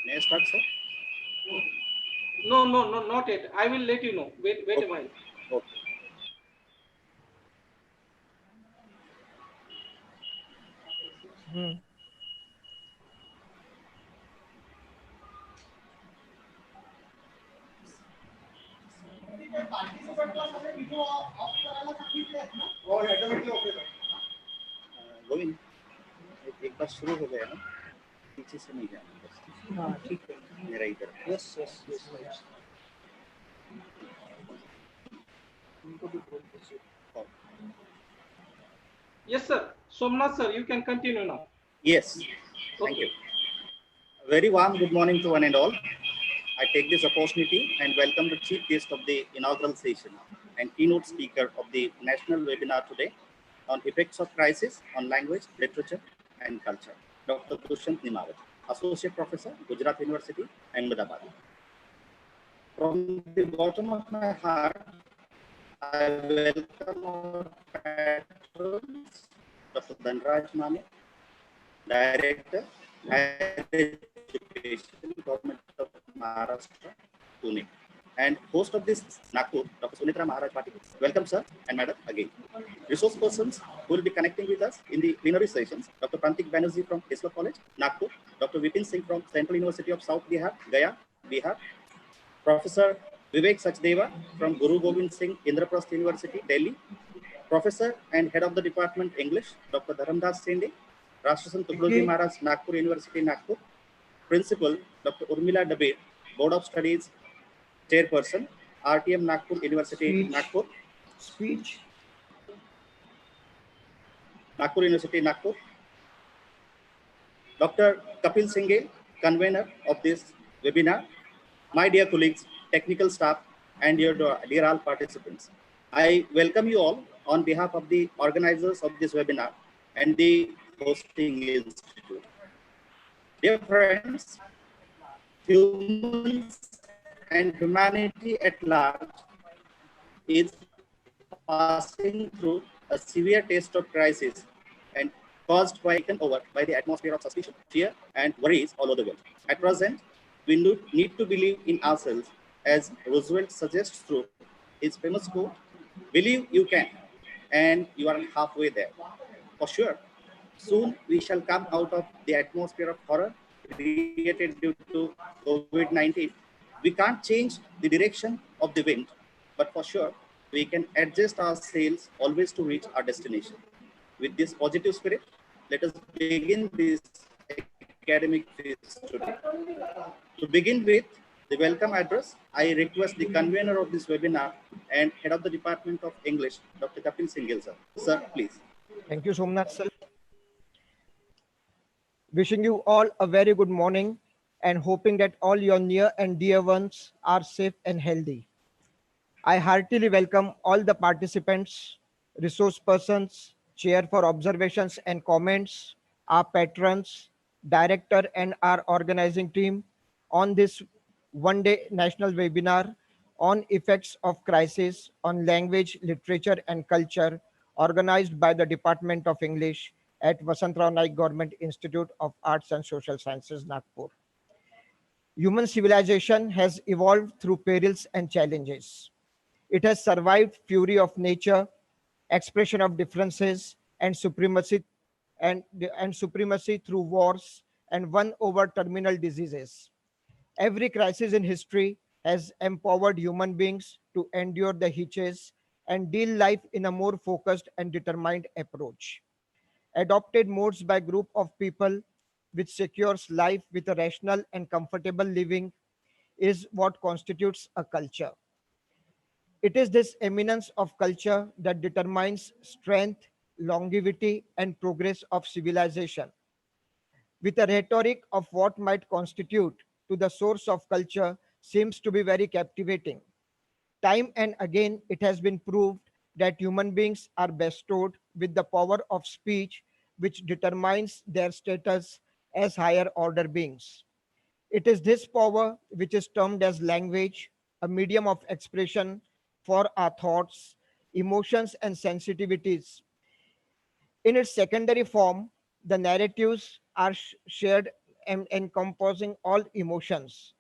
May I start, sir? No, no, no, not yet. I will let you know. Wait a Okay. while. Okay. Hmm. Govind एक बार शुरू हो गया ना पीछे से नहीं जाना बस हाँ ठीक है मेरा इधर यस यस यस उनको भी बोल दीजिए Yes, sir. Somnath, sir, you can continue now. Yes, thank Okay. you. A very warm good morning to one and all. I take this opportunity and welcome the chief guest of the inaugural session and keynote speaker of the national webinar today on effects of crisis on language, literature, and culture, Dr. Dushyant Nimawat, Associate Professor, Gujarat University, Ahmedabad. From the bottom of my heart, I welcome our patrons, Dr. Dhanraj Mane, Director, Higher Education, Government of Maharashtra, Pune, and host of this Nagpur, Dr. Sunitra Maharaj Patil. Welcome, sir and madam, again. Resource persons who will be connecting with us in the plenary sessions, Dr. Prantik Banerjee from Tesla College, Nagpur, Dr. Vipin Singh from Central University of South Bihar, Gaya, Bihar, Professor Vivek Sachdeva from Guru Gobind Singh Indraprasth University, Delhi, Professor and Head of the Department English, Dr. Dharamdas Sende, Rashtrasan Tughloji Maharaj, Nagpur University, Nagpur, Principal, Dr. Urmila Dabe, Board of Studies Chairperson, RTM Nagpur University, Nagpur, speech Nagpur University, Nagpur, Dr. Kapil Singh, convener of this webinar, my dear colleagues, technical staff, and dear all participants. I welcome you all on behalf of the organizers of this webinar and the hosting institute. Dear friends, humans and humanity at large is passing through a severe test of crisis and caused by taken over by the atmosphere of suspicion, fear, and worries all over the world. At present, we need to believe in ourselves, as Roosevelt suggests through his famous quote, believe you can, and you are halfway there. For sure, soon we shall come out of the atmosphere of horror created due to COVID-19. We can't change the direction of the wind, but for sure, we can adjust our sails always to reach our destination. With this positive spirit, let us begin this academic phase today. To begin with the welcome address, I request the convener of this webinar and Head of the Department of English, Dr. Kapil Singhal, sir. Sir, please. thank you Somnath sir wishing you all a very good morning and hoping that all your near and dear ones are safe and healthy. I heartily welcome all the participants, resource persons, chair for observations and comments, our patrons, director and our organizing team on this one-day national webinar on effects of crisis on language, literature and culture organized by the Department of English at Vasantrao Naik Government Institute of Arts and Social Sciences, Nagpur. Human civilization has evolved through perils and challenges. It has survived fury of nature, expression of differences, and supremacy through wars and won over terminal diseases. Every crisis in history has empowered human beings to endure the hitches and deal life in a more focused and determined approach. Adopted modes by group of people which secures life with a rational and comfortable living is what constitutes a culture. It is this eminence of culture that determines strength, longevity, and progress of civilization. With a rhetoric of what might constitute to the source of culture seems to be very captivating. Time and again, it has been proved that human beings are bestowed with the power of speech, which determines their status as higher order beings. It is this power which is termed as language, a medium of expression for our thoughts, emotions, and sensitivities. In its secondary form, the narratives are shared encompassing all emotions.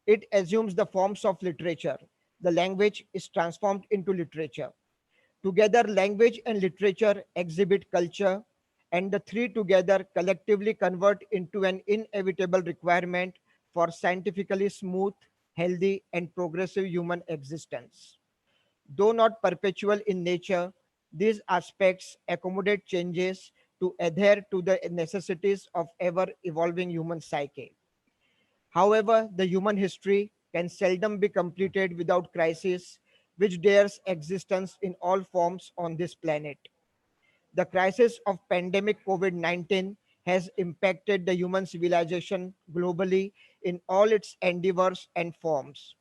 It assumes the forms of literature. The language is transformed into literature. Together, language and literature exhibit culture, and the three together collectively convert into an inevitable requirement for scientifically smooth, healthy, and progressive human existence. Though not perpetual in nature, these aspects accommodate changes to adhere to the necessities of ever evolving human psyche. However, the human history can seldom be completed without crisis, which dares existence in all forms on this planet. The crisis of pandemic COVID-19 has impacted the human civilization globally in all its endeavors and forms.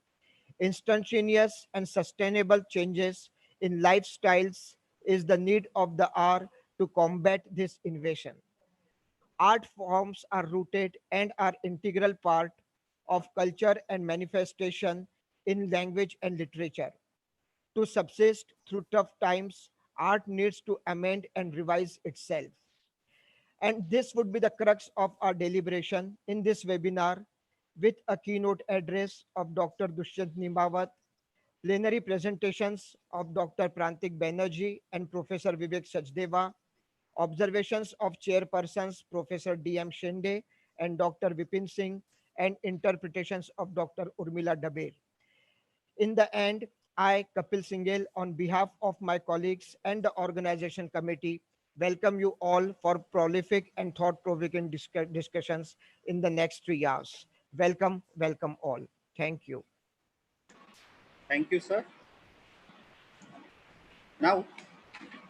Instantaneous and sustainable changes in lifestyles is the need of the hour to combat this invasion. Art forms are rooted and are integral part of culture and manifestation in language and literature. To subsist through tough times, art needs to amend and revise itself. And this would be the crux of our deliberation in this webinar with a keynote address of Dr. Dushyant Nimawat, plenary presentations of Dr. Prantik Banerjee and Professor Vivek Sachdeva, observations of chairpersons Professor D.M. Shinde and Dr. Vipin Singh, and interpretations of Dr. Urmila Dabe. In the end, I, Kapil Singhel, on behalf of my colleagues and the organization committee, welcome you all for prolific and thought-provoking discussions in the next 3 hours. Welcome, welcome all. Thank you. Thank you, sir. Now,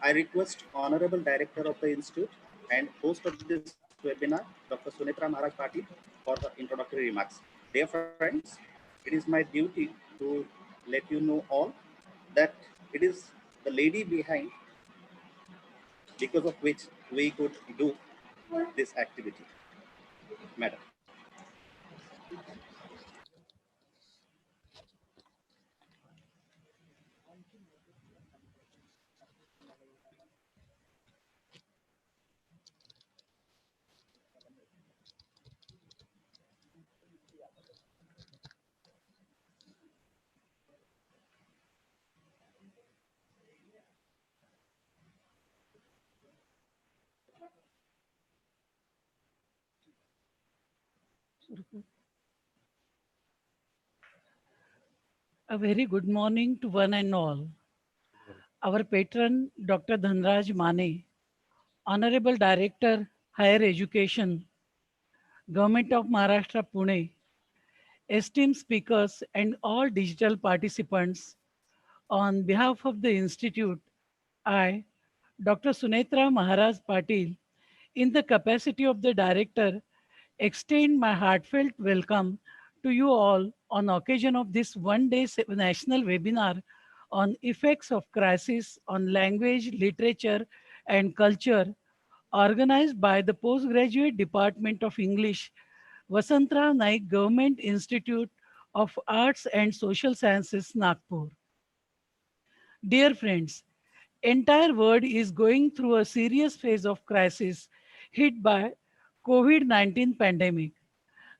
I request Honorable Director of the Institute and host of this webinar, Dr. Sunetra Maharaj Patil, for the introductory remarks. Dear friends, it is my duty to let you know all that it is the lady behind because of which we could do this activity. Madam. A very good morning to one and all. Our patron, Dr. Dhanraj Mane, Honorable Director, Higher Education, Government of Maharashtra, Pune, esteemed speakers and all digital participants, on behalf of the Institute, I, Dr. Sunetra Maharaj Patil, in the capacity of the Director, extend my heartfelt welcome to you all on occasion of this one-day national webinar on effects of crisis on language, literature, and culture, organized by the Postgraduate Department of English, Vasantrao Naik Government Institute of Arts and Social Sciences, Nagpur. Dear friends, entire world is going through a serious phase of crisis hit by COVID-19 pandemic.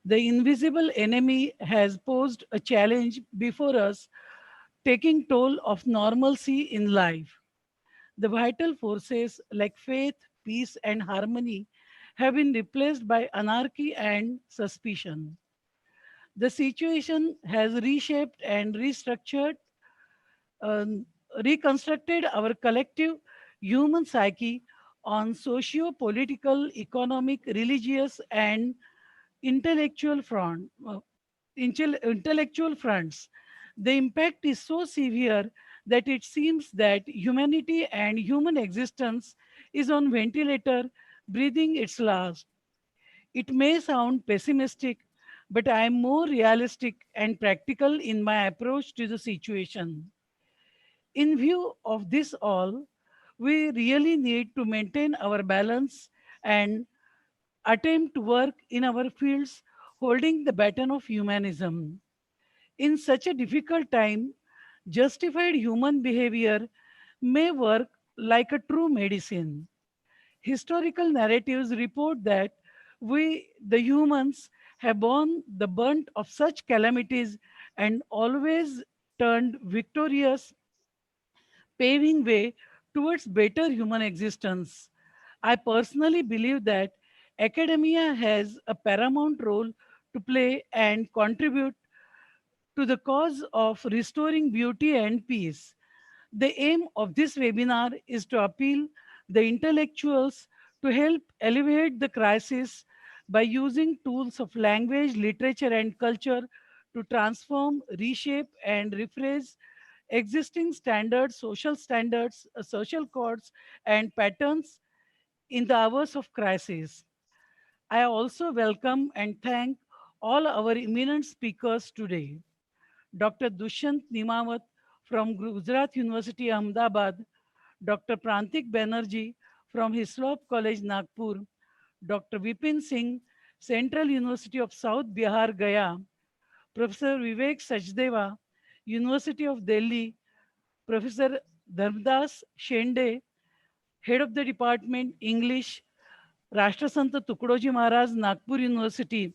The invisible enemy has posed a challenge before us, taking toll of normalcy in life. The vital forces like faith, peace, and harmony have been replaced by anarchy and suspicion. The situation has reshaped and um, reconstructed our collective human psyche on socio political, economic, religious, and intellectual intellectual fronts. The impact is so severe that it seems that humanity and human existence is on ventilator breathing its last. It may sound pessimistic, but I am more realistic and practical in my approach to the situation. In view of this all, we really need to maintain our balance and attempt to work in our fields holding the baton of humanism. In such a difficult time, justified human behavior may work like a true medicine. Historical narratives report that We, the humans, have borne the brunt of such calamities and always turned victorious, paving way towards better human existence. I personally believe that academia has a paramount role to play and contribute to the cause of restoring beauty and peace. The aim of this webinar is to appeal the intellectuals to help alleviate the crisis by using tools of language, literature, and culture to transform, reshape, and rephrase existing standards, social codes, and patterns in the hours of crisis. I also welcome and thank all our eminent speakers today. Dr. Dushyant Nimawat from Gujarat University, Ahmedabad, Dr. Prantik Banerjee from Hislop College, Nagpur, Dr. Vipin Singh, Central University of South Bihar, Gaya, Professor Vivek Sachdeva, University of Delhi, Professor Dharmdas Shende, Head of the Department English, Rashtrasanta Tukdoji Maharaj, Nagpur University,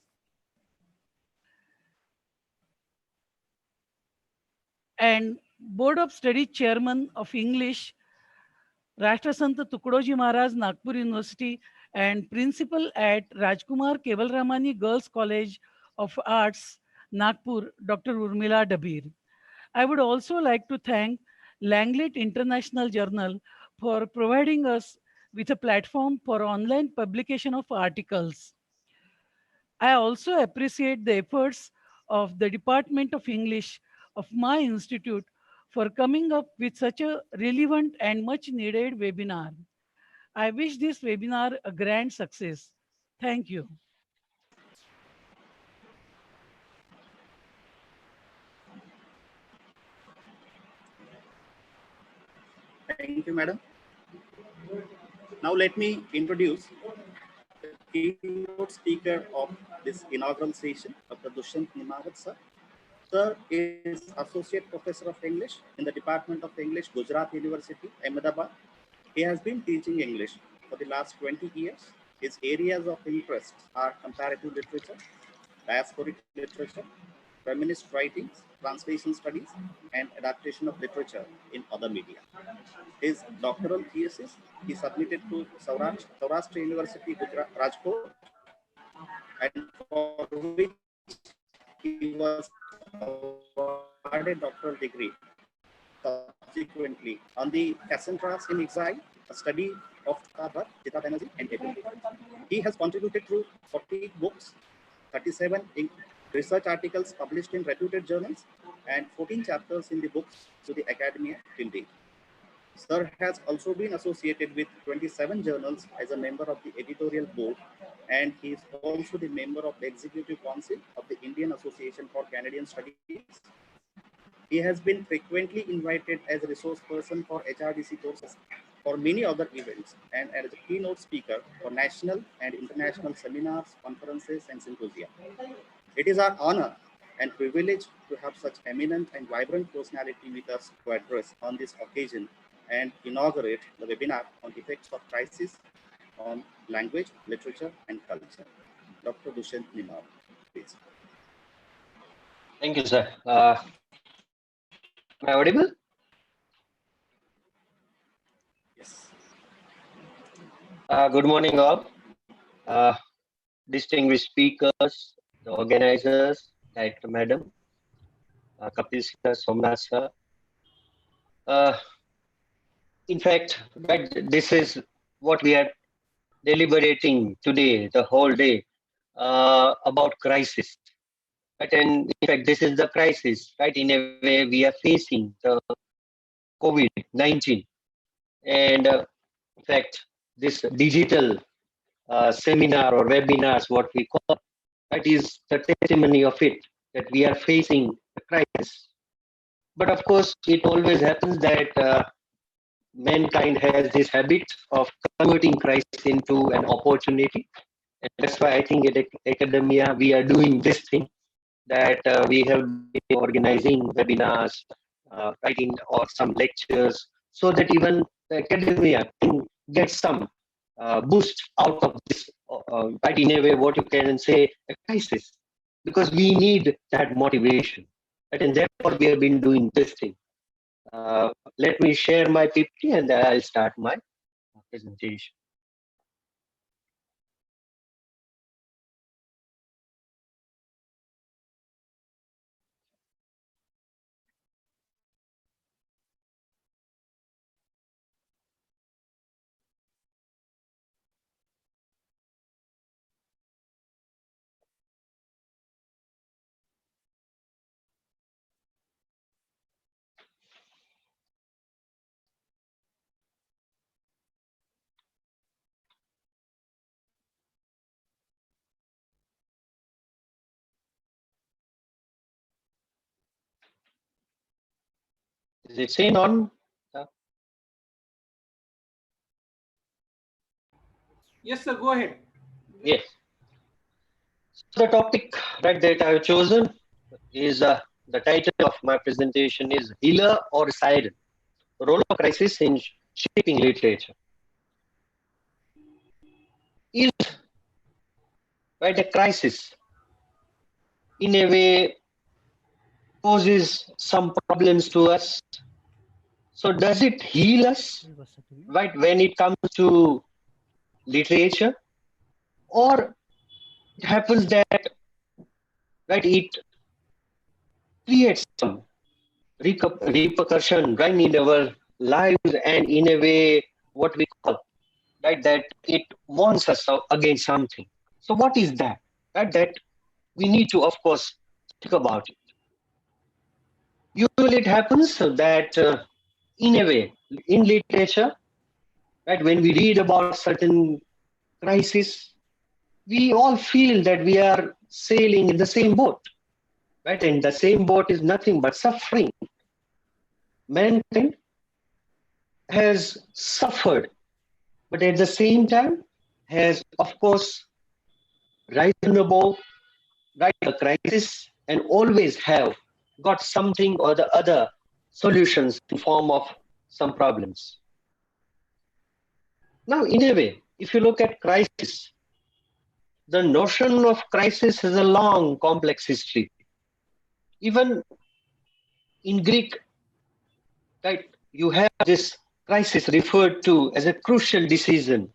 and Board of Study Chairman of English, Rashtrasanta Tukdoji Maharaj, Nagpur University, and Principal at Rajkumar Kevalramani Girls College of Arts, Nagpur, Dr. Urmila Dabir. I would also like to thank Langlet International Journal for providing us with a platform for online publication of articles. I also appreciate the efforts of the Department of English of my institute for coming up with such a relevant and much needed webinar. I wish this webinar a grand success. Thank you. Thank you, madam. Now let me introduce the keynote speaker of this inaugural session, Dr. Dushyant Nimawat, sir. Sir is Associate Professor of English in the Department of English, Gujarat University, Ahmedabad. He has been teaching English for the last 20 years. His areas of interest are comparative literature, diasporic literature, feminist writings, translation studies, and adaptation of literature in other media. His doctoral thesis he submitted to Saurashtra University, Gujarat, Rajkot, and for which he was awarded doctoral degree subsequently on the Cassandras in Exile, a study of Chita Bhatt, Chita Banerjee, and Devi. He has contributed through 40 books, 37 research articles published in reputed journals, and 14 chapters in the books to the academia till date. Sir has also been associated with 27 journals as a member of the editorial board, and he is also the member of the Executive Council of the Indian Association for Canadian Studies. He has been frequently invited as a resource person for HRDC courses, for many other events, and as a keynote speaker for national and international seminars, conferences, and symposia. It is our honor and privilege to have such eminent and vibrant personality with us to address on this occasion and inaugurate the webinar on effects of crisis on language, literature, and culture. Dr. Dushyant Nimawat, please. Thank you, sir. Am I audible? Yes. Good morning, all. Distinguished speakers, the organizers, Director Madam, Kapil sir, Somnath sir. In fact, right, this is what we are deliberating today, the whole day, about crisis. Right? And in fact, this is the crisis, right? In a way, we are facing the COVID-19. And in fact, this digital seminar or webinars, what we call, that is the testimony of it, that we are facing a crisis. But of course, it always happens that mankind has this habit of converting crisis into an opportunity. And that's why I think at academia, we are doing this thing, that we have been organizing webinars, writing or some lectures, so that even the academia can get some boost out of this, right, in a way, what you can say, a crisis, because we need that motivation. Right? And therefore, we have been doing this thing. Let me share my PPT and then I'll start my presentation. Is it seen on? Yes, sir. Go ahead. Yes. So the topic, right, that I've chosen is the title of my presentation is Healer or Siren, Role of Crisis in Shaping Literature. Is, right, a crisis in a way poses some problems to us. So does it heal us, right, when it comes to literature? Or it happens that, right, it creates some repercussion, right, in our lives, and in a way, what we call, right, that it warns us against something. So what is that? Right, that we need to, of course, think about it. Usually it happens that in a way, in literature, right, when we read about certain crisis, we all feel that we are sailing in the same boat, right? And the same boat is nothing but suffering. Mankind has suffered, but at the same time has, of course, risen above, right, the crisis, and always have got something or the other solutions in form of some problems. Now, in a way, if you look at crisis, the notion of crisis has a long, complex history. Even in Greek, right, you have this crisis referred to as a crucial decision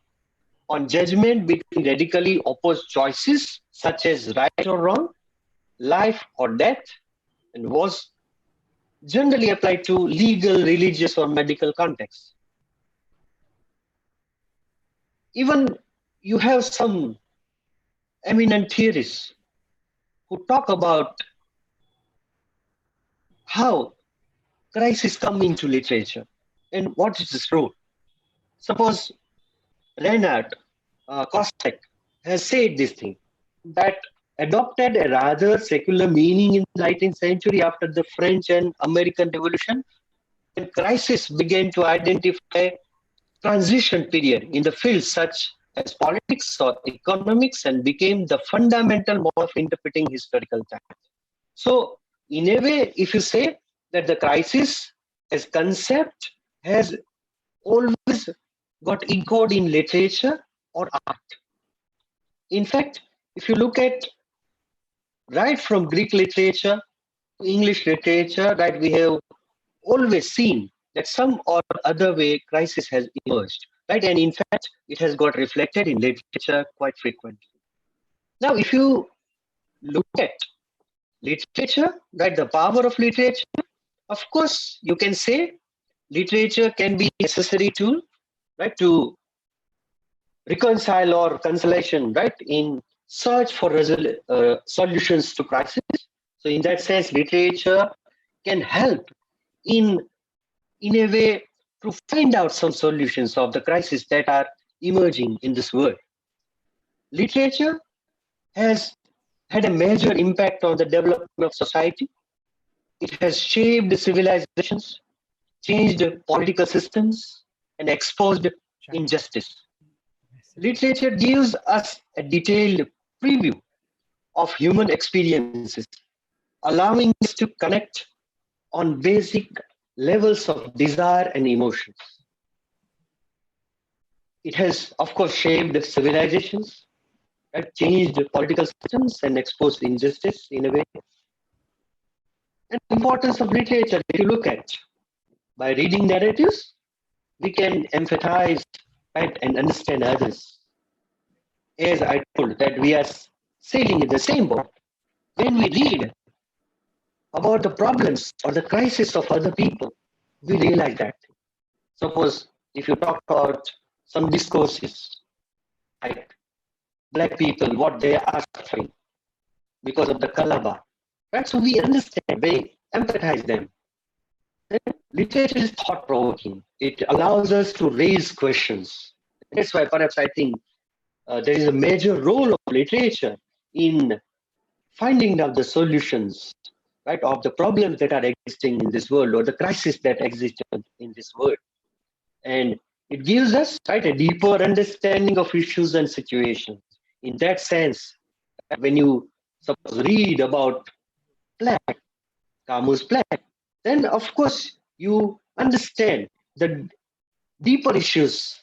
on judgment between radically opposed choices, such as right or wrong, life or death, and was generally applied to legal, religious, or medical contexts. Even you have some eminent theorists who talk about how crises come into literature and what is its role. Suppose Reinhard Kostek has said this thing, that adopted a rather secular meaning in the 19th century after the French and American Revolution, when crisis began to identify transition period in the fields such as politics or economics and became the fundamental mode of interpreting historical time. So, in a way, if you say that the crisis as concept has always got encoded in literature or art. In fact, if you look at right from Greek literature to English literature, right, we have always seen that some or other way crisis has emerged, right? And in fact, it has got reflected in literature quite frequently. Now, if you look at literature, right, the power of literature, of course, you can say literature can be a necessary tool, right, to reconcile or consolation, right, in search for solutions to crisis. So in that sense, literature can help in a way to find out some solutions of the crises that are emerging in this world. Literature has had a major impact on the development of society. It has shaped civilizations, changed political systems, and exposed injustice. Literature gives us a detailed preview of human experiences, allowing us to connect on basic levels of desire and emotions. It has, of course, shaped civilizations, right? Changed political systems and exposed injustice in a way. And the importance of literature, if you look at, by reading narratives, we can empathize, right, and understand others. As I told, that we are sailing in the same boat. When we read about the problems or the crisis of other people, we realize that. Suppose if you talk about some discourses, like black people, what they are suffering because of the Kalaba, right? So we understand, we empathize them. Then literature is thought-provoking. It allows us to raise questions. That's why perhaps I think there is a major role of literature in finding out the solutions, right, of the problems that are existing in this world or the crisis that exist in this world. And it gives us, right, a deeper understanding of issues and situations. In that sense, when you suppose read about Black, Camus' Black, then of course you understand the deeper issues,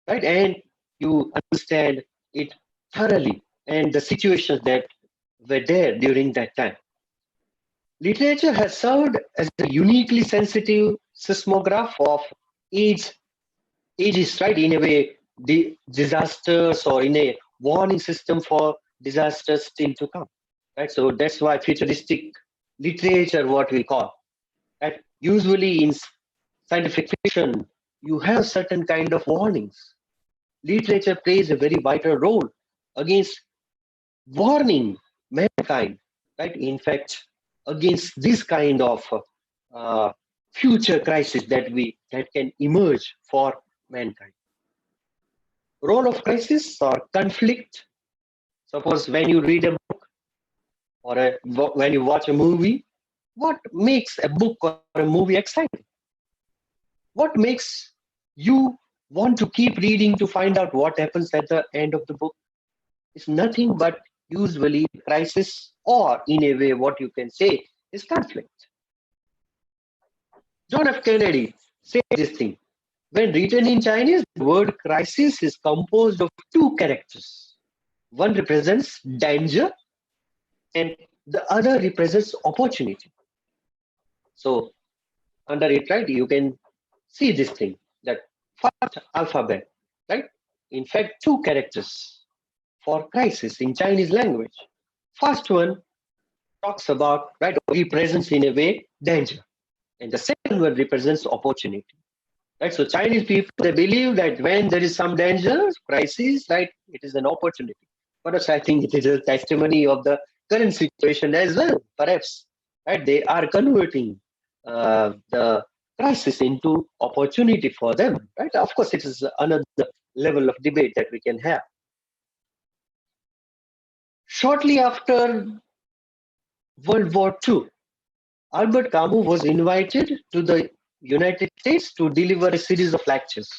right? And you understand it thoroughly and the situations that were there during that time. Literature has served as a uniquely sensitive seismograph of age, ages, right? In a way, the disasters or in a warning system for disasters still to come, right? So that's why futuristic literature, what we call, right? Usually in scientific fiction, you have certain kind of warnings. Literature plays a very vital role against warning mankind, right? In fact, against this kind of uh, future crisis that can emerge for mankind. Role of crisis or conflict. Suppose when you read a book or when you watch a movie, what makes a book or a movie exciting? What makes you want to keep reading to find out what happens at the end of the book? It's nothing but usually crisis, or in a way, what you can say is conflict. John F. Kennedy said this thing. When written in Chinese, the word crisis is composed of two characters. One represents danger and the other represents opportunity. So under it, right, you can see this thing, that first alphabet, right? In fact, two characters for crisis in Chinese language. First one talks about, right, represents in a way danger. And the second one represents opportunity. Right? So Chinese people, they believe that when there is some danger, crisis, right, it is an opportunity. Perhaps I think it is a testimony of the current situation as well. Perhaps, right, they are converting the crisis into opportunity for them. Right? Of course, it is another level of debate that we can have. Shortly after World War II, Albert Camus was invited to the United States to deliver a series of lectures.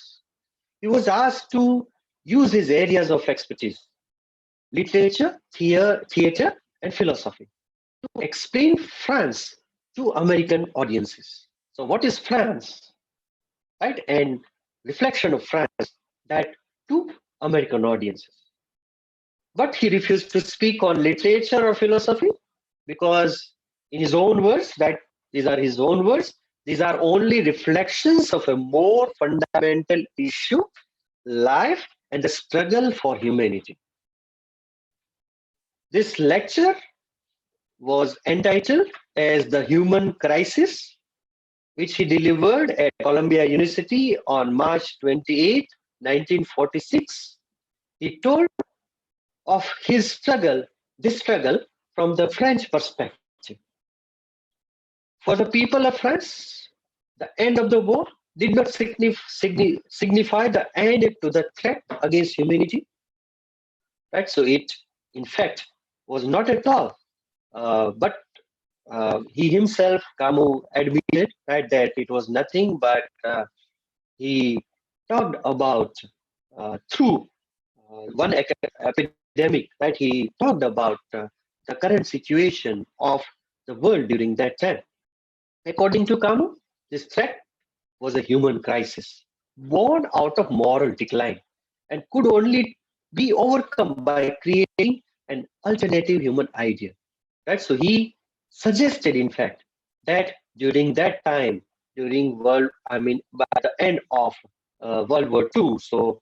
He was asked to use his areas of expertise, literature, theater, and philosophy, to explain France to American audiences. So what is France, right? And reflection of France, that to American audiences. But he refused to speak on literature or philosophy because in his own words, that these are his own words, these are only reflections of a more fundamental issue, life and the struggle for humanity. This lecture was entitled as The Human Crisis, which he delivered at Columbia University on March 28, 1946. He told of his struggle, this struggle from the French perspective. For the people of France, the end of the war did not signify the end to the threat against humanity. Right? So it, in fact, was not at all. But he himself, Camus, admitted, right, that it was nothing but he talked about through one epidemic, right? He talked about the current situation of the world during that time. According to Camus, this threat was a human crisis born out of moral decline. and could only be overcome by creating an alternative human idea. Right? So he suggested, in fact, that during that time, by the end of World War II, so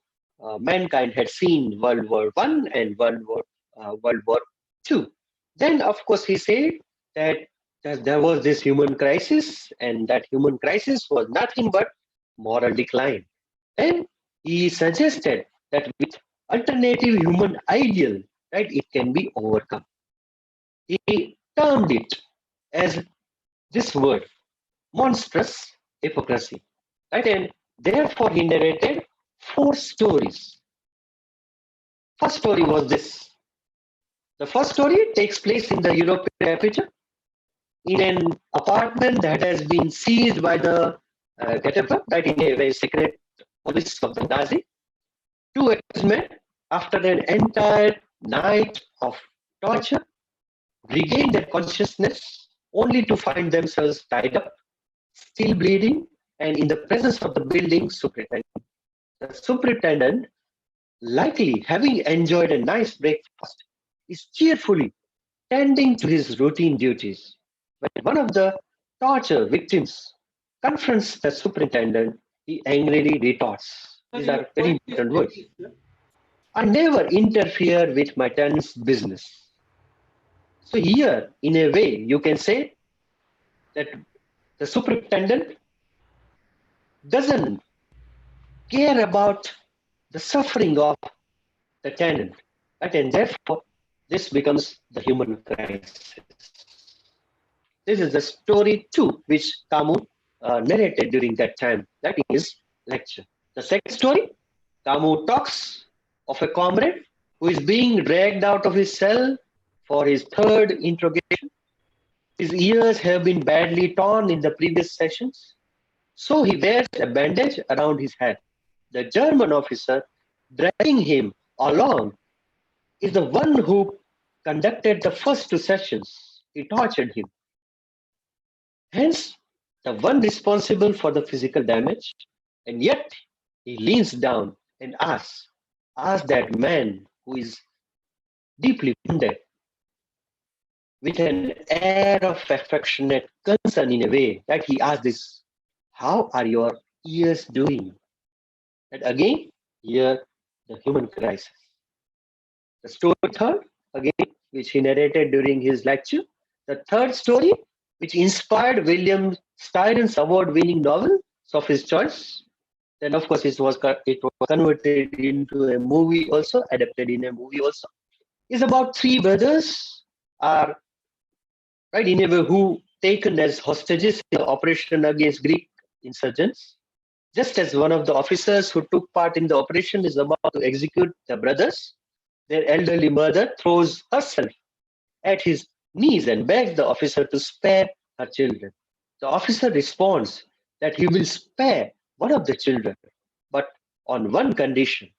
mankind had seen World War One and World War Two. Then, of course, he said that, that there was this human crisis, and that human crisis was nothing but moral decline. And he suggested that with alternative human ideal, right, it can be overcome. He termed it as this word, monstrous hypocrisy. Right? And therefore he narrated 4 stories. First story was this. The first story takes place in the European capital in an apartment that has been seized by the Gestapo, right, in a very secret police of the Nazi. 2 men, after an entire night of torture, regain their consciousness only to find themselves tied up, still bleeding, and in the presence of the building superintendent. The superintendent, likely having enjoyed a nice breakfast, is cheerfully tending to his routine duties. When one of the torture victims confronts the superintendent, he angrily retorts. Sir, These your are very voice is important words. breaking, sir. I never interfere with my tenant's business. So here, in a way, you can say that the superintendent doesn't care about the suffering of the tenant, right? And therefore, this becomes the human crisis. This is the story 2, which Camus narrated during that time. That is lecture. The second story, Camus talks of a comrade who is being dragged out of his cell for his third interrogation. His ears have been badly torn in the previous sessions, so he wears a bandage around his head. The German officer dragging him along is the one who conducted the first 2 sessions. He tortured him. Hence, the one responsible for the physical damage, and yet he leans down and asks that man who is deeply wounded with an air of affectionate concern in a way that he asks this, how are your ears doing? And again, here the human crisis. The story third, again, which he narrated during his lecture. The third story, which inspired William Styron's award-winning novel, Sophie's Choice. Then, of course, it was converted into a movie also, adapted in a movie also. Is about 3 brothers are right in a way who taken as hostages in the operation against Greek insurgents. Just as one of the officers who took part in the operation is about to execute the brothers, their elderly mother throws herself at his knees and begs the officer to spare her children. The officer responds that he will spare one of the children, but on one condition.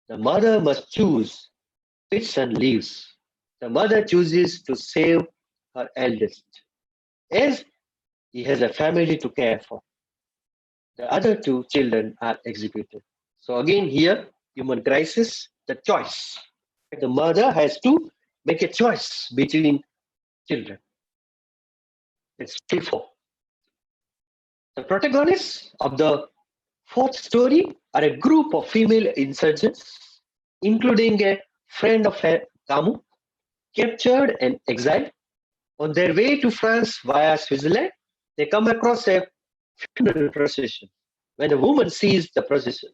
The mother must choose which son lives. The mother chooses to save her eldest, as he has a family to care for. The other 2 children are executed. So again here, human crisis, the choice. The mother has to make a choice between children. It's still 4. The protagonists of the 4th story are a group of female insurgents, including a friend of Camus, captured and exiled. On their way to France via Switzerland, they come across a funeral procession. When the woman sees the procession,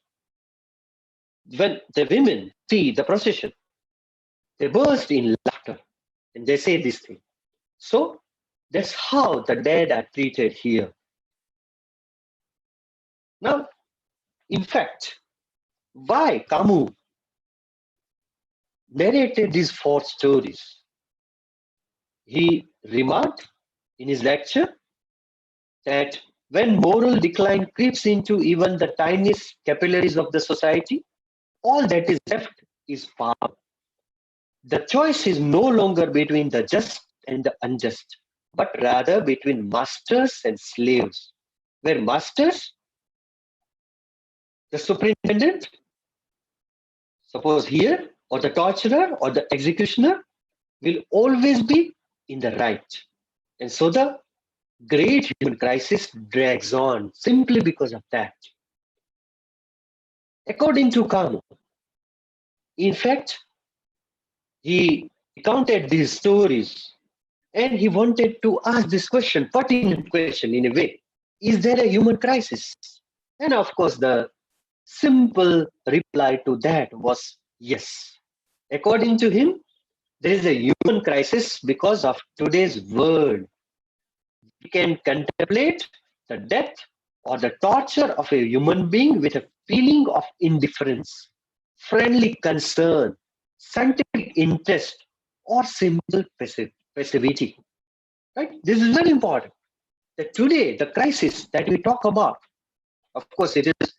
when the women see the procession, they burst in laughter and they say this thing. So that's how the dead are treated here. Now, in fact, why Camus narrated these 4 stories? He remarked in his lecture that when moral decline creeps into even the tiniest capillaries of the society, all that is left is power. The choice is no longer between the just and the unjust, but rather between masters and slaves, where masters, the superintendent, Suppose here, or the torturer or the executioner will always be in the right. And so the great human crisis drags on simply because of that. According to Camus, in fact, he counted these stories and he wanted to ask this question, pertinent question in a way. Is there a human crisis? And of course, the simple reply to that was yes. According to him, there is a human crisis because of today's world. We can contemplate the death or the torture of a human being with a feeling of indifference, friendly concern, scientific interest, or simple passivity. Right? This is very important. That today, the crisis that we talk about, of course, it is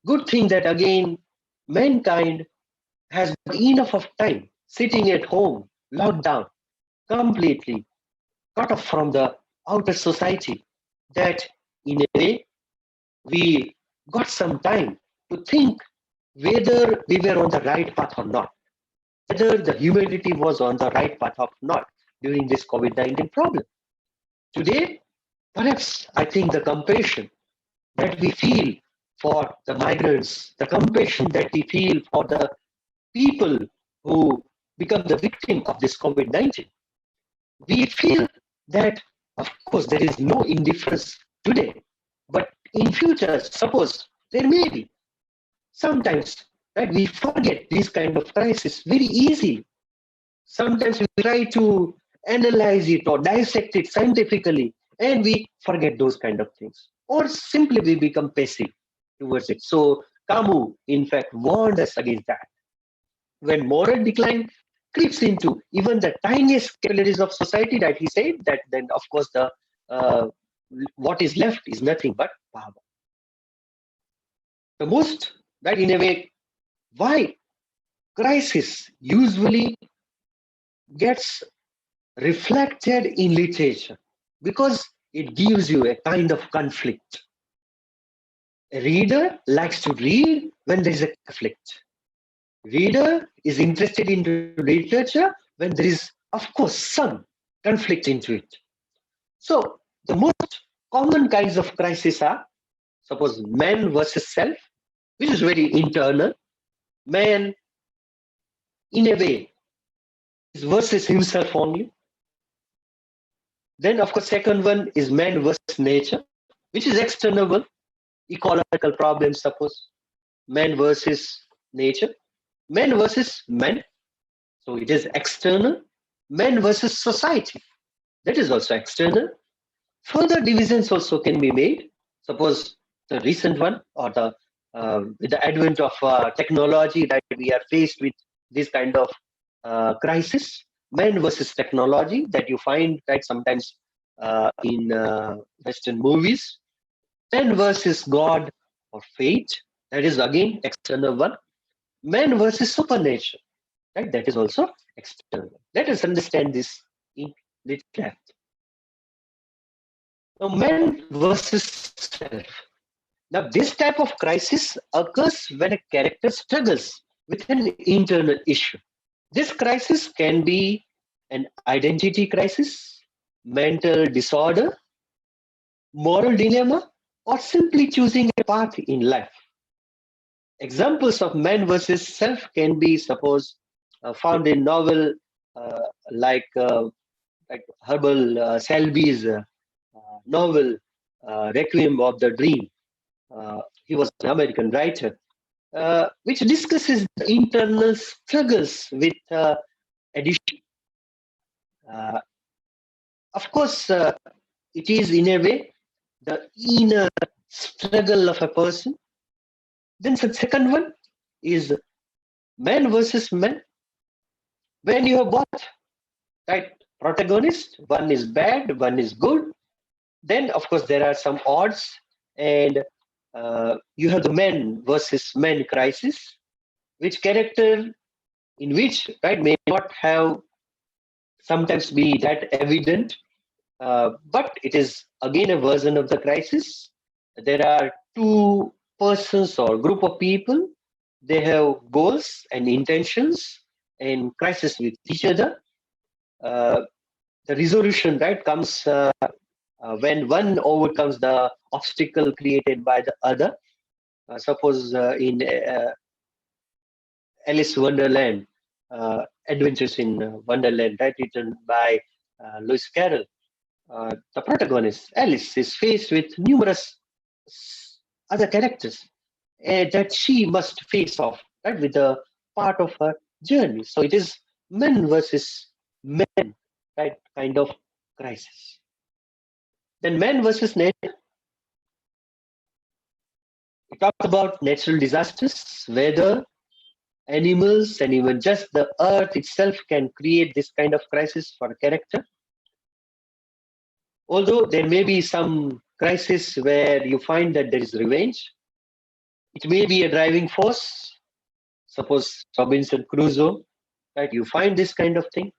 good thing that again mankind has enough of time sitting at home, locked down, completely cut off from the outer society, that in a way we got some time to think whether we were on the right path or not, whether the humanity was on the right path or not during this COVID-19 problem. Today, perhaps I think the compassion that we feel for the migrants, the compassion that we feel for the people who become the victim of this COVID-19, we feel that, of course, there is no indifference today, but in future, suppose there may be. Sometimes, right, we forget these kind of crises very easily. Sometimes we try to analyze it or dissect it scientifically, and we forget those kind of things, or simply we become passive towards it. So Camus, in fact, warned us against that. When moral decline creeps into even the tiniest capillaries of society, that he said, that then of course the what is left is nothing but power. The most, that in a way, why crisis usually gets reflected in literature, because it gives you a kind of conflict. A reader likes to read when there is a conflict. Reader is interested in literature when there is, of course, some conflict into it. So the most common kinds of crises are, suppose, man versus self, which is very internal. Man, in a way, is versus himself only. Then, of course, second one is man versus nature, which is external one. Ecological problems, suppose, man versus nature. Man versus man, so it is external. Man versus society, that is also external. Further divisions also can be made. Suppose the recent one, or the with the advent of technology, that we are faced with this kind of crisis, man versus technology, that you find that sometimes in Western movies. Man versus God or fate, that is again external one. Man versus supernature, right? That is also external. Let us understand this in little depth. Now, man versus self. Now, this type of crisis occurs when a character struggles with an internal issue. This crisis can be an identity crisis, mental disorder, moral dilemma, or simply choosing a path in life. Examples of man versus self can be, suppose, found in novel like Herbal Selby's novel Requiem of the Dream. He was an American writer, which discusses the internal struggles with addiction. Uh, of course, it is in a way the inner struggle of a person. Then the second one is man versus man. When you have both, right, protagonists, one is bad, one is good, then of course there are some odds, and you have the men versus men crisis, which character in which, right, may not have sometimes be that evident, but it is again a version of the crisis. There are two persons or group of people They have goals and intentions and crisis with each other. The resolution, right, comes when one overcomes the obstacle created by the other. Suppose in Alice Wonderland, Adventures in Wonderland, right, written by Lewis Carroll. The protagonist, Alice, is faced with numerous other characters that she must face off, right, with a part of her journey. So it is men versus men, right, kind of crisis. Then men versus nature. We talk about natural disasters, weather, animals, and even just the earth itself can create this kind of crisis for a character. Although there may be some crisis where you find that there is revenge, it may be a driving force. Suppose Robinson Crusoe, right? You find this kind of thing.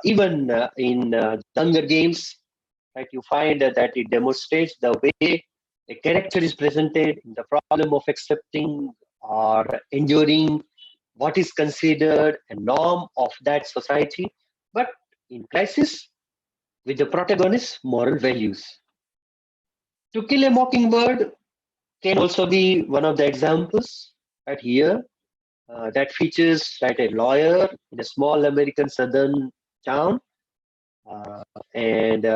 Even in Hunger Games, right? You find that it demonstrates the way a character is presented, the problem of accepting or enduring what is considered a norm of that society. But in crisis, with the protagonist's moral values. To Kill a Mockingbird can also be one of the examples right here that features right a lawyer in a small American southern town uh, and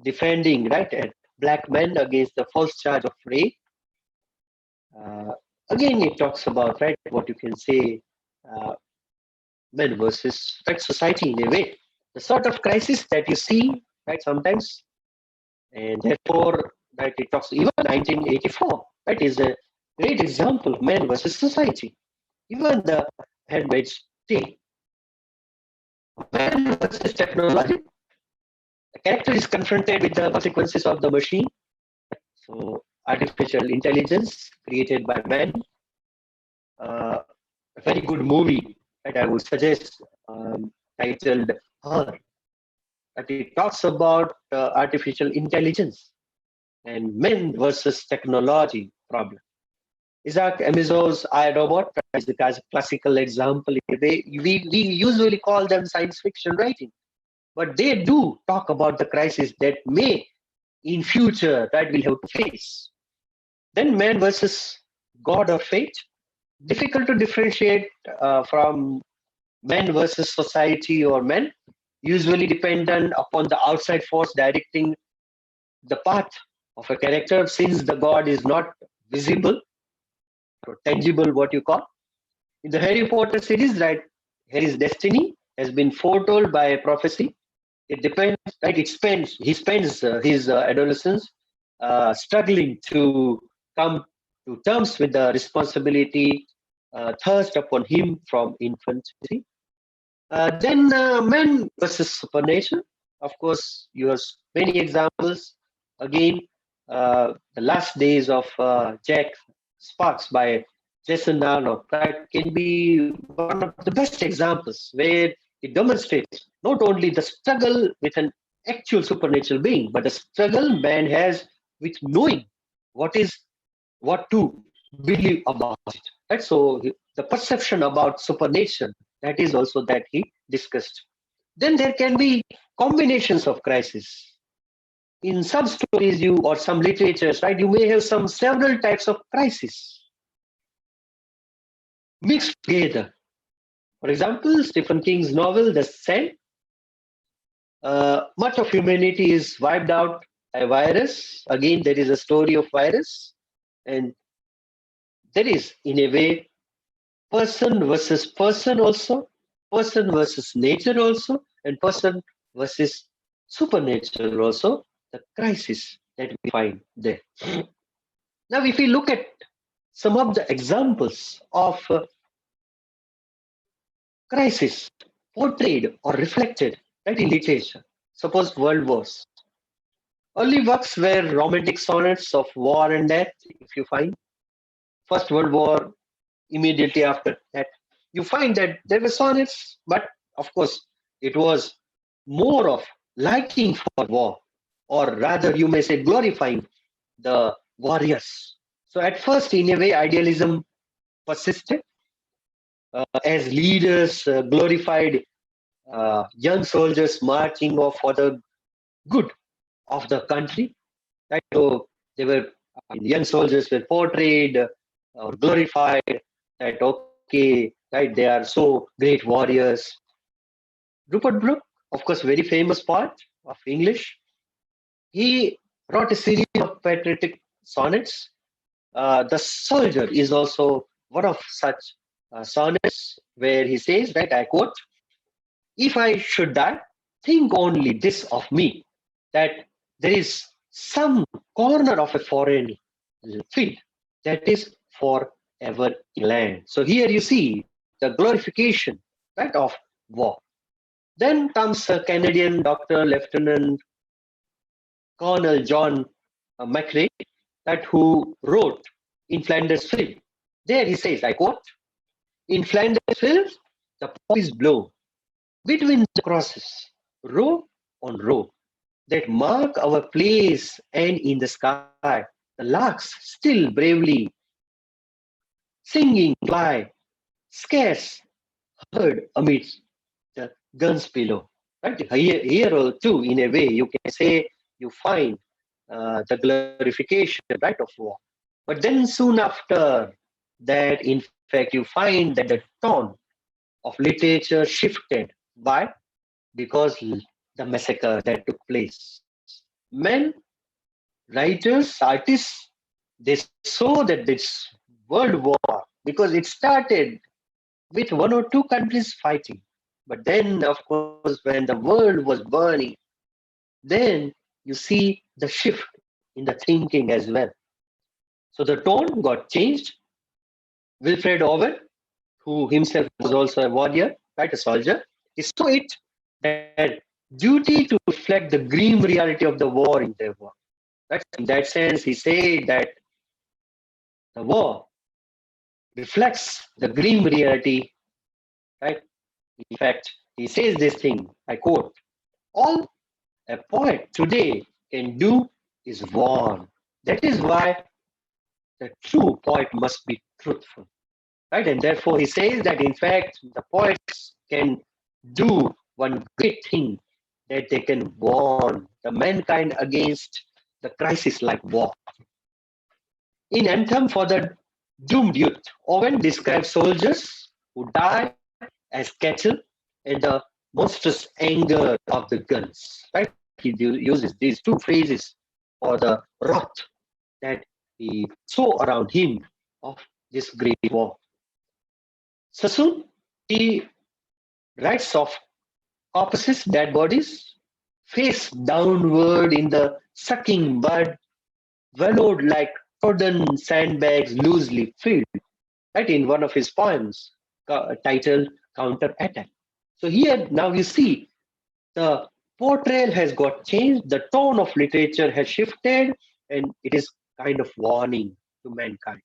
defending right a black man against the false charge of rape. Uh, Again, it talks about right what you can say uh, men versus right society in a way. The sort of crisis that you see right sometimes, and therefore right it talks even 1984 right is a great example of men versus society. Even the Handmaid's Tale, man versus technology. The character is confronted with the consequences of the machine. So, artificial intelligence created by man. A very good movie that I would suggest titled Her. That it talks about artificial intelligence and men versus technology problem. Isaac Asimov's I, Robot is the classical example. We usually call them science fiction writing, but they do talk about the crisis that may in future that we'll have to face. Then man versus God or fate. Difficult to differentiate from men versus society or men, usually dependent upon the outside force directing the path of a character since the God is not visible or tangible, what you call. In the Harry Potter series, right, Harry's destiny has been foretold by a prophecy. It depends, right? He spends his adolescence struggling to come to terms with the responsibility thrust upon him from infancy. Then men versus supernatural. Of course, you have many examples. Again, the last days of Jack Sparks by Jason Arnold, right, can be one of the best examples where it demonstrates not only the struggle with an actual supernatural being, but the struggle man has with knowing what is what to believe about it. Right? So the perception about supernatural, that is also that he discussed. Then there can be combinations of crisis. In some stories you or some literatures, right, you may have some several types of crisis mixed together. For example, Stephen King's novel The Sand, much of humanity is wiped out by a virus. Again, there is a story of virus, and there is, in a way, person versus person also, person versus nature also, and person versus supernatural also, the crisis that we find there. Now, if we look at some of the examples of crisis portrayed or reflected right, in literature, suppose world wars. Early works were romantic sonnets of war and death, if you find. First World War, immediately after that, you find that there were sonnets, but of course, it was more of liking for war, or rather, you may say glorifying the warriors. So, at first, in a way, idealism persisted as leaders glorified young soldiers marching off for the good of the country. Right? So they were young soldiers were portrayed or glorified. That okay, right? They are so great warriors. Rupert Brooke, of course, very famous poet of English. He wrote a series of patriotic sonnets. The Soldier is also one of such sonnets where he says, right, I quote, if I should die, think only this of me, that there is some corner of a foreign field that is forever England. So here you see the glorification, right, of war. Then comes a Canadian doctor, Lieutenant Colonel John McRae, that who wrote in Flanders Field. There he says, I quote, in Flanders Field, the poppies blow between the crosses, row on row, that mark our place, and in the sky, the larks still bravely singing fly, scarce heard amidst the guns below. Right here too, in a way, you can say you find the glorification, right, of war. But then soon after that, in fact, you find that the tone of literature shifted. Why? Because the massacre that took place. Men, writers, artists, they saw that this world war, because it started with one or two countries fighting. But then, of course, when the world was burning, then you see the shift in the thinking as well. So the tone got changed. Wilfred Owen, who himself was also a warrior, right, a soldier, he saw it that duty to reflect the grim reality of the war in their war. Right? In that sense, he said that the war reflects the grim reality, right? In fact, he says this thing, I quote, all a poet today can do is warn. That is why the true poet must be truthful. Right? And therefore he says that in fact the poets can do one great thing, that they can warn the mankind against the crisis like war. In Anthem for the Doomed Youth, Owen describes soldiers who die as cattle and the monstrous anger of the guns. Right? He uses these two phrases for the wrath that he saw around him of this great war. Sassoon, he writes of corpses, dead bodies, face downward in the sucking mud, wallowed like trodden sandbags loosely filled, right, in one of his poems titled Counter Attack. So here now you see the portrayal has got changed, the tone of literature has shifted, and it is kind of warning to mankind.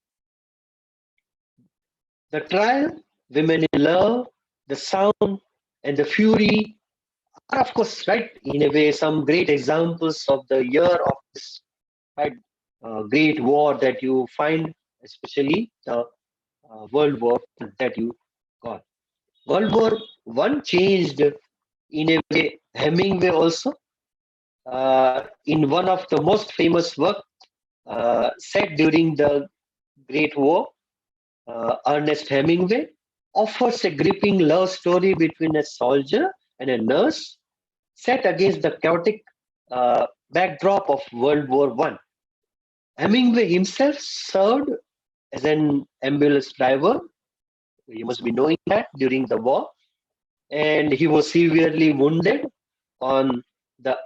The trial, women in love, the sound, and the fury are, of course, right, in a way, some great examples of the year of this, right, great war that you find, especially the World War that you got. World War One changed, in a way, Hemingway also. In one of the most famous work set during the Great War, Ernest Hemingway offers a gripping love story between a soldier and a nurse set against the chaotic backdrop of World War One. Hemingway himself served as an ambulance driver. You must be knowing that during the war, and he was severely wounded on the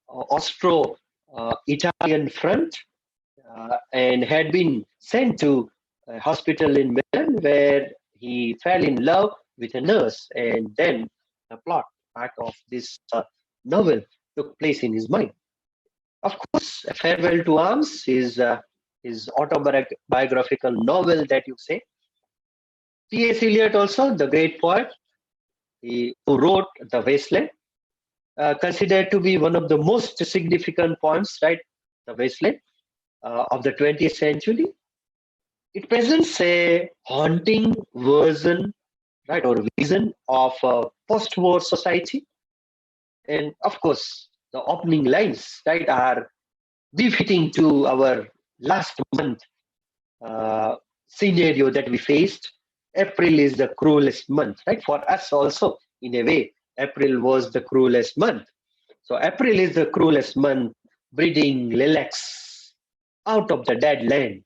Austro-Italian front, and had been sent to a hospital in Milan where he fell in love with a nurse, and then the plot part of this novel took place in his mind. Of course, A Farewell to Arms is his autobiographical novel that you say. T.S. Eliot also, the great poet, who wrote The Wasteland, considered to be one of the most significant poems, right, The Wasteland, of the 20th century. It presents a haunting version, right, or vision of a post-war society. And of course, the opening lines, right, are befitting to our last month scenario that we faced. April is the cruelest month, right? For us also, in a way, April was the cruelest month. So April is the cruelest month, breeding lilacs out of the dead land,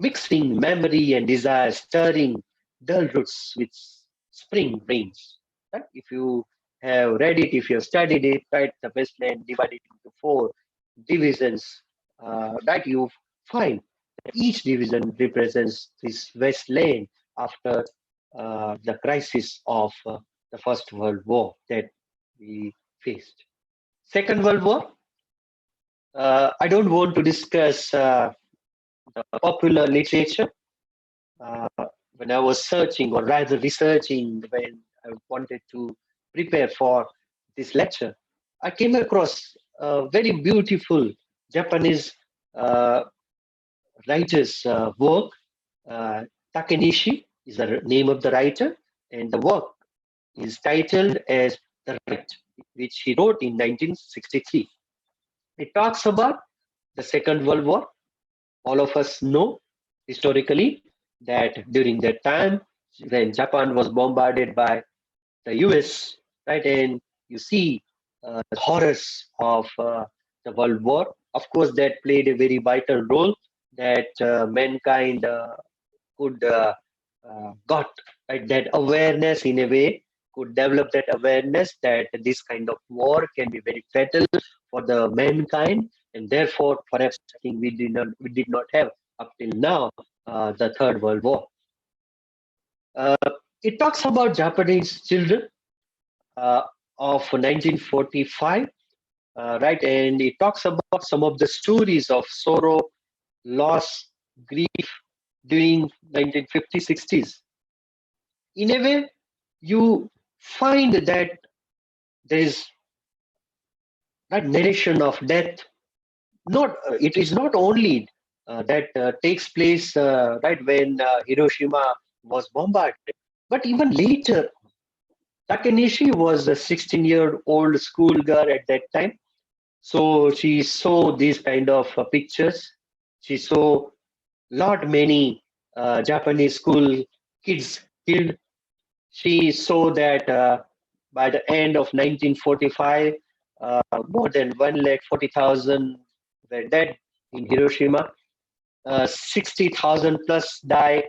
mixing memory and desire, stirring dull roots with spring rains. Right? If you have read it, if you have studied it, right, the wasteland divided into four divisions, right, you find that each division represents this wasteland after the crisis of the First World War that we faced. Second World War, I don't want to discuss the popular literature. Uh, when I was searching, or rather researching, when I wanted to prepare for this lecture, I came across a very beautiful Japanese uh, writer's work. Uh, Takenishi is the name of the writer, and the work is titled as The Right, which he wrote in 1963. It talks about the Second World War. All of us know historically that during that time when Japan was bombarded by the US, right, and you see the horrors of the World War. Of course, that played a very vital role that mankind could got, right, that awareness in a way, could develop that awareness that this kind of war can be very fatal for the mankind, and therefore perhaps I think we did not have up till now the Third World War. Uh, it talks about Japanese children uh, of 1945, right, and it talks about some of the stories of sorrow, loss, grief during 1950s, 60s. In a way, you find that there is that narration of death. Not it is not only that takes place right when Hiroshima was bombarded, but even later. Takenishi was a 16-year-old schoolgirl at that time, so she saw these kind of pictures. She saw lot many Japanese school kids killed. She saw that by the end of 1945, more than 140,000 were dead in Hiroshima. 60,000 plus died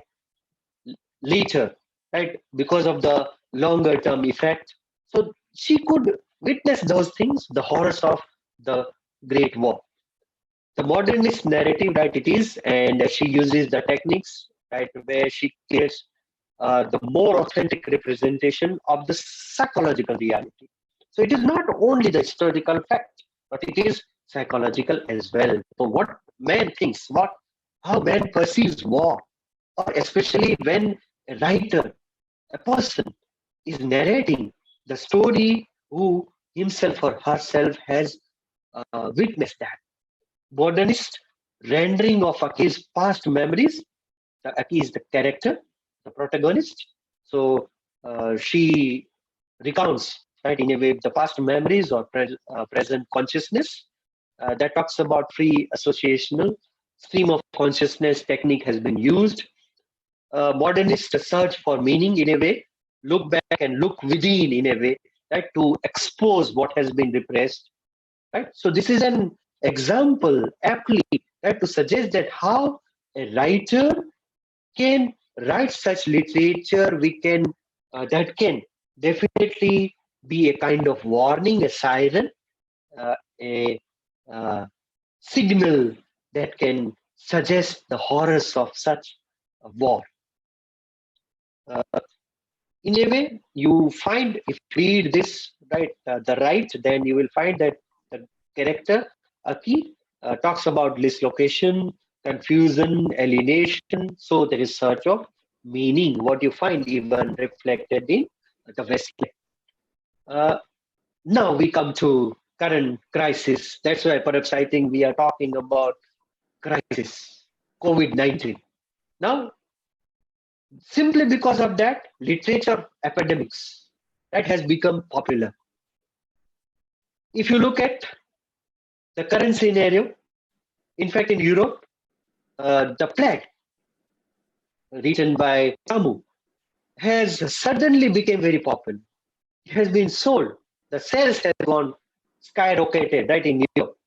later, right, because of the longer term effect. So she could witness those things, the horrors of the Great War. The modernist narrative, right, it is, and she uses the techniques, right, where she creates the more authentic representation of the psychological reality. So it is not only the historical fact, but it is psychological as well. So what man thinks, how man perceives war, or especially when a writer, a person is narrating the story who himself or herself has witnessed that. Modernist rendering of Aki's past memories. Aki is the character, the protagonist. So she recounts, right, in a way, the past memories or present consciousness. That talks about free associational stream of consciousness technique has been used. Modernist search for meaning in a way, look back and look within in a way, right, to expose what has been repressed, right. So this is an example aptly, right, to suggest that how a writer can write such literature we can that can definitely be a kind of warning, a siren, a uh, signal that can suggest the horrors of such a war. Uh, in a way, you find, if you read this, right, the right, then you will find that the character Aki talks about dislocation, confusion, alienation. So there is search of meaning, what you find even reflected in the West. Uh, Now we come to current crisis. That's why perhaps I think we are talking about crisis, COVID-19. Now, simply because of that, literature epidemics that has become popular. If you look at the current scenario, in fact, in Europe, the plague written by Camus has suddenly become very popular. It has been sold. The sales have gone skyrocketed right in Europe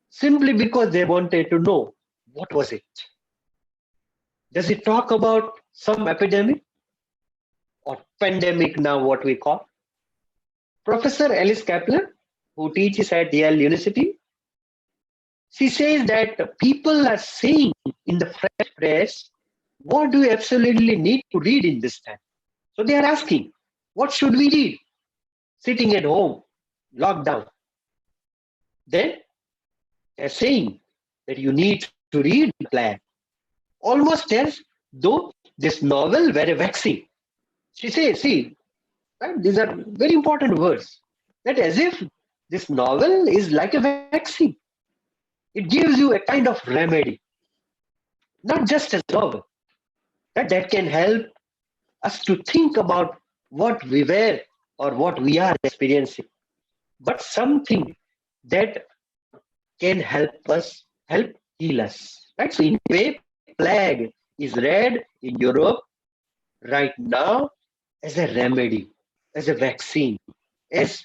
simply because they wanted to know what was it. Does it talk about some epidemic or pandemic now, what we call? Professor Alice Kaplan, who teaches at Yale University, she says that people are saying in the French press, what do we absolutely need to read in this time? So they are asking, what should we read? Sitting at home, locked down. Then they're saying that you need to read the plan. Almost as though this novel were a vaccine. She says, see, right, these are very important words. That as if this novel is like a vaccine. It gives you a kind of remedy, not just a novel, that can help us to think about what we were or what we are experiencing, but something that can help us, help heal us. Right? So in a way, plague is read in Europe right now as a remedy, as a vaccine, as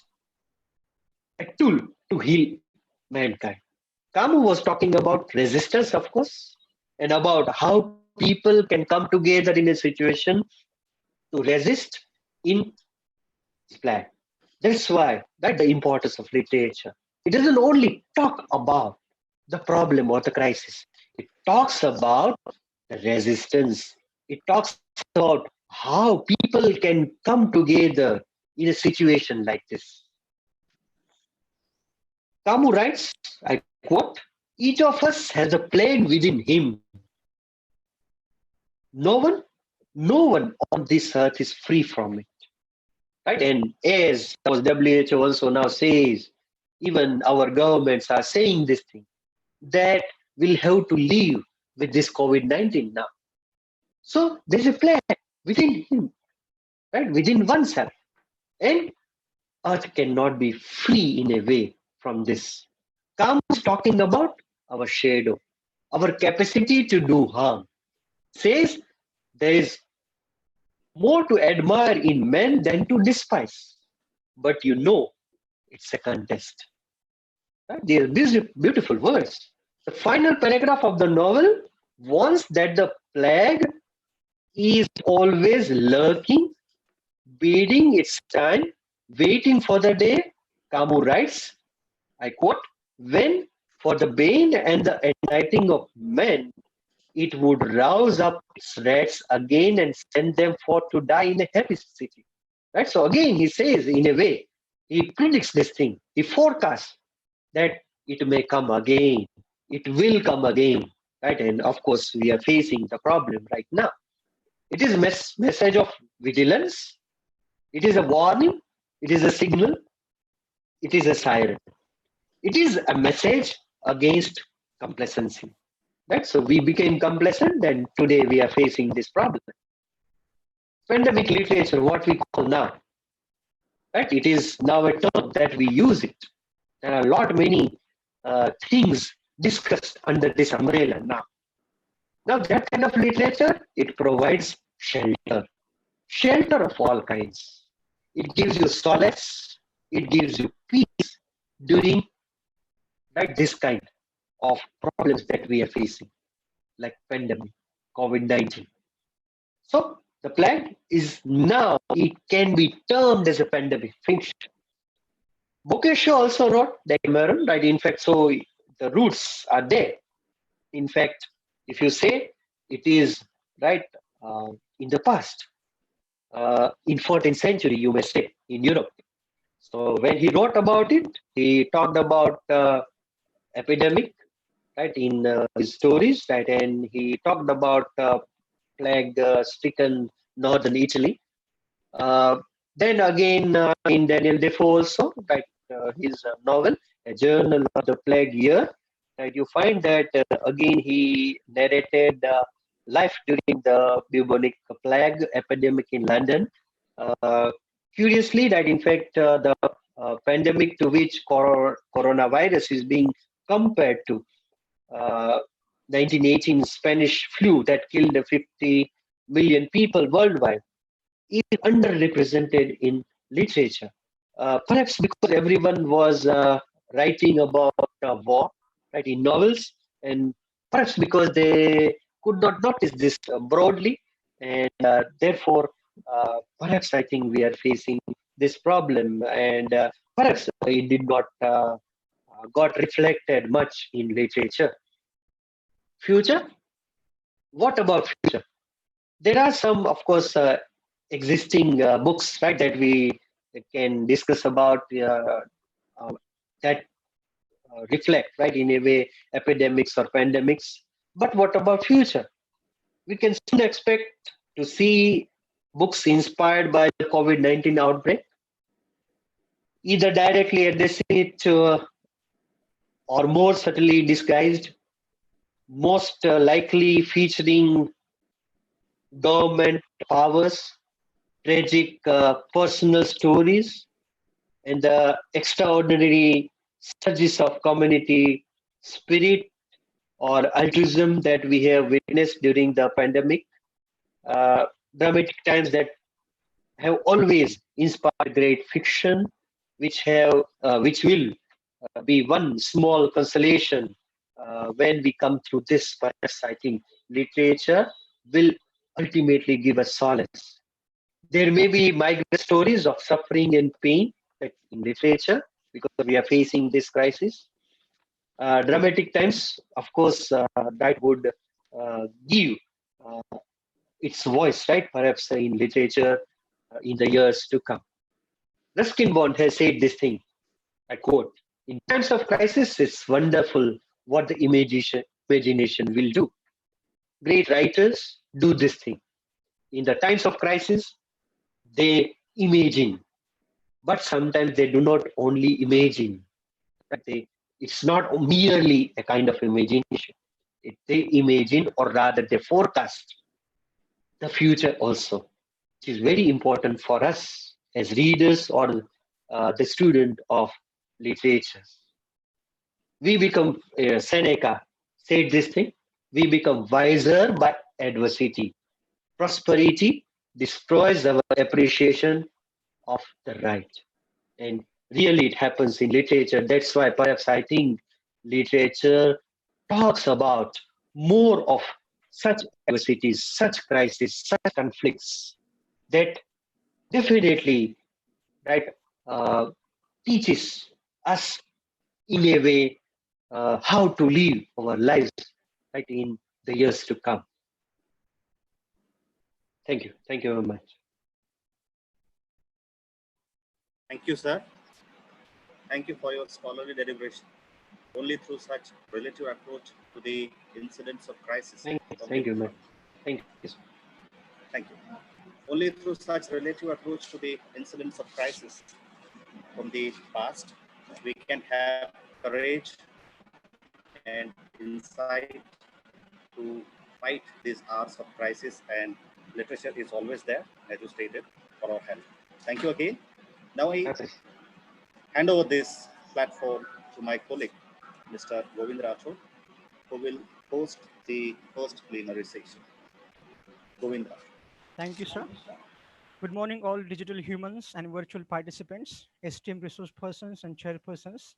a tool to heal mankind. Kamu was talking about resistance, of course, and about how people can come together in a situation to resist in plague. That's why that the importance of literature. It doesn't only talk about the problem or the crisis. It talks about the resistance. It talks about how people can come together in a situation like this. Kamu writes, I quote, each of us has a plague within him. No one, no one on this earth is free from it. Right? And as our WHO also now says, even our governments are saying this thing, that we'll have to live with this COVID-19 now. So there's a plague within him, right? Within oneself. And earth cannot be free in a way from this. Kam is talking about our shadow, our capacity to do harm. Says there is more to admire in men than to despise. But you know, it's a contest. Right? These beautiful words. The final paragraph of the novel warns that the plague is always lurking, biding its time, waiting for the day. Camus writes, I quote, when for the bane and the enlightening of men, it would rouse up its rats again and send them forth to die in a happy city. Right? So again, he says, in a way, he predicts this thing. He forecasts that it may come again. It will come again. Right? And of course, we are facing the problem right now. It is a message of vigilance. It is a warning. It is a signal. It is a siren. It is a message against complacency. Right? So we became complacent and today we are facing this problem. Pandemic literature, what we call now, right? It is now a term that we use it. There are a lot many things discussed under this umbrella now. Now that kind of literature, it provides shelter of all kinds. It gives you solace, it gives you peace during right, this kind of problems that we are facing, like pandemic, COVID-19. So the plague is now, it can be termed as a pandemic fiction. Boccaccio also wrote Decameron, right? In fact, so the roots are there. In fact, if you say it is right in the past, in 14th century, you may say, in Europe. So when he wrote about it, he talked about epidemic, right, in his stories, right, and he talked about plague-stricken northern Italy. Then again, in Daniel Defoe also, right, his novel, A Journal of the Plague Year, right, you find that again he narrated life during the bubonic plague epidemic in London. Uh, Curiously, that in fact the pandemic to which coronavirus is being compared to uh, 1918 Spanish flu that killed 50 million people worldwide is underrepresented in literature. Perhaps because everyone was writing about war, right, in novels, and perhaps because they could not notice this broadly, and therefore, perhaps I think we are facing this problem, and perhaps it did not got reflected much in literature. Future? What about future? There are some, of course, existing books, right, that we can discuss about uh, that reflect, right, in a way, epidemics or pandemics. But what about future? We can soon expect to see books inspired by the COVID-19 outbreak, either directly addressing it or more subtly disguised, most likely featuring government powers, tragic personal stories, and the extraordinary surges of community spirit or altruism that we have witnessed during the pandemic. Uh, Dramatic times that have always inspired great fiction, which will be one small consolation when we come through this. Perhaps I think literature will ultimately give us solace. There may be migrant stories of suffering and pain like in literature because we are facing this crisis. Dramatic times, of course, that would give uh, its voice, right? Perhaps in literature in the years to come. Ruskin Bond has said this thing, I quote, in times of crisis, it's wonderful what the imagination will do. Great writers do this thing. In the times of crisis, they imagine, but sometimes they do not only imagine. It's not merely a kind of imagination. They imagine, or rather, they forecast the future also, which is very important for us as readers or the student of literature. We become, Seneca said this thing, we become wiser by adversity. Prosperity destroys our appreciation of the right. And really, it happens in literature. That's why perhaps I think literature talks about more of such adversities, such crises, such conflicts that definitely, right, uh, teaches us in a way how to live our lives, right, in the years to come. Thank you. Thank you very much. Thank you, sir. Thank you for your scholarly deliberation. Only through such relative approach to the incidents of crisis. Thank you, man. Thank you. Thank you. Only through such relative approach to the incidents of crisis from the past, we can have courage and insight to fight these hours of crisis, and literature is always there, as you stated, for our help. Thank you again. Now I hand over this platform to my colleague, Mr. Govind Rathod, who will host the first plenary session. Govind Rathod. Thank you, sir. Good morning, all digital humans and virtual participants, esteemed resource persons and chairpersons.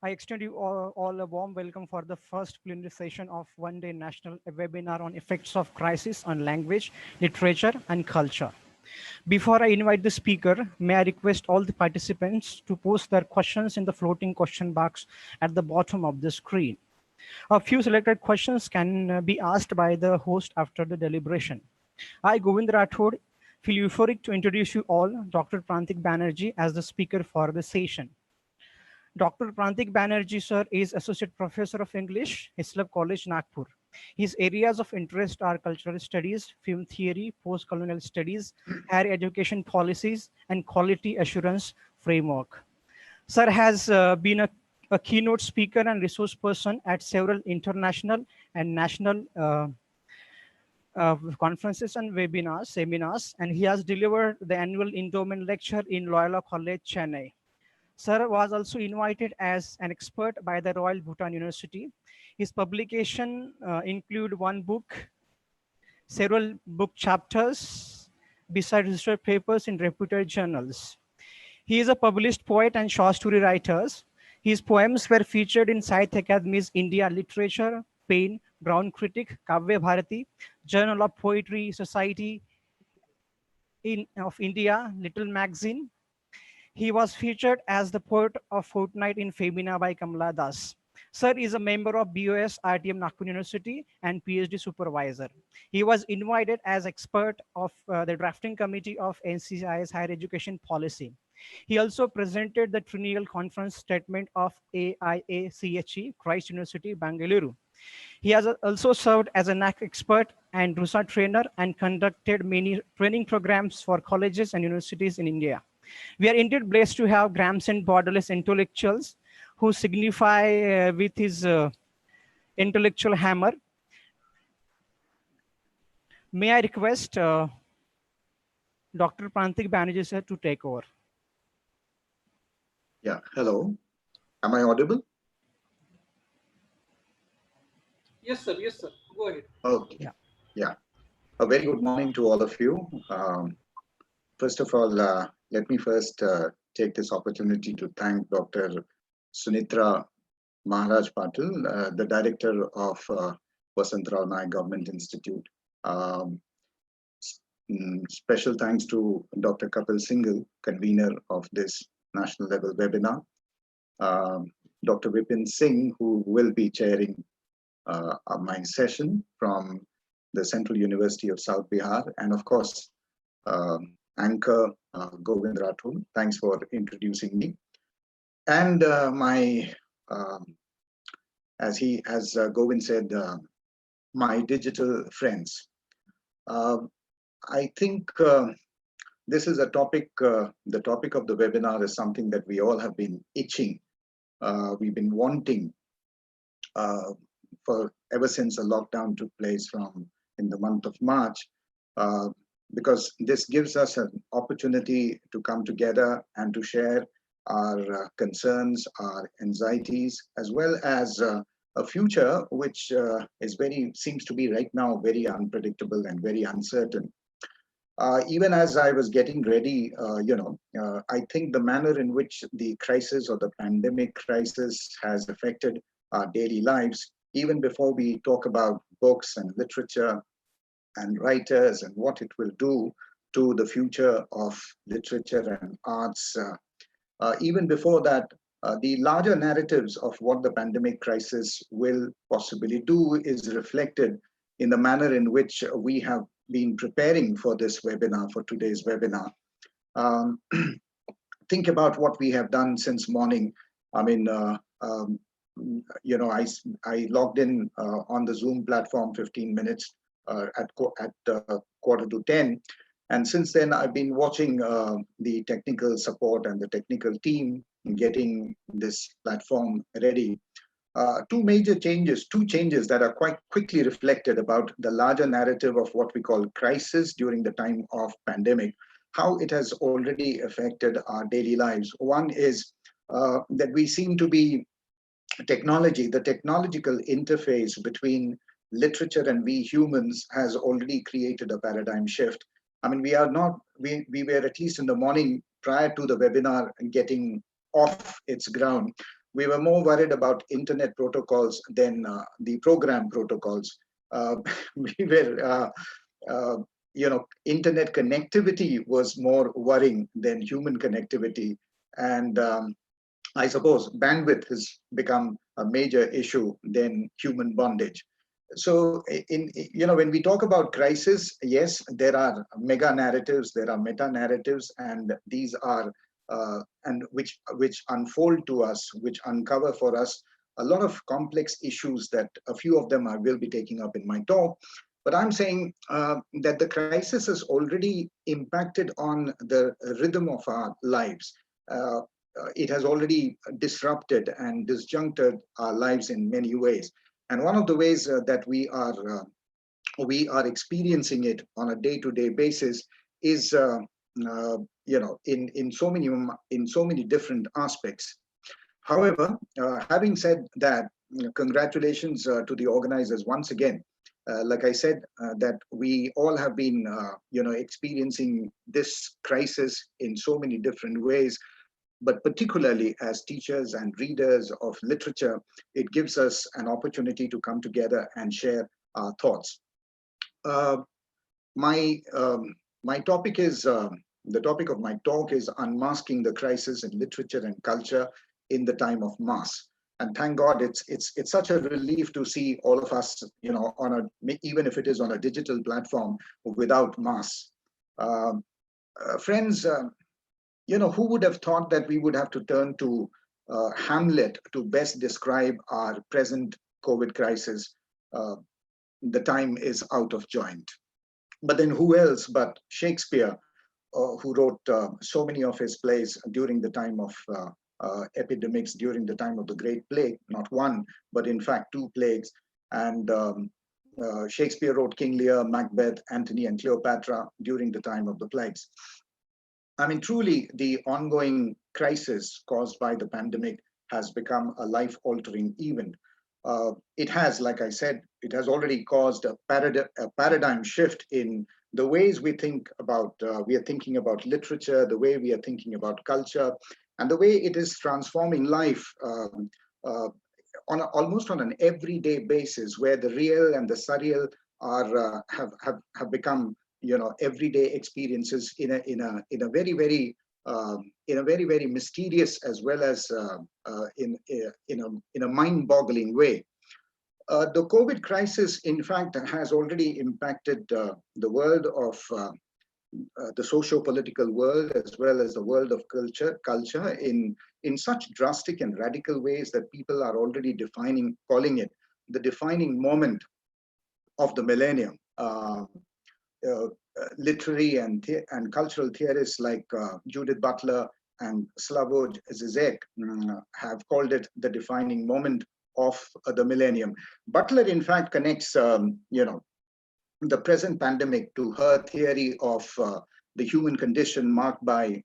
I extend you all a warm welcome for the first plenary session of one-day national webinar on effects of crisis on language, literature, and culture. Before I invite the speaker, may I request all the participants to post their questions in the floating question box at the bottom of the screen. A few selected questions can be asked by the host after the deliberation. I, Govind Rathod, feel euphoric to introduce you all Dr. Prantik Banerjee as the speaker for the session. Dr. Prantik Banerjee, sir, is Associate Professor of English, Hislop College, Nagpur. His areas of interest are cultural studies, film theory, post-colonial studies, higher education policies, and quality assurance framework. Sir has been a keynote speaker and resource person at several international and national conferences and webinars, seminars, and he has delivered the annual endowment lecture in Loyola College, Chennai. Sir was also invited as an expert by the Royal Bhutan University. His publication include one book, several book chapters, besides research papers in reputed journals. He is a published poet and short story writer. His poems were featured in Sahitya Akademi's India Literature, Pain, Brown Critic, Kavya Bharati, Journal of Poetry Society of India, Little Magazine. He was featured as the poet of fortnight in Femina by Kamala Das. Sir is a member of BOS RTM Nagpur University and PhD supervisor. He was invited as expert of the drafting committee of NCI's higher education policy. He also presented the triennial conference statement of AIACHE, Christ University, Bangalore. He has also served as a NAC expert and RUSA trainer and conducted many training programs for colleges and universities in India. We are indeed blessed to have Grams and borderless intellectuals who signify with his intellectual hammer. May I request Dr. Prantik Banerjee sir to take over. Yeah, hello. Am I audible? Yes, sir. Yes, sir. Go ahead. Okay. Yeah. A very good morning to all of you. First of all, let me first take this opportunity to thank Dr. Sunitra Maharaj Patil, the director of Vasantrao Naik Government Institute. Special thanks to Dr. Kapil Singhal, convener of this national level webinar. Dr. Vipin Singh, who will be chairing my session from the Central University of South Bihar, and of course, anchor Govind Rathod. Thanks for introducing me. And as Govind said, my digital friends. I think this is a topic, the topic of the webinar is something that we all have been itching. We've been wanting for ever since the lockdown took place in the month of March, because this gives us an opportunity to come together and to share our concerns, our anxieties, as well as a future which seems to be right now very unpredictable and very uncertain. Even as I was getting ready, I think the manner in which the crisis or the pandemic crisis has affected our daily lives, even before we talk about books and literature and writers and what it will do to the future of literature and arts, even before that, the larger narratives of what the pandemic crisis will possibly do is reflected in the manner in which we have been preparing for this webinar, for today's webinar. Think about what we have done since morning. I mean, I logged in on the Zoom platform 15 minutes at 9:45. And since then, I've been watching the technical support and the technical team getting this platform ready. Two changes that are quite quickly reflected about the larger narrative of what we call crisis during the time of pandemic, how it has already affected our daily lives. One is that we seem to be the technological interface between literature and we humans has already created a paradigm shift. I mean, we were at least in the morning prior to the webinar getting off its ground, we were more worried about internet protocols than the program protocols. Internet connectivity was more worrying than human connectivity. And I suppose bandwidth has become a major issue than human bondage. So when we talk about crisis, yes, there are mega narratives, there are meta narratives, and these are which unfold to us, which uncover for us a lot of complex issues that a few of them I will be taking up in my talk. But I'm saying that the crisis has already impacted on the rhythm of our lives. It has already disrupted and disjuncted our lives in many ways. And one of the ways that we are we are experiencing it on a day-to-day basis is, in so many different aspects. However, having said that, congratulations to the organizers once again. Like I said, that we all have been, experiencing this crisis in so many different ways, but particularly as teachers and readers of literature, it gives us an opportunity to come together and share our thoughts. Uh, my my topic is the topic of my talk is unmasking the crisis in literature and culture in the time of mass. And thank God, it's such a relief to see all of us, on even if it is on a digital platform without mass. Friends, who would have thought that we would have to turn to Hamlet to best describe our present COVID crisis? The time is out of joint. But then who else but Shakespeare, who wrote so many of his plays during the time of epidemics, during the time of the Great Plague, not one, but in fact two plagues. And Shakespeare wrote King Lear, Macbeth, Antony and Cleopatra during the time of the plagues. I mean, truly, the ongoing crisis caused by the pandemic has become a life-altering event. It has, like I said, it has already caused a paradigm shift in the ways we think about, we are thinking about literature, the way we are thinking about culture, and the way it is transforming life almost on an everyday basis, where the real and the surreal are have become, everyday experiences in a very very mysterious, as well as in a mind-boggling way. The COVID crisis, in fact, has already impacted the world of the socio-political world, as well as the world of culture in such drastic and radical ways that people are already calling it the defining moment of the millennium. Literary and cultural theorists like Judith Butler and Slavoj Zizek have called it the defining moment of the millennium. Butler, in fact, connects, the present pandemic to her theory of the human condition, marked by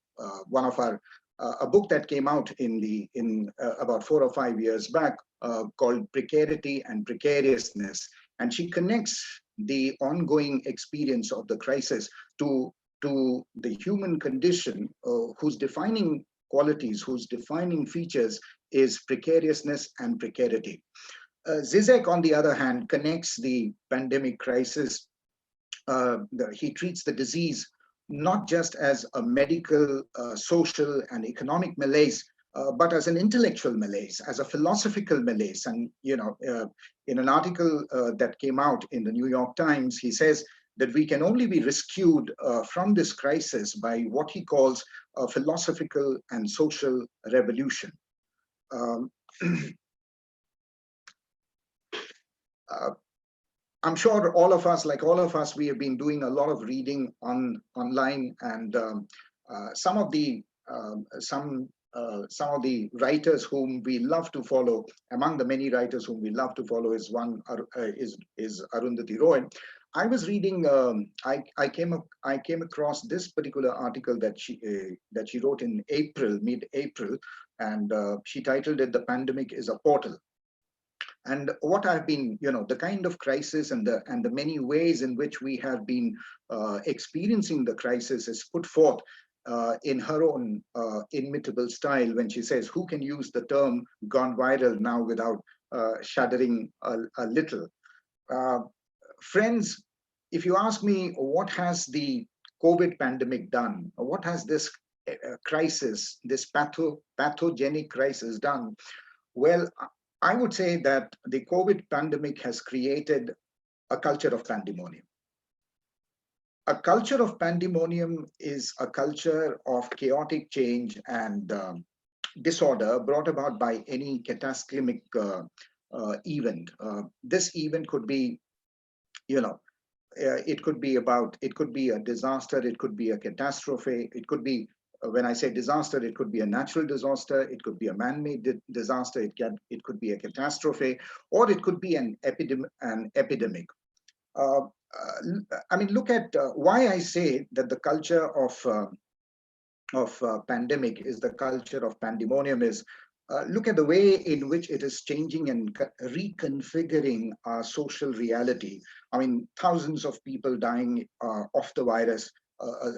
one of our a book that came out in about 4 or 5 years back, called Precarity and Precariousness, and she connects the ongoing experience of the crisis to the human condition, whose defining qualities, whose defining features is precariousness and precarity. Zizek, on the other hand, connects the pandemic crisis. He treats the disease not just as a medical, social, and economic malaise, but as an intellectual malaise, as a philosophical malaise. And in an article that came out in the New York Times, he says that we can only be rescued from this crisis by what he calls a philosophical and social revolution. I'm sure all of us, we have been doing a lot of reading online, and some of the writers whom we love to follow. Among the many writers whom we love to follow is Arundhati Roy. I was reading. I came across this particular article that she wrote in mid-April, and she titled it "The Pandemic is a Portal." And what I've been, the kind of crisis and the many ways in which we have been experiencing the crisis is put forth in her own inimitable style, when she says, "Who can use the term gone viral now without shuddering a little?" Friends, if you ask me, what has the COVID pandemic done? What has this crisis, this pathogenic crisis done? Well, I would say that the COVID pandemic has created a culture of pandemonium. A culture of pandemonium is a culture of chaotic change and disorder brought about by any cataclysmic event. This event could be, it could be a disaster, it could be a catastrophe, it could be, when I say disaster, it could be a natural disaster, it could be a man-made disaster, it could be a catastrophe, or it could be an epidemic. I mean, look at why I say that the culture of pandemic is the culture of pandemonium is look at the way in which it is changing and reconfiguring our social reality. I mean, thousands of people dying of the virus,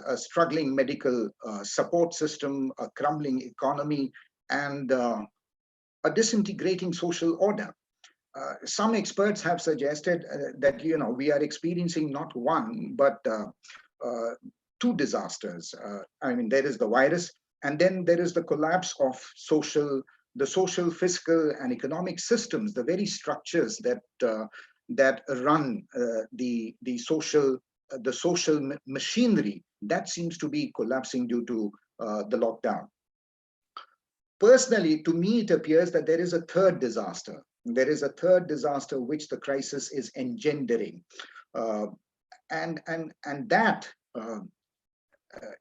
a struggling medical support system, a crumbling economy, and a disintegrating social order. Some experts have suggested that we are experiencing not one but uh, two disasters. I mean, there is the virus, and then there is the collapse of the social, fiscal, and economic systems, the very structures that run the social machinery that seems to be collapsing due to the lockdown. Personally, to me, it appears that there is a third disaster. There is a third disaster which the crisis is engendering, uh, and that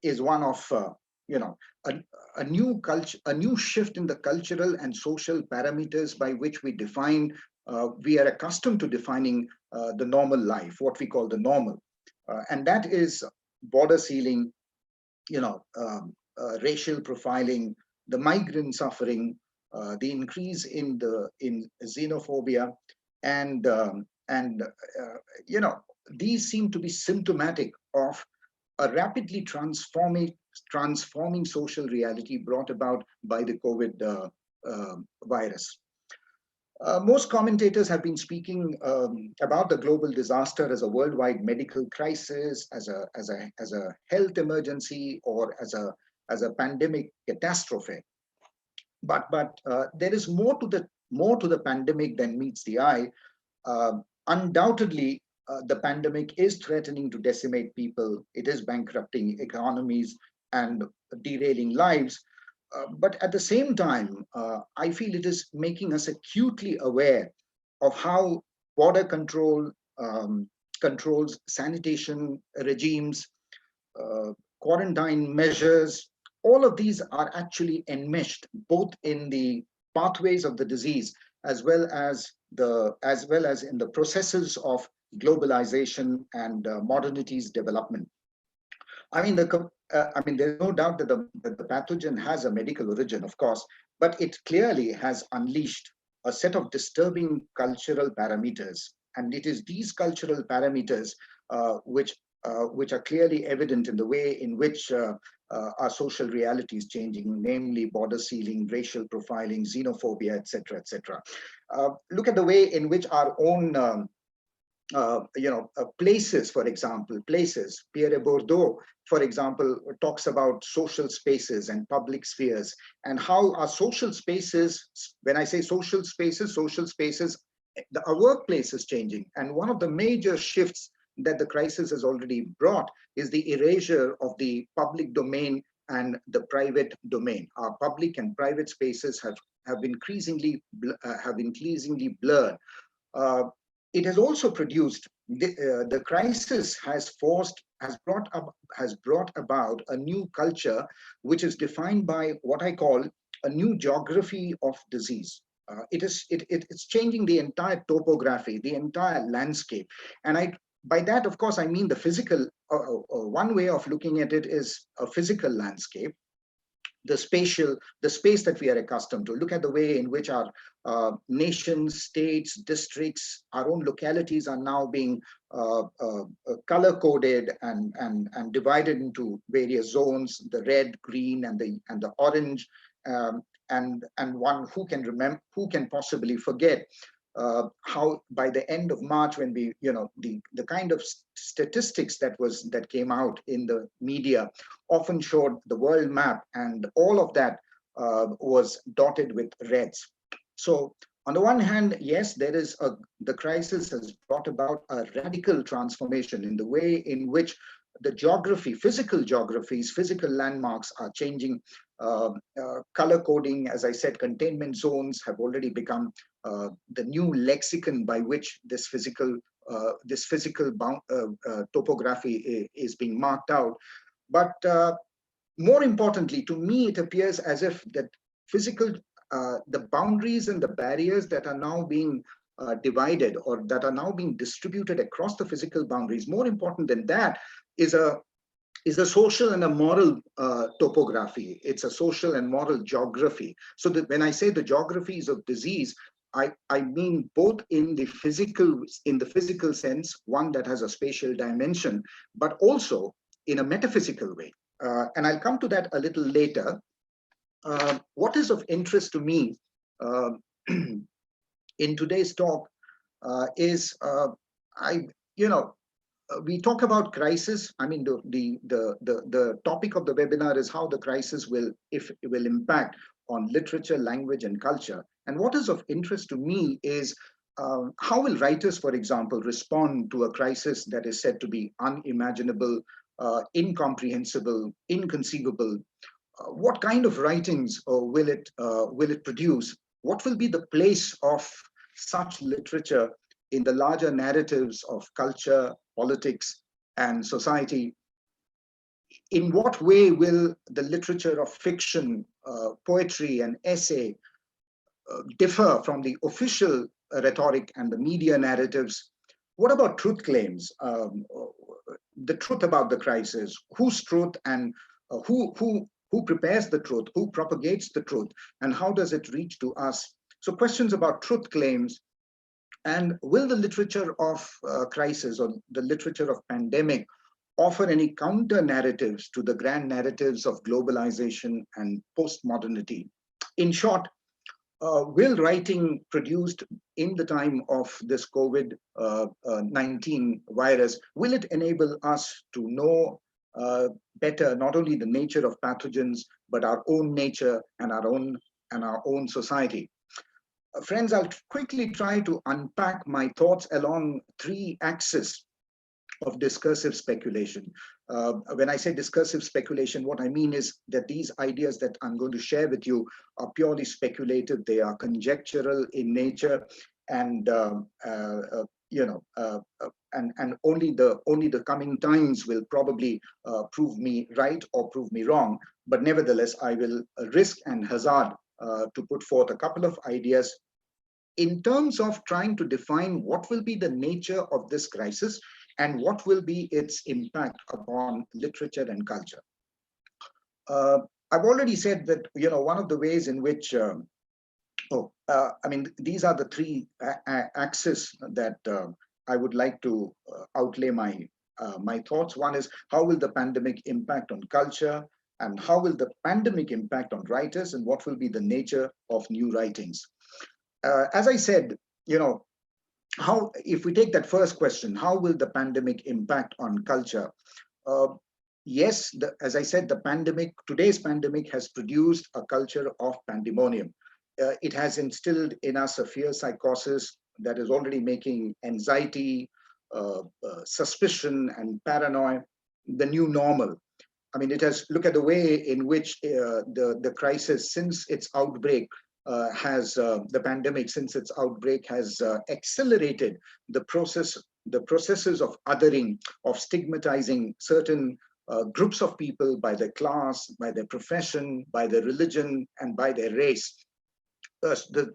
is one of you know a, a new culture, a new shift in the cultural and social parameters by which we are accustomed to defining the normal life, what we call the normal, and that is border sealing, racial profiling, the migrant suffering, the increase in xenophobia, and these seem to be symptomatic of a rapidly transforming social reality brought about by the COVID virus. Most commentators have been speaking about the global disaster as a worldwide medical crisis, as a health emergency, or as a pandemic catastrophe. But there is more to the pandemic than meets the eye. Undoubtedly, the pandemic is threatening to decimate people. It is bankrupting economies and derailing lives. But at the same time, I feel it is making us acutely aware of how border controls, sanitation regimes, uh, quarantine measures, all of these are actually enmeshed both in the pathways of the disease as well as in the processes of globalization and modernity's development. There's no doubt that the pathogen has a medical origin, of course, but it clearly has unleashed a set of disturbing cultural parameters. And it is these cultural parameters which are clearly evident in the way in which our social reality is changing, namely border sealing, racial profiling, xenophobia, etc., etc. Look at the way in which our own places, for example, Pierre Bourdieu, for example, talks about social spaces and public spheres, and how our social spaces, when I say social spaces, our workplace is changing. And one of the major shifts that the crisis has already brought is the erasure of the public domain and the private domain. Our public and private spaces have increasingly blurred. Uh, it has also produced the crisis has brought about a new culture which is defined by what I call a new geography of disease. It's changing the entire topography, the entire landscape, and by that, of course, I mean the physical. One way of looking at it is a physical landscape, the space that we are accustomed to. Look at the way in which our nations, states, districts, our own localities are now being color coded and divided into various zones: the red, green, and the orange. And one who can possibly forget how by the end of March, when the kind of statistics that came out in the media often showed the world map, and all of that was dotted with reds. So on the one hand, yes, the crisis has brought about a radical transformation in the way in which the physical landmarks are changing. Color coding, as I said, containment zones have already become the new lexicon by which this physical topography is being marked out. But more importantly, to me, it appears as if that the boundaries and the barriers that are now being divided or that are now being distributed across the physical boundaries. More important than that is a social and a moral topography. It's a social and moral geography. So that when I say the geographies of disease, I mean both in the physical sense, one that has a spatial dimension, but also in a metaphysical way. And I'll come to that a little later. What is of interest to me uh, in today's talk is I, you know, we talk about crisis. I mean, the topic of the webinar is how the crisis will impact on literature, language, and culture. And what is of interest to me is how will writers, for example, respond to a crisis that is said to be unimaginable, incomprehensible, inconceivable? What kind of writings will it produce? What will be the place of such literature in the larger narratives of culture, politics, and society? In what way will the literature of fiction, poetry, and essay differ from the official rhetoric and the media narratives? What about truth claims? The truth about the crisis, whose truth, and who prepares the truth, who propagates the truth, and how does it reach to us? So questions about truth claims. And will the literature of crisis or the literature of pandemic offer any counter narratives to the grand narratives of globalization and postmodernity? In short, will writing produced in the time of this COVID-19 virus, will it enable us to know better not only the nature of pathogens, but our own nature and our own society? Friends, I'll quickly try to unpack my thoughts along three axes of discursive speculation. When I say discursive speculation, what I mean is that these ideas that I'm going to share with you are purely speculative. They are conjectural in nature, and and only the coming times will probably prove me right or prove me wrong. But nevertheless, I will risk and hazard to put forth a couple of ideas in terms of trying to define what will be the nature of this crisis and what will be its impact upon literature and culture. I've already said that, one of the ways in which, these are the three axes that I would like to outlay my thoughts. One is, how will the pandemic impact on culture? And how will the pandemic impact on writers? And what will be the nature of new writings? As I said, how, if we take that first question, how will the pandemic impact on culture? Yes, as I said, today's pandemic has produced a culture of pandemonium. It has instilled in us a fear psychosis that is already making anxiety, suspicion, and paranoia the new normal. I mean, it has, look at the way in which the crisis since its outbreak the pandemic since its outbreak has accelerated the processes of othering, of stigmatizing certain groups of people by their class, by their profession, by their religion, and by their race. The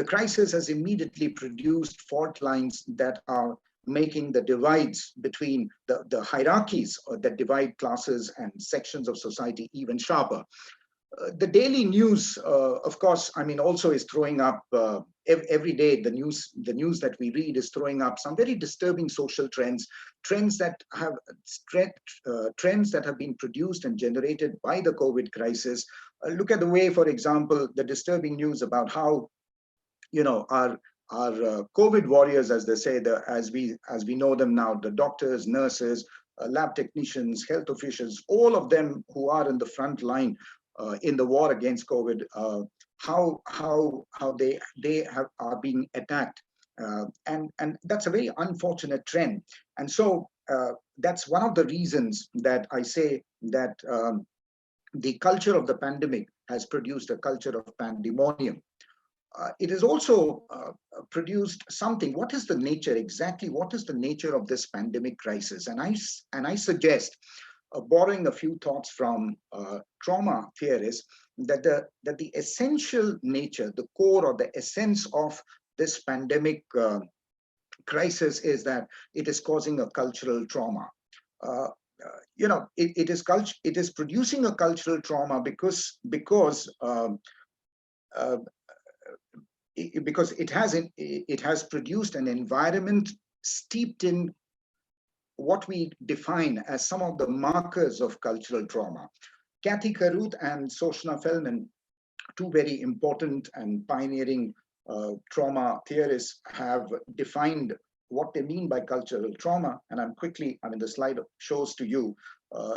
crisis has immediately produced fault lines that are making the divides between the hierarchies that divide classes and sections of society even sharper. The daily news, of course, I mean, also is throwing up every day. The news that we read is throwing up some very disturbing social trends that have been produced and generated by the COVID crisis. Look at the way, for example, the disturbing news about how, our COVID warriors, as they say, as we know them now, the doctors, nurses, lab technicians, health officials, all of them who are in the front line in the war against COVID, how they are being attacked, and that's a very unfortunate trend. And so that's one of the reasons that I say that the culture of the pandemic has produced a culture of pandemonium. It has also produced something. What is the nature exactly? What is the nature of this pandemic crisis? And I suggest, borrowing a few thoughts from trauma theorists, that the essential nature, the core or the essence of this pandemic crisis is that it is causing a cultural trauma. It is producing a cultural trauma because it has produced an environment steeped in what we define as some of the markers of cultural trauma. Kathy Caruth and Soshna Feldman, two very important and pioneering trauma theorists, have defined what they mean by cultural trauma. And the slide shows to you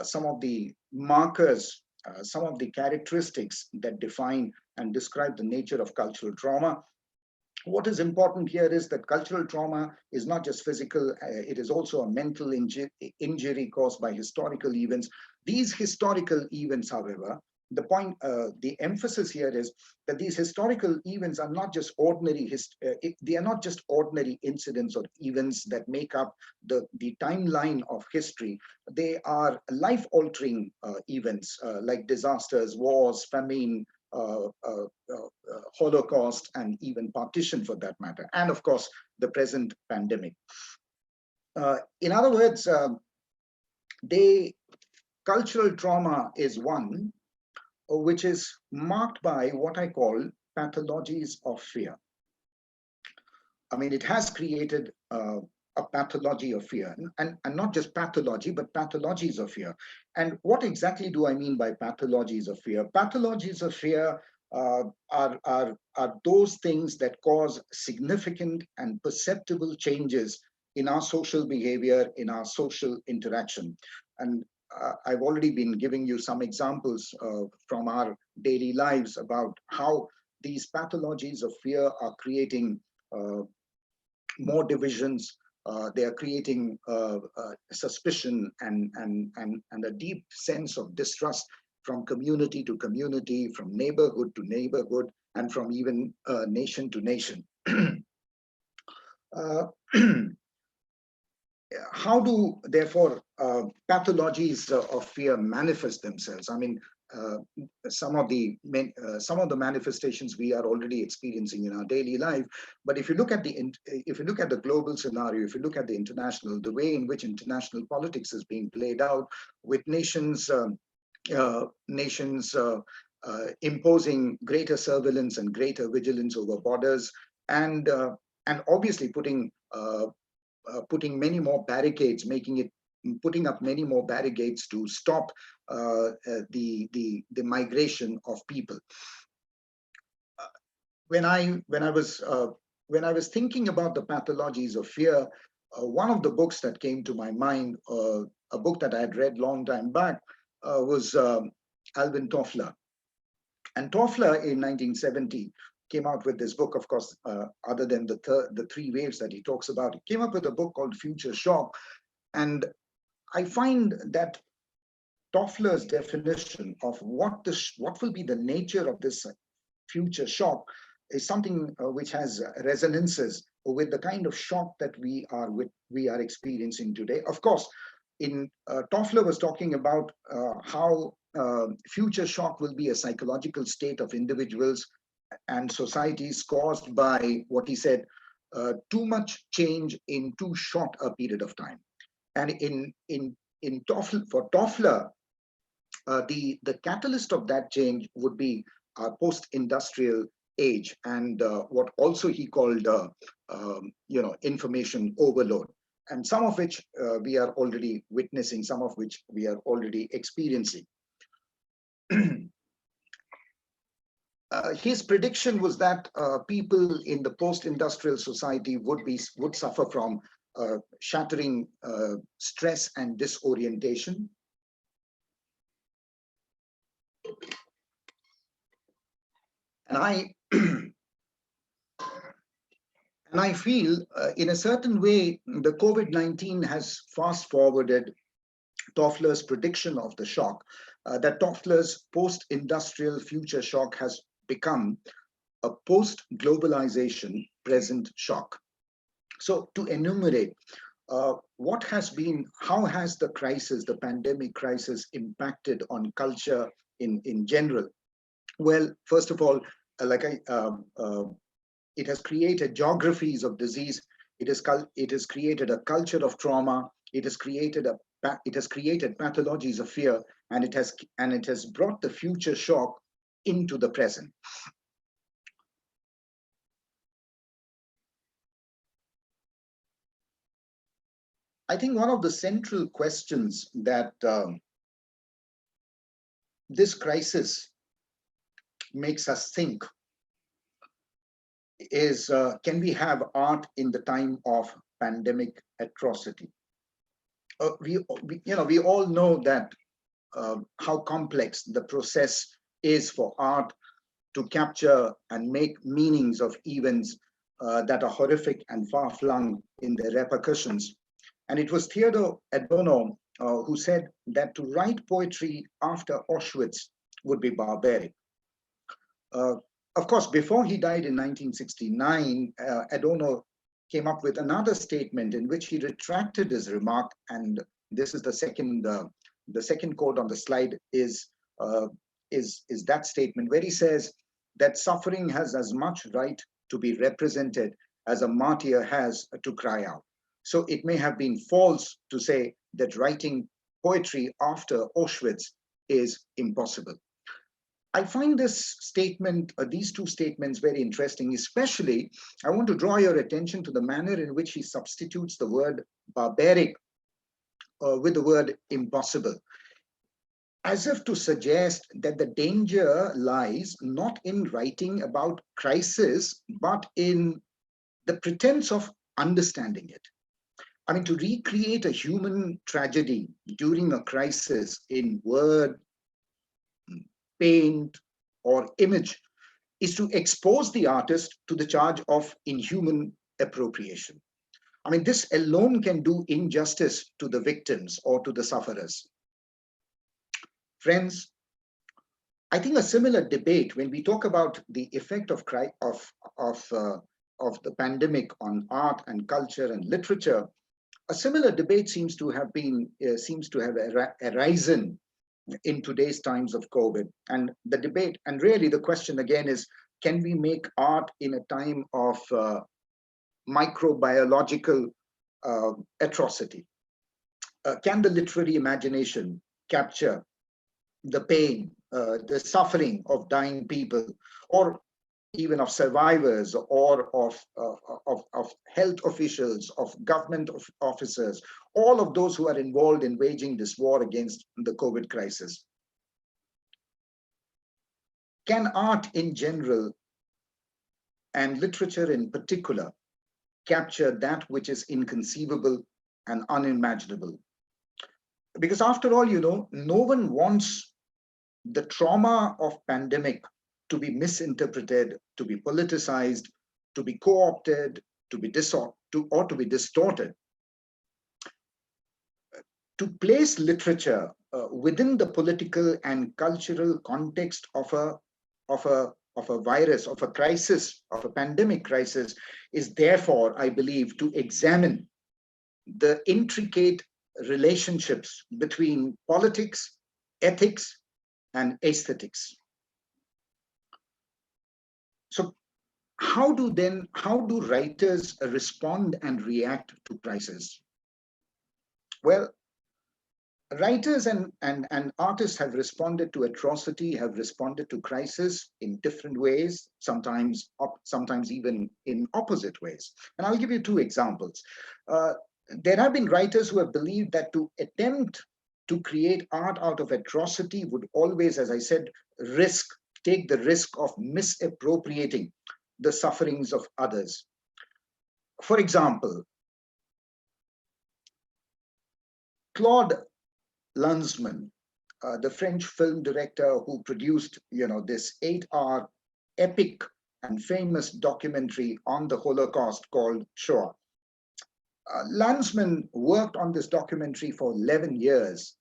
some of the markers, some of the characteristics that define and describe the nature of cultural trauma. What is important here is that cultural trauma is not just physical, it is also a mental injury caused by historical events. These historical events, however, the emphasis here is that these historical events are not just ordinary, they are not just ordinary incidents or events that make up the timeline of history. They are life-altering events like disasters, wars, famine, Holocaust, and even partition for that matter, and of course the present pandemic. In other words, cultural trauma is one which is marked by what I call pathologies of fear. I mean, it has created a pathology of fear, and not just pathology, but pathologies of fear. And what exactly do I mean by pathologies of fear? Pathologies of fear are those things that cause significant and perceptible changes in our social behavior, in our social interaction. And I've already been giving you some examples from our daily lives about how these pathologies of fear are creating more divisions. They are creating suspicion and a deep sense of distrust from community to community, from neighborhood to neighborhood, and from even nation to nation. How do, therefore, pathologies of fear manifest themselves? I mean, some of the manifestations we are already experiencing in our daily life. But if you look at the global scenario, if you look at the international, the way in which international politics is being played out, with nations imposing greater surveillance and greater vigilance over borders, and obviously putting many more barricades, putting up many more barricades to stop the migration of people. When I was thinking about the pathologies of fear, one of the books that came to my mind, a book that I had read long time back, was Alvin Toffler. And Toffler in 1970 came out with this book, of course, other than the three waves that he talks about. He came up with a book called Future Shock. And I find that Toffler's definition of what will be the nature of this future shock is something which has resonances with the kind of shock that we are experiencing today. Of course, Toffler was talking about how future shock will be a psychological state of individuals and societies caused by what he said, too much change in too short a period of time. And for Toffler, the catalyst of that change would be our post-industrial age, and what also he called information overload, and some of which we are already witnessing, some of which we are already experiencing. His prediction was that people in the post-industrial society would suffer from shattering stress and disorientation. And I feel, in a certain way, the COVID-19 has fast-forwarded Toffler's prediction of the shock, that Toffler's post-industrial future shock has become a post-globalization present shock. So to enumerate, how has the pandemic crisis impacted on culture in general? Well, first of all, it has created geographies of disease, it has created a culture of trauma, it has created pathologies of fear, and it has brought the future shock into the present. I think one of the central questions that this crisis makes us think is, can we have art in the time of pandemic atrocity? We all know that how complex the process is for art to capture and make meanings of events that are horrific and far-flung in their repercussions. And it was Theodor Adorno who said that to write poetry after Auschwitz would be barbaric. Of course, before he died in 1969, Adorno came up with another statement in which he retracted his remark, and this is the second quote on the slide is that statement where he says that suffering has as much right to be represented as a martyr has to cry out. So it may have been false to say that writing poetry after Auschwitz is impossible. I find this statement, these two statements, very interesting. Especially, I want to draw your attention to the manner in which he substitutes the word barbaric with the word impossible, as if to suggest that the danger lies not in writing about crisis, but in the pretense of understanding it. I mean, to recreate a human tragedy during a crisis in word, paint, or image is to expose the artist to the charge of inhuman appropriation. I mean, this alone can do injustice to the victims or to the sufferers. Friends, I think a similar debate when we talk about the effect of the pandemic on art and culture and literature, a similar debate seems to have arisen in today's times of COVID. And the debate, and really the question again is, can we make art in a time of microbiological atrocity? Can the literary imagination capture the pain, the suffering of dying people, or even of survivors, or of health officials, of government officers, all of those who are involved in waging this war against the COVID crisis? Can art in general and literature in particular capture that which is inconceivable and unimaginable? Because after all, no one wants the trauma of pandemic to be misinterpreted, to be politicized, to be co-opted, to be distorted. To place literature within the political and cultural context of a virus, of a crisis, of a pandemic crisis, is therefore, I believe, to examine the intricate relationships between politics, ethics, and aesthetics. So how do writers respond and react to crisis? Well, writers and artists have responded to atrocity, have responded to crisis in different ways, sometimes even in opposite ways. And I'll give you two examples. There have been writers who have believed that to attempt to create art out of atrocity would always, as I said, take the risk of misappropriating the sufferings of others. For example, Claude Lanzmann, the French film director who produced, this 8-hour epic and famous documentary on the Holocaust called Shoah. Lanzmann worked on this documentary for 11 years,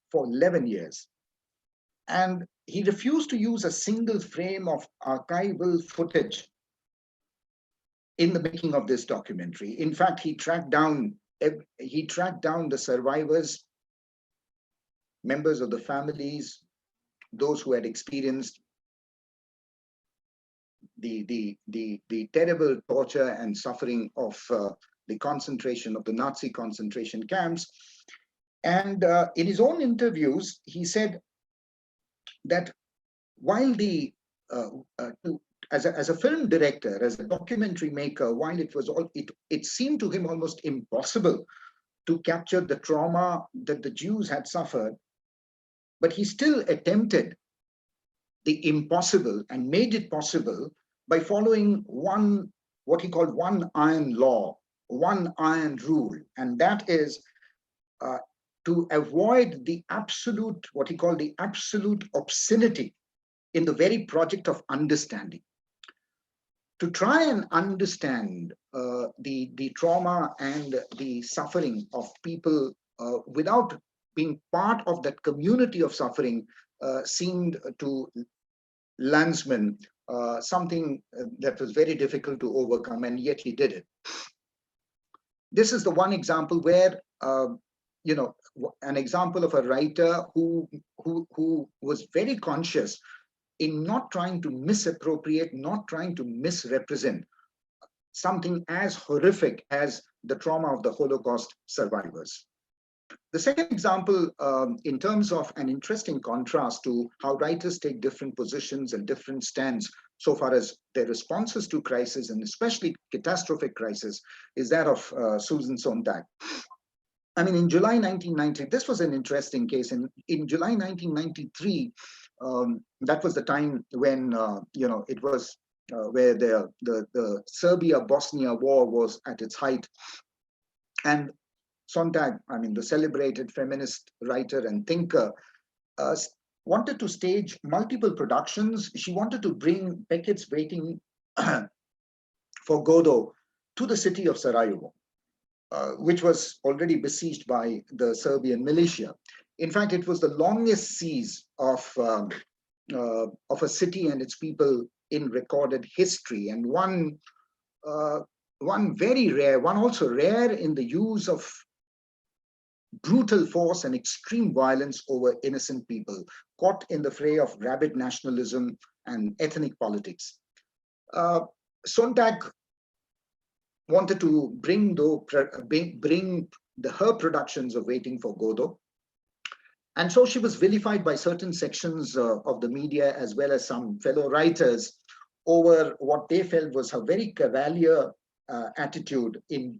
and he refused to use a single frame of archival footage in the making of this documentary. In fact, he tracked down the survivors, members of the families, those who had experienced the terrible torture and suffering of the Nazi concentration camps. And in his own interviews, he said that while as a film director, as a documentary maker, while it seemed to him almost impossible to capture the trauma that the Jews had suffered, but he still attempted the impossible and made it possible by following what he called one iron law, one iron rule, and that is to avoid what he called the absolute obscenity in the very project of understanding. To try and understand the trauma and the suffering of people without being part of that community of suffering seemed to Landsman something that was very difficult to overcome, and yet he did it. This is the one example where, an example of a writer who was very conscious in not trying to misappropriate, not trying to misrepresent something as horrific as the trauma of the Holocaust survivors. The second example, in terms of an interesting contrast to how writers take different positions and different stands so far as their responses to crisis, and especially catastrophic crisis, is that of Susan Sontag. I mean, in July 1990, this was an interesting case. In July 1993, that was the time when, it was where the Serbia-Bosnia war was at its height. And Sontag, I mean, the celebrated feminist writer and thinker, wanted to stage multiple productions. She wanted to bring Beckett's Waiting for Godot to the city of Sarajevo, which was already besieged by the Serbian militia. In fact, it was the longest siege of a city and its people in recorded history, and one very rare, one also rare in the use of brutal force and extreme violence over innocent people caught in the fray of rabid nationalism and ethnic politics. Sontag wanted to bring her productions of Waiting for Godot. And so she was vilified by certain sections of the media, as well as some fellow writers, over what they felt was her very cavalier attitude in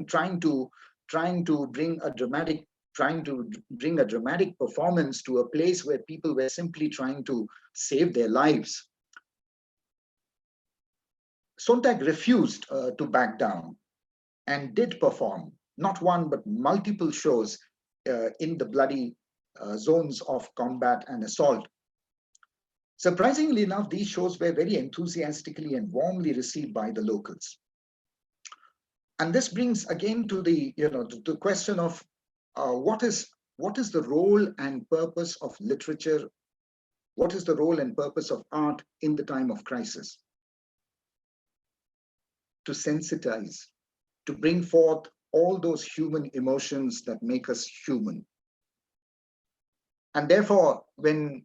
trying to bring a dramatic performance to a place where people were simply trying to save their lives. Sontag refused to back down and did perform not one but multiple shows in the bloody zones of combat and assault. Surprisingly enough, these shows were very enthusiastically and warmly received by the locals. And this brings again to the question of what is the role and purpose of literature? What is the role and purpose of art in the time of crisis? To sensitize, to bring forth all those human emotions that make us human. And therefore, when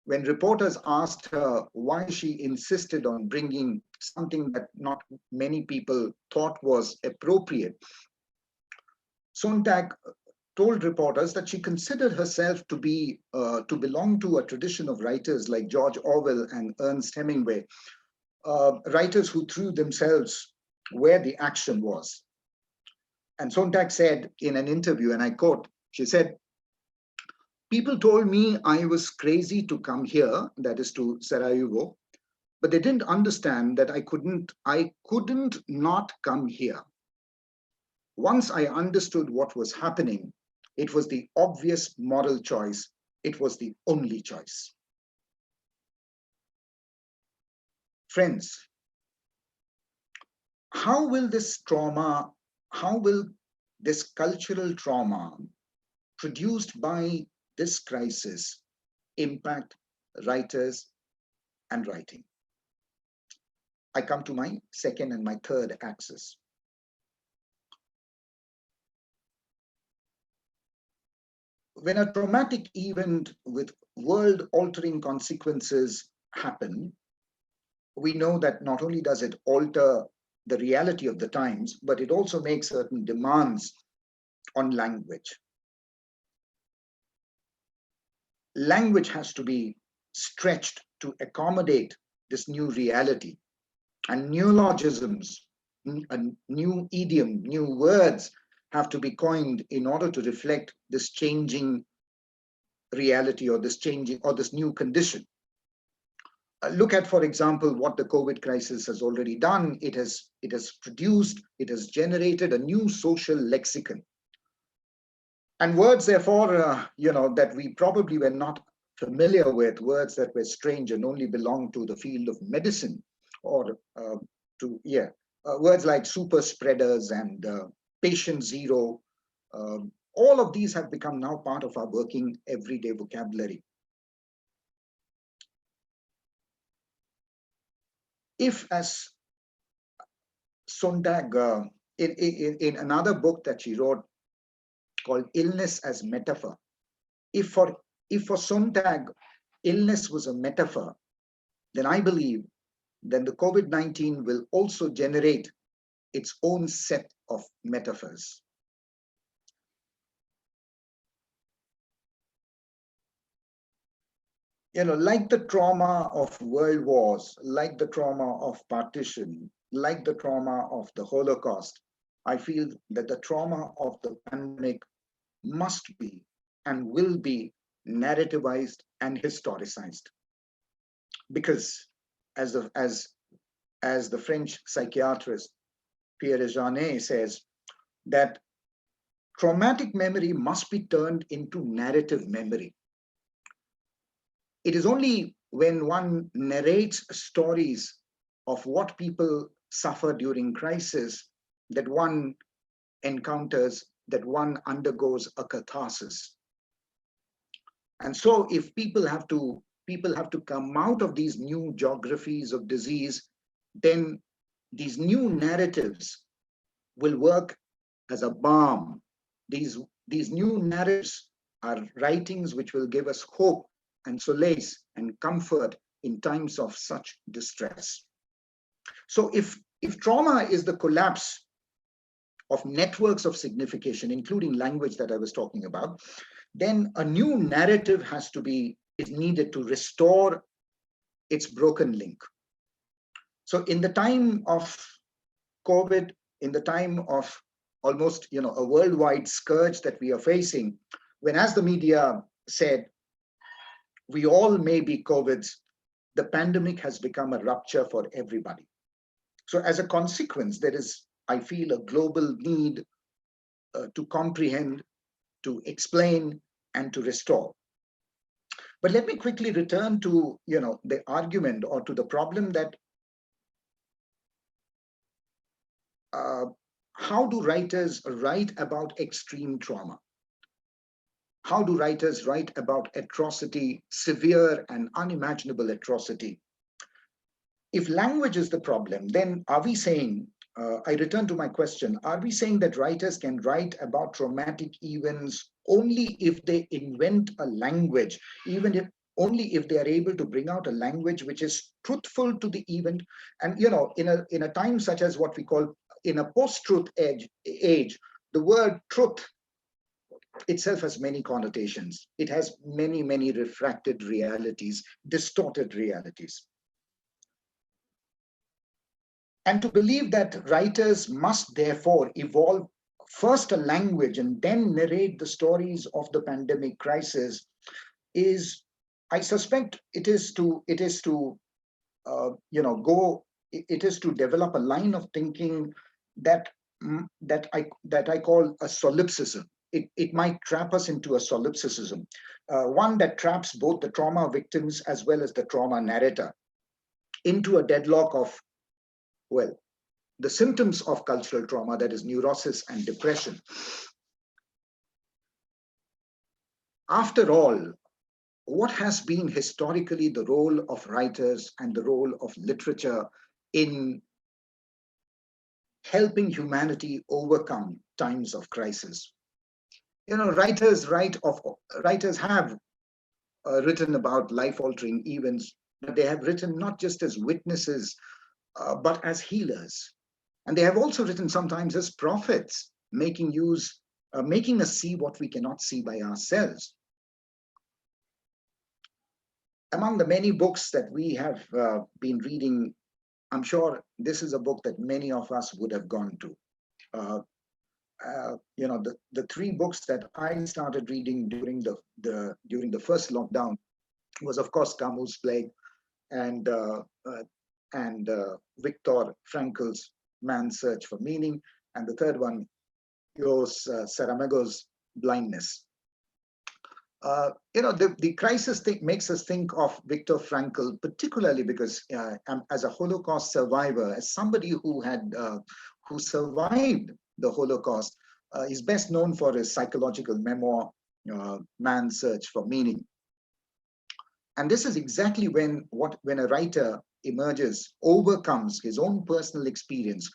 reporters asked her why she insisted on bringing something that not many people thought was appropriate, Sontag told reporters that she considered herself to belong to a tradition of writers like George Orwell and Ernest Hemingway, writers who threw themselves where the action was. And Sontag said in an interview, and I quote, she said, "People told me I was crazy to come here, that is to Sarajevo, but they didn't understand that I couldn't not come here. Once I understood what was happening, it was the obvious moral choice. It was the only choice." Friends, how will this cultural trauma produced by this crisis impact writers and writing? I come to my second and my third axis. When a traumatic event with world-altering consequences happen, we know that not only does it alter the reality of the times, but it also makes certain demands on language. Language has to be stretched to accommodate this new reality, and neologisms, a new idiom, new words have to be coined in order to reflect this changing reality, or this changing, or this new condition. Look at, for example, what the COVID crisis has already done. It has produced, it has generated a new social lexicon. And words, therefore, that we probably were not familiar with, words that were strange and only belong to the field of medicine, or words like super spreaders and patient zero. All of these have become now part of our working everyday vocabulary. If, as Sontag, in another book that she wrote called Illness as Metaphor, if for Sontag, illness was a metaphor, then I believe that the COVID-19 will also generate its own set of metaphors. Like the trauma of world wars, like the trauma of partition, like the trauma of the Holocaust, I feel that the trauma of the pandemic must be and will be narrativized and historicized. Because as the French psychiatrist Pierre Janet says, that traumatic memory must be turned into narrative memory. It is only when one narrates stories of what people suffer during crisis that one encounters, that one undergoes a catharsis. And so if people have to come out of these new geographies of disease, then these new narratives will work as a balm. These new narratives are writings which will give us hope and solace and comfort in times of such distress. So if trauma is the collapse of networks of signification, including language that I was talking about, then a new narrative is needed to restore its broken link. So in the time of COVID, in the time of almost a worldwide scourge that we are facing, when, as the media said, we all may be COVIDs, the pandemic has become a rupture for everybody. So as a consequence, there is, I feel, a global need to comprehend, to explain, and to restore. But let me quickly return to the argument, or to the problem that how do writers write about extreme trauma? How do writers write about atrocity, severe and unimaginable atrocity? If language is the problem, then are we saying, I return to my question, are we saying that writers can write about traumatic events only if they invent a language, only if they are able to bring out a language which is truthful to the event? And in a time such as what we call in a post-truth age, the word truth itself has many connotations. It has many, many refracted realities, distorted realities. And to believe that writers must therefore evolve first a language and then narrate the stories of the pandemic crisis is, I suspect, it is to develop a line of thinking that I call a solipsism. It might trap us into a solipsism, one that traps both the trauma victims as well as the trauma narrator into a deadlock of, well, the symptoms of cultural trauma, that is neurosis and depression. After all, what has been historically the role of writers and the role of literature in helping humanity overcome times of crisis? Writers have written about life-altering events but they have written not just as witnesses, but as healers. And they have also written sometimes as prophets, making us see what we cannot see by ourselves. Among the many books that we have been reading, I'm sure this is a book that many of us would have gone to. The three books that I started reading during the first lockdown was, of course, Camus' Plague and Viktor Frankl's Man's Search for Meaning, and the third one was Saramago's Blindness. The crisis thing makes us think of Viktor Frankl, particularly because as a Holocaust survivor, as somebody who survived the Holocaust, is best known for his psychological memoir, Man's Search for Meaning. And this is exactly when a writer emerges, overcomes his own personal experience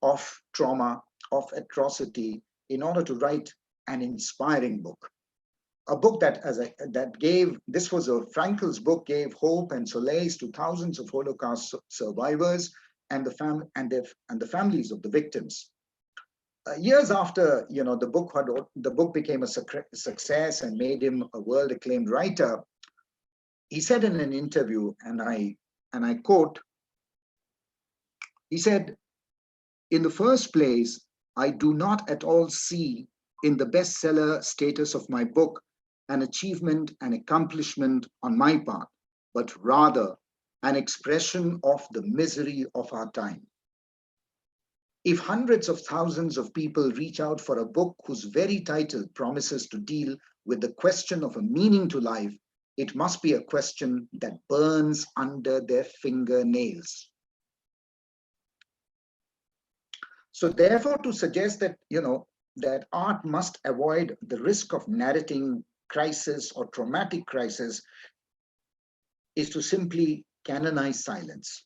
of trauma, of atrocity, in order to write an inspiring book. A book that Frankl's book gave hope and solace to thousands of Holocaust survivors and the families of the victims. Years after, the book became a success and made him a world-acclaimed writer, he said in an interview, and I quote, he said, "In the first place, I do not at all see in the bestseller status of my book an achievement, an accomplishment on my part, but rather an expression of the misery of our time. If hundreds of thousands of people reach out for a book whose very title promises to deal with the question of a meaning to life, it must be a question that burns under their fingernails." So therefore, to suggest that, that art must avoid the risk of narrating crisis or traumatic crisis is to simply canonize silence.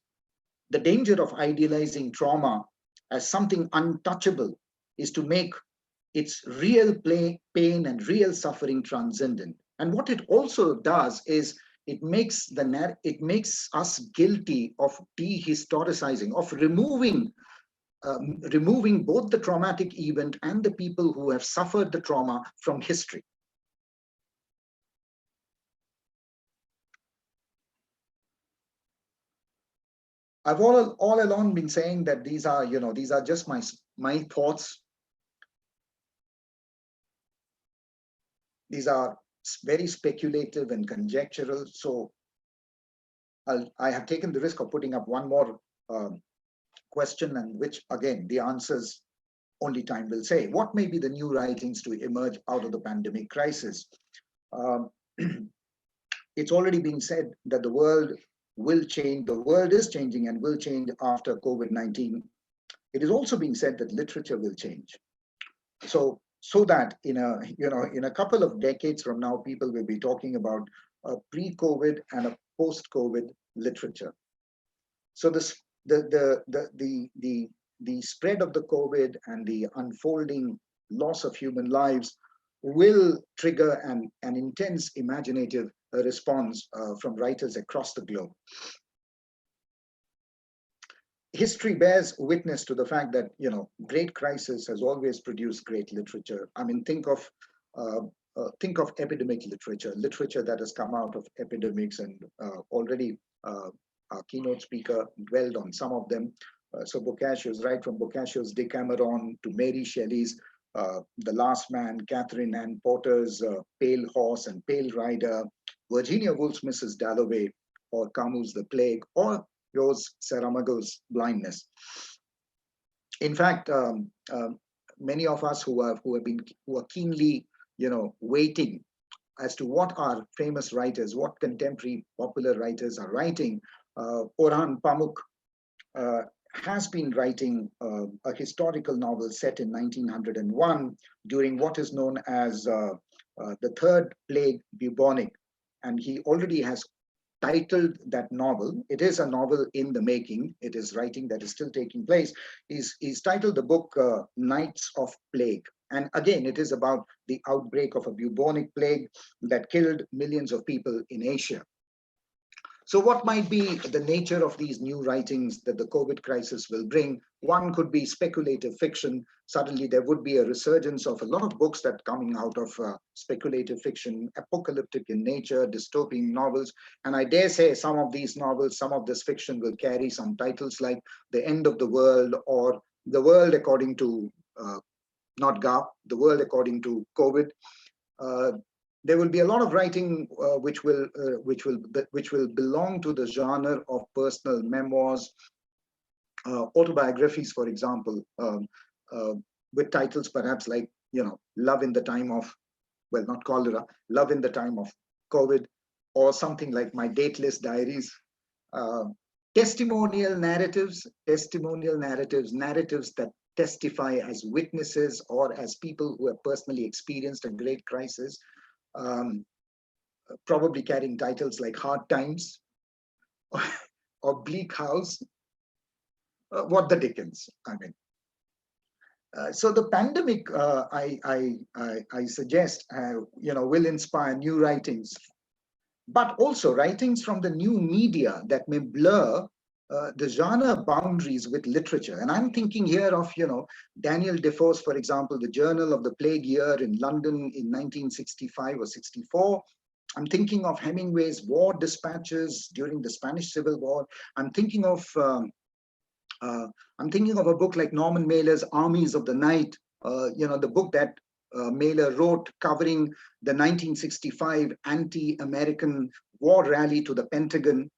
The danger of idealizing trauma as something untouchable is to make its real pain and real suffering transcendent. And what it also does is it makes us guilty of dehistoricizing, of removing both the traumatic event and the people who have suffered the trauma from history. I've all along been saying that these are just my thoughts. These are very speculative and conjectural. So I have taken the risk of putting up one more question, and which again the answers only time will say. What may be the new writings to emerge out of the pandemic crisis? It's already been said that the world will change. The world is changing and will change after COVID-19. It is also being said that literature will change. So that in a couple of decades from now, people will be talking about a pre-COVID and a post-COVID literature. So the spread of the COVID and the unfolding loss of human lives will trigger an intense imaginative response from writers across the globe. History bears witness to the fact that great crisis has always produced great literature. I mean, think of epidemic literature that has come out of epidemics, and already our keynote speaker dwelled on some of them. So Boccaccio's, right from Boccaccio's Decameron to Mary Shelley's The Last Man, Catherine Ann Porter's Pale Horse and Pale Rider, Virginia Woolf's Mrs. Dalloway, or Camus' The Plague, or yours Saramago's Blindness. In fact, many of us who are keenly waiting as to what our famous writers, what contemporary popular writers are writing. Orhan Pamuk has been writing a historical novel set in 1901 during what is known as the Third Plague Bubonic, and he already has titled that novel. It is a novel in the making. It is writing that is still taking place. He's titled the book Nights of Plague. And again, it is about the outbreak of a bubonic plague that killed millions of people in Asia. So what might be the nature of these new writings that the COVID crisis will bring? One could be speculative fiction. Suddenly there would be a resurgence of a lot of books that coming out of speculative fiction, apocalyptic in nature, dystopian novels. And I dare say some of these novels, some of this fiction will carry some titles like The End of the World or The World According to, not GAP, The World According to COVID. There will be a lot of writing which will belong to the genre of personal memoirs, autobiographies, for example, with titles perhaps like, Love in the Time of, well, not cholera, Love in the Time of COVID, or something like My Dateless Diaries. Testimonial narratives that testify as witnesses or as people who have personally experienced a great crisis. Probably carrying titles like Hard Times or Bleak House. What the dickens, I mean. So the pandemic, I suggest, will inspire new writings, but also writings from the new media that may blur the genre boundaries with literature. And I'm thinking here of, Daniel Defoe's, for example, The Journal of the Plague Year in London in 1965 or 64. I'm thinking of Hemingway's War Dispatches during the Spanish Civil War. I'm thinking of a book like Norman Mailer's Armies of the Night, the book that Mailer wrote covering the 1965 anti-American war rally to the Pentagon.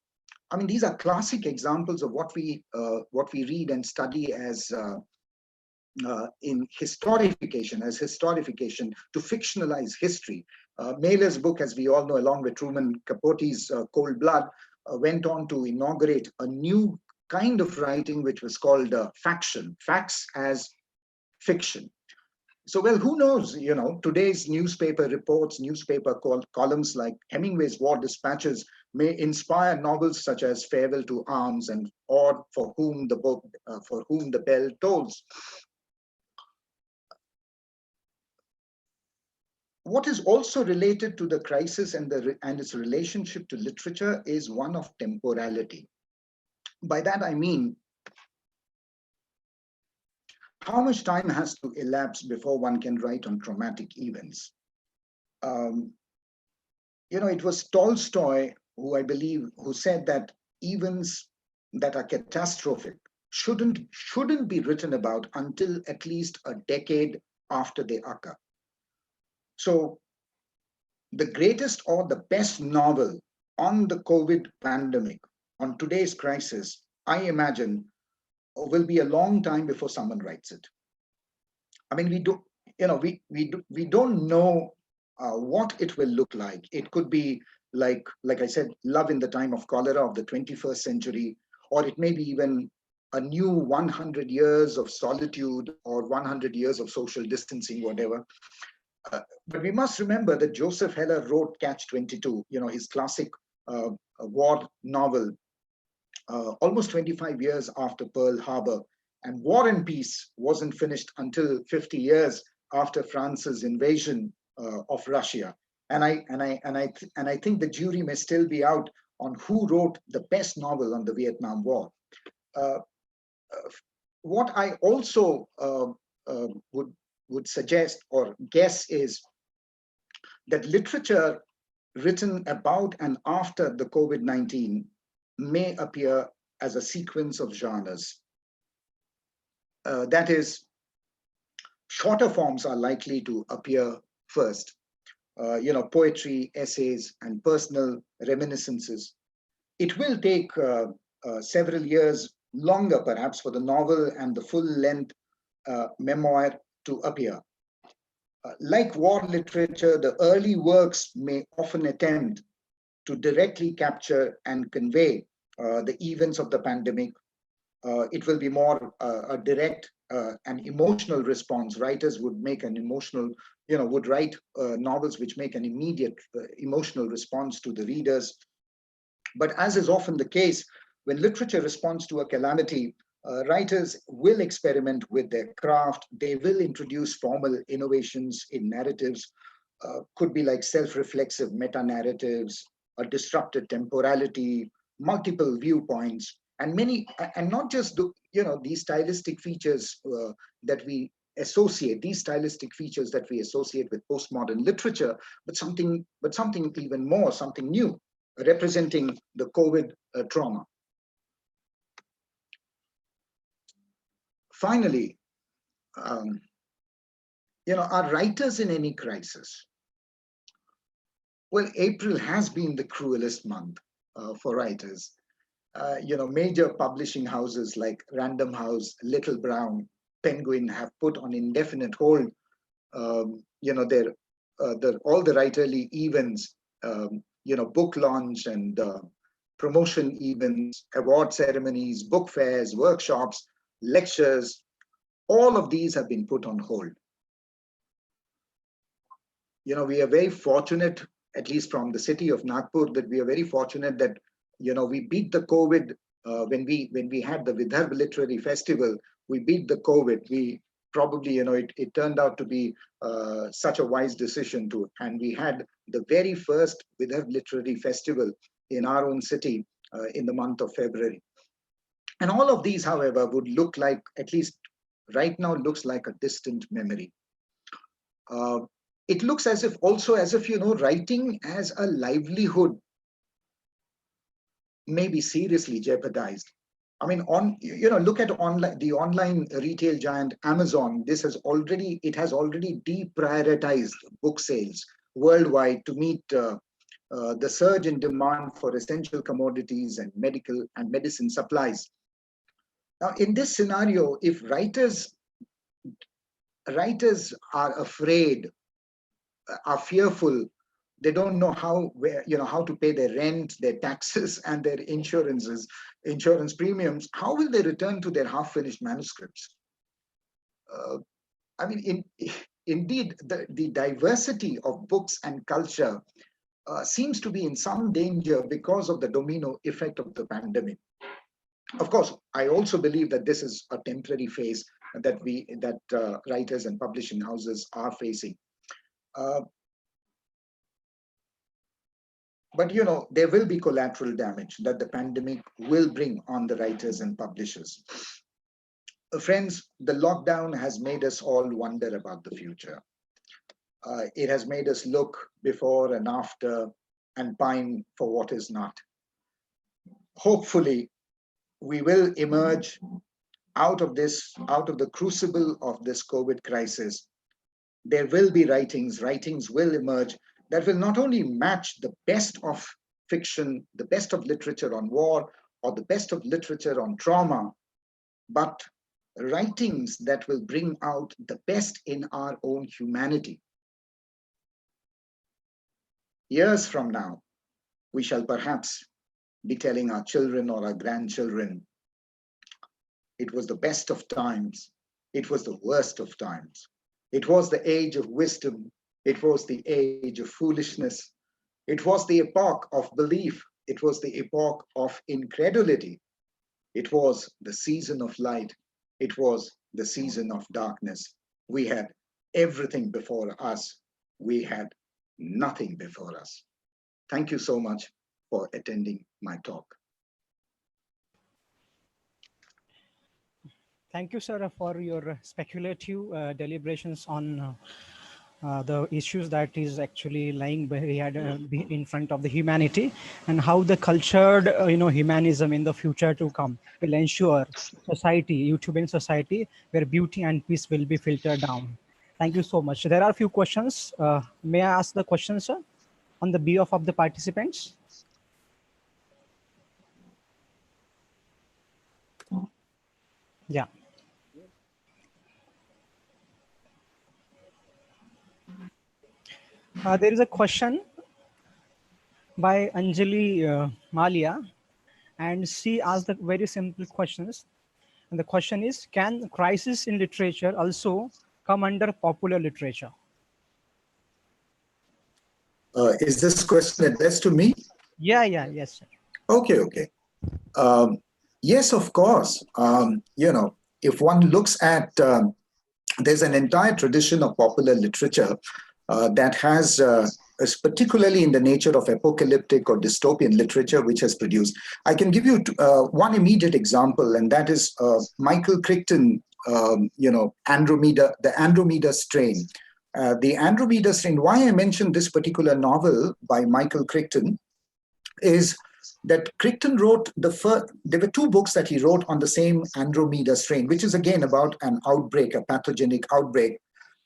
I mean, these are classic examples of what we read and study as in historification, to fictionalize history. Mailer's book, as we all know, along with Truman Capote's Cold Blood, went on to inaugurate a new kind of writing, which was called faction, facts as fiction. So, well, who knows, today's newspaper reports, newspaper columns like Hemingway's War Dispatches may inspire novels such as Farewell to Arms or For Whom the Bell Tolls. What is also related to the crisis and its relationship to literature is one of temporality. By that I mean, how much time has to elapse before one can write on traumatic events? It was Tolstoy who said that events that are catastrophic shouldn't be written about until at least a decade after they occur. So the greatest or the best novel on the COVID pandemic, on today's crisis, I imagine, will be a long time before someone writes it. I mean, we don't know what it will look like. It could be like I said, Love in the Time of Cholera of the 21st century, or it may be even a new 100 years of solitude or 100 years of social distancing, whatever. But we must remember that Joseph Heller wrote Catch-22, his classic war novel, almost 25 years after Pearl Harbor. And War and Peace wasn't finished until 50 years after France's invasion of Russia. And I think the jury may still be out on who wrote the best novel on the Vietnam War. What I also would suggest or guess is that literature written about and after the COVID-19 may appear as a sequence of genres. That is, shorter forms are likely to appear first. Poetry, essays, and personal reminiscences. It will take several years longer, perhaps, for the novel and the full-length memoir to appear. Like war literature, the early works may often attempt to directly capture and convey the events of the pandemic. It will be more a direct and emotional response. Writers would make an emotional, would write novels which make an immediate emotional response to the readers. But as is often the case, when literature responds to a calamity, writers will experiment with their craft. They will introduce formal innovations in narratives, could be like self-reflexive meta-narratives, a disrupted temporality, multiple viewpoints, and many, and not just the, these stylistic features that we associate, with postmodern literature, but something even more, something new, representing the COVID trauma. Finally, are writers in any crisis? Well, April has been the cruelest month for writers. Major publishing houses like Random House, Little Brown, Penguin have put on indefinite hold, all the writerly events, book launch and promotion events, award ceremonies, book fairs, workshops, lectures. All of these have been put on hold. We are very fortunate, at least from the city of Nagpur, that we are very fortunate that we beat the COVID when we had the Vidarbha Literary Festival. We beat the COVID. We probably, it turned out to be such a wise decision to, and we had the very first Vidarbha Literary Festival in our own city in the month of February. And all of these, however, would look like, at least right now, looks like a distant memory. It looks as if writing as a livelihood may be seriously jeopardized. I mean, look at the online retail giant Amazon. It has already deprioritized book sales worldwide to meet the surge in demand for essential commodities and medical and medicine supplies. Now, in this scenario, if writers are afraid, are fearful, they don't know how to pay their rent, their taxes, and their insurance premiums, how will they return to their half-finished manuscripts? Indeed, the diversity of books and culture seems to be in some danger because of the domino effect of the pandemic. Of course, I also believe that this is a temporary phase that writers and publishing houses are facing. But there will be collateral damage that the pandemic will bring on the writers and publishers. Friends, the lockdown has made us all wonder about the future. It has made us look before and after and pine for what is not. Hopefully, we will emerge out of the crucible of this COVID crisis. There will be writings will emerge that will not only match the best of fiction, the best of literature on war, or the best of literature on trauma, but writings that will bring out the best in our own humanity. Years from now, we shall perhaps be telling our children or our grandchildren, it was the best of times, it was the worst of times. It was the age of wisdom, it was the age of foolishness, it was the epoch of belief, it was the epoch of incredulity, it was the season of light, it was the season of darkness. We had everything before us, we had nothing before us. Thank you so much for attending my talk. Thank you, sir, for your speculative deliberations on the issues that is actually lying in front of the humanity, and how the cultured humanism in the future to come will ensure society, utopian society, where beauty and peace will be filtered down. Thank you so much. There are a few questions. May I ask the question, sir, on the behalf of the participants? Yeah. There is a question by Anjali Malia, and she asked the very simple questions. And the question is, can crisis in literature also come under popular literature? Is this question addressed to me? Yes, sir. Okay. Yes, of course. If one looks at, there's an entire tradition of popular literature that has particularly in the nature of apocalyptic or dystopian literature, which has produced. I can give you one immediate example, and that is Michael Crichton, Andromeda, the Andromeda Strain. The Andromeda Strain, why I mentioned this particular novel by Michael Crichton is that Crichton wrote there were two books that he wrote on the same Andromeda strain, which is again about an outbreak, a pathogenic outbreak.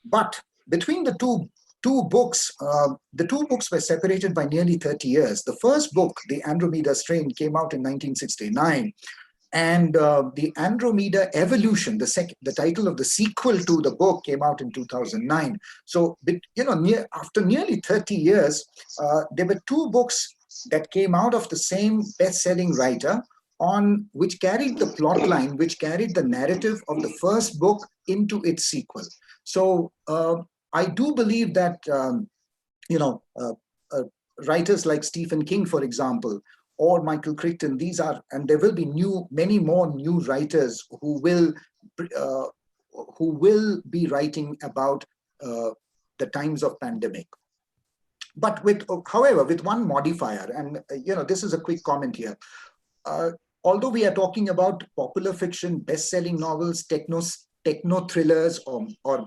But between the two books, the two books were separated by nearly 30 years. The first book, The Andromeda Strain, came out in 1969. And the Andromeda Evolution, the title of the sequel to the book, came out in 2009. So, after nearly 30 years, there were two books that came out of the same best-selling writer, on which carried the plot line, which carried the narrative of the first book into its sequel. So I do believe that writers like Stephen King, for example, or Michael Crichton, and there will be many more new writers who will be writing about the times of pandemic. But however, with one modifier, and this is a quick comment here. Although we are talking about popular fiction, best-selling novels, techno thrillers, or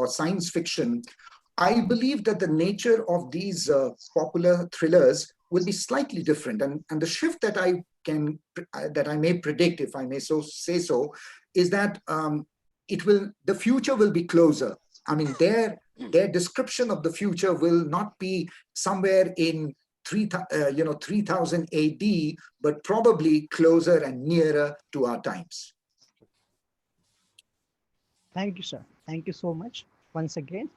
science fiction, I believe that the nature of these popular thrillers will be slightly different, and the shift that I may predict, if I may say so, is that the future will be closer. I mean, their description of the future will not be somewhere in 3000 AD, but probably closer and nearer to our times. Thank you, sir. Thank you so much once again.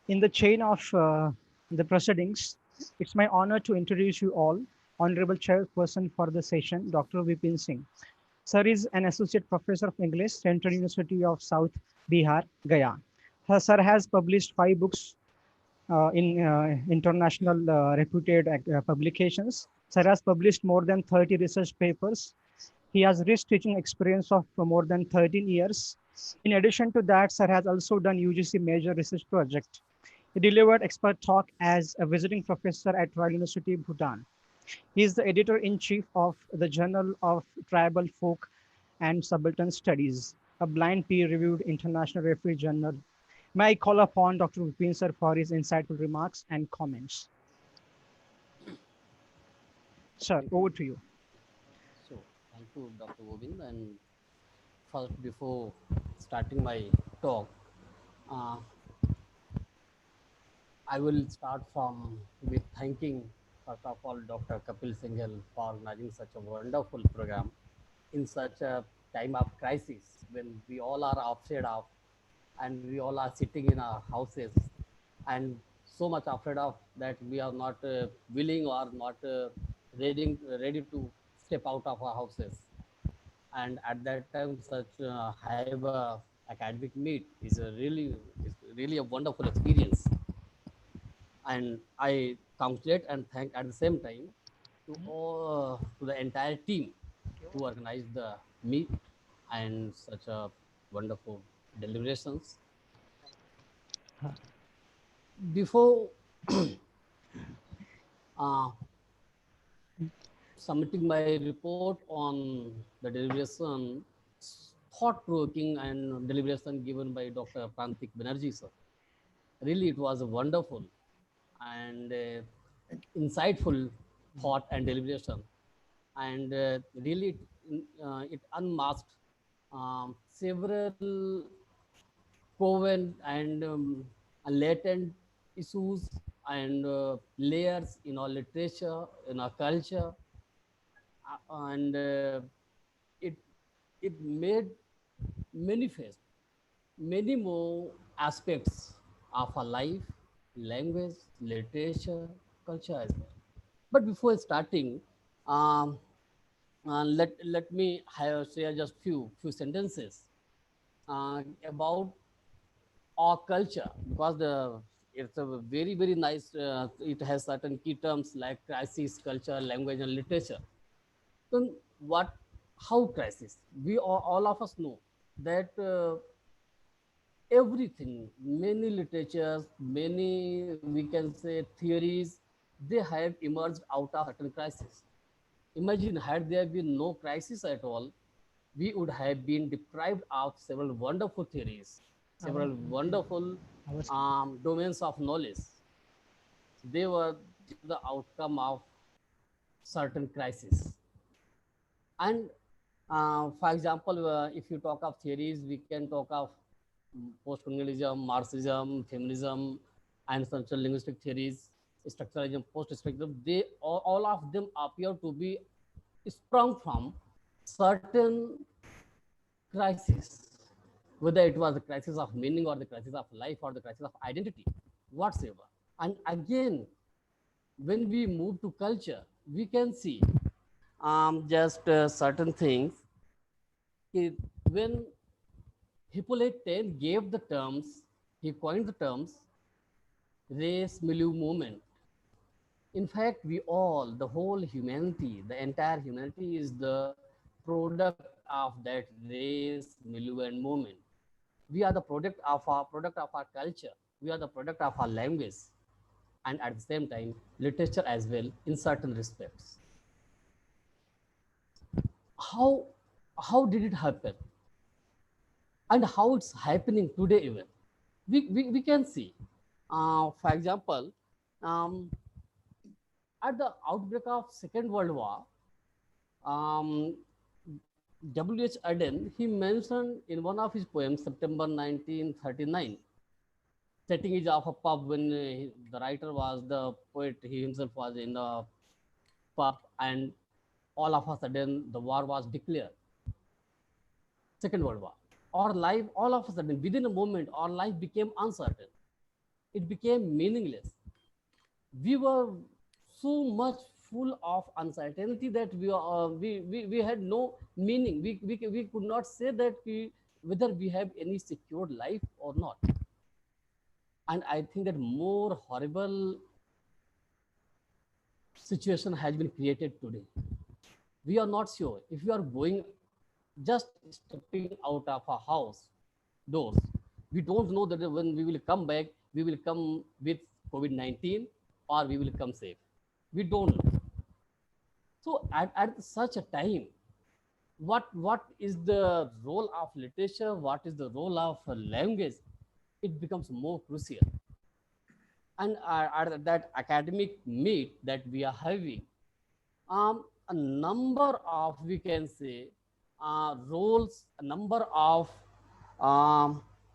In the chain of the proceedings, it's my honor to introduce you all, Honorable Chairperson for the session, Dr. Vipin Singh. Sir is an Associate Professor of English, Central University of South Bihar, Gaya. Sir has published 5 books in international reputed publications. Sir has published more than 30 research papers. He has rich teaching experience of more than 13 years. In addition to that, Sir has also done UGC major research project. He delivered expert talk as a visiting professor at Royal University, Bhutan. He is the editor-in-chief of the Journal of Tribal Folk and Subaltern Studies, a blind peer-reviewed international referee journal. May I call upon Dr. Vipin sir for his insightful remarks and comments. Sir, over to you. So, thank you, Dr. Govind. And first, before starting my talk, I will start with thanking, first of all, Dr. Kapil Singhal for organizing such a wonderful program in such a time of crisis when we all are afraid of, and we all are sitting in our houses and so much afraid of that we are not willing or not ready to step out of our houses. And at that time, such have academic meet is really a wonderful experience. And I congratulate and thank at the same time to the entire team who organized the meet and such a wonderful deliberations. Before submitting my report on the deliberation, thought-provoking and deliberation given by Dr. Prantik Banerjee, sir. Really, it was a wonderful and insightful thought and deliberation. And really, it unmasked several proven and latent issues and layers in our literature, in our culture, and it made manifest many more aspects of our life, language, literature, culture as well. But before starting, let me share just few sentences about our culture, because it's a very nice. It has certain key terms like crisis, culture, language, and literature. Then how crisis? We all of us know that everything, many literatures, many, we can say, theories, they have emerged out of certain crisis. Imagine, had there been no crisis at all, we would have been deprived of several wonderful theories, several wonderful domains of knowledge. They were just the outcome of certain crisis. And for example, if you talk of theories, we can talk of post-colonialism, Marxism, feminism, and social linguistic theories, structuralism, post-structuralism. They all of them appear to be sprung from certain crisis, whether it was the crisis of meaning or the crisis of life or the crisis of identity, whatsoever. And again, when we move to culture, we can see just certain things. When Hippolyte Taine gave the terms, he coined the terms race milieu movement. In fact, we all, the whole humanity, the entire humanity is the product of that race milieu and movement. We are the product of our culture. We are the product of our language, and at the same time, literature as well in certain respects. How how did it happen? And how it's happening today even. We can see, for example, um, at the outbreak of Second World War, um, W.H. Aden, he mentioned in one of his poems, September 1939, setting is of a pub when the writer was the poet, he himself was in the pub, and all of a sudden the war was declared, Second World War. Our life, all of a sudden, within a moment, our life became uncertain. It became meaningless. We were so much full of uncertainty that we had no meaning. We could not say that whether we have any secured life or not. And I think that more horrible situation has been created today. We are not sure if we are going, just stepping out of our house doors, we don't know that when we will come back, we will come with COVID-19 or we will come safe. We don't know. So at such a time, what is the role of literature? What is the role of language? It becomes more crucial. And at that academic meet that we are having, a number of, we can say, roles, a number of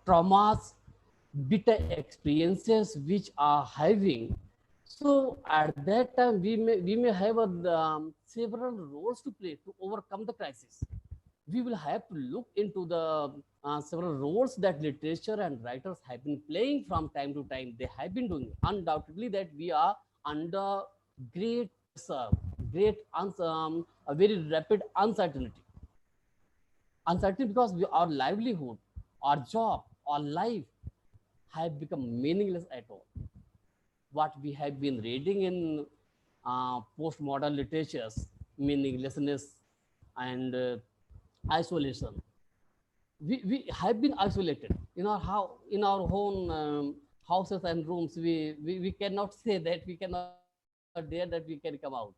traumas, bitter experiences which are having. So at that time, we may have several roles to play to overcome the crisis. We will have to look into the several roles that literature and writers have been playing from time to time. They have been doing. Undoubtedly that we are under great pressure, a very rapid uncertainty. Uncertainty because our livelihood, our job, our life have become meaningless at all. What we have been reading in postmodern literatures, meaninglessness and isolation. We have been isolated in our in our own houses and rooms. We cannot say that, we cannot dare that we can come out.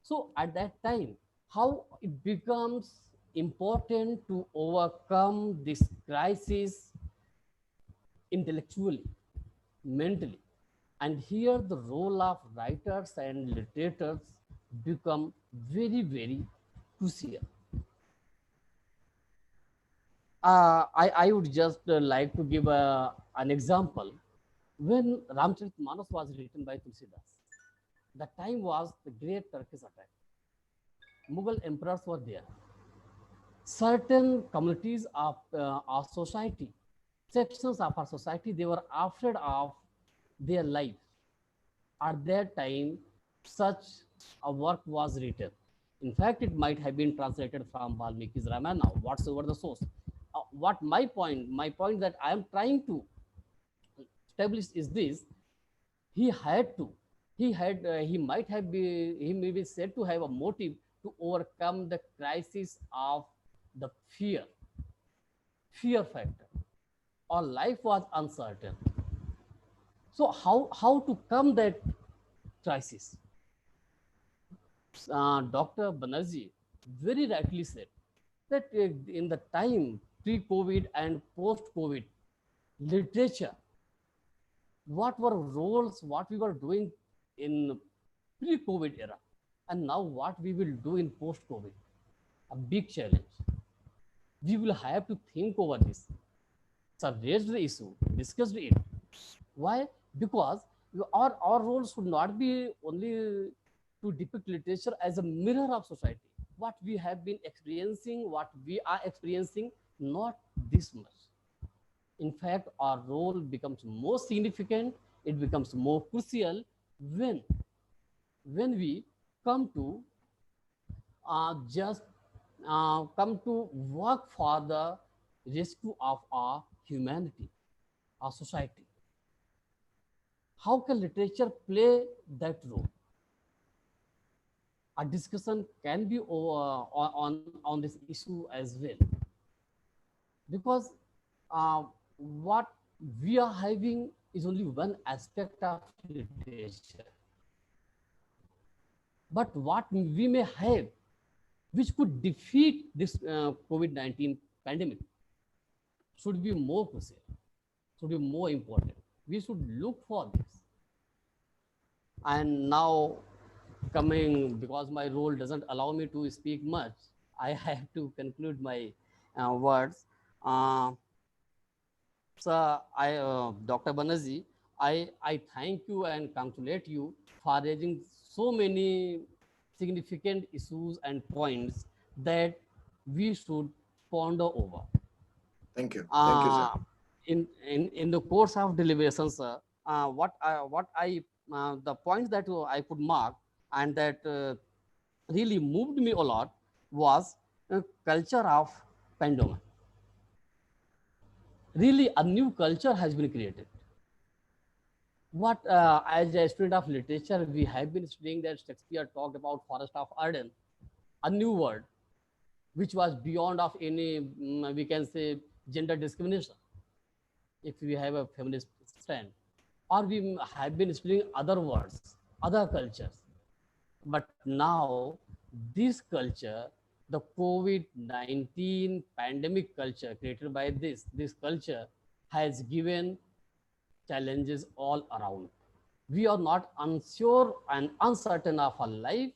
So at that time, how it becomes important to overcome this crisis intellectually, mentally. And here the role of writers and literators become very, very crucial. I would just like to give an example. When Ramcharitmanas was written by Tulsidas, the time was the great Turkish attack. Mughal emperors were there. Certain communities of our society, sections of our society, they were afraid of their life. At that time, such a work was written. In fact, it might have been translated from Valmiki's Ramayana, whatsoever the source. What my point that I am trying to establish is this: he had to, he might have been, he may be said to have a motive to overcome the crisis of the fear factor. or life was uncertain. So how to come that crisis? Dr. Banerjee very rightly said that in the time pre-COVID and post-COVID literature, what were roles, what we were doing in pre-COVID era, and now what we will do in post-COVID, a big challenge. We will have to think over this. So raised the issue, discussed it. Why? Because our role should not be only to depict literature as a mirror of society. What we have been experiencing, what we are experiencing, not this much. In fact, our role becomes more significant, it becomes more crucial when, when we come to just come to work for the rescue of our humanity, our society. How can literature play that role? A discussion can be on this issue as well, because uh, what we are having is only one aspect of literature, but what we may have which could defeat this COVID-19 pandemic should be more crucial, should be more important. We should look for this. And now coming, because my role doesn't allow me to speak much, I have to conclude my words. So Dr. Banerjee, I thank you and congratulate you for raising so many significant issues and points that we should ponder over. Thank you. Thank you, sir. In the course of deliberations, the points that I could mark and that really moved me a lot was culture of pandemic. Really, a new culture has been created. What as a student of literature, we have been studying that Shakespeare talked about Forest of Arden, a new word, which was beyond of any we can say gender discrimination, if we have a feminist stand, or we have been studying other words, other cultures. But now this culture, the COVID-19 pandemic culture created by this culture has given challenges all around. We are not unsure and uncertain of our life.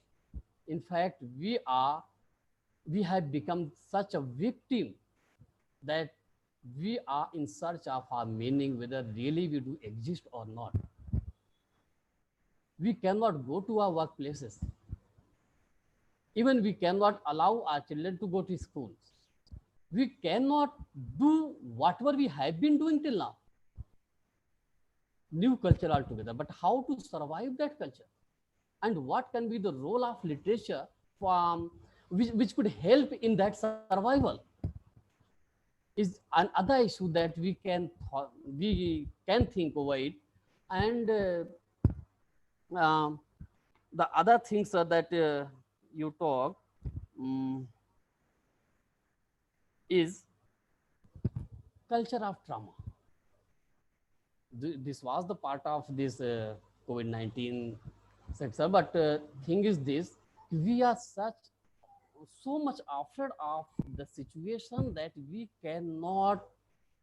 In fact, we have become such a victim that we are in search of our meaning, whether really we do exist or not. We cannot go to our workplaces. Even we cannot allow our children to go to schools. We cannot do whatever we have been doing till now. New culture altogether, but how to survive that culture? And what can be the role of literature which could help in that survival? Is another issue that we can think over it. And the other things that you talk is culture of trauma. This was the part of this COVID-19 sector, but thing is this: we are so much afraid of the situation that we cannot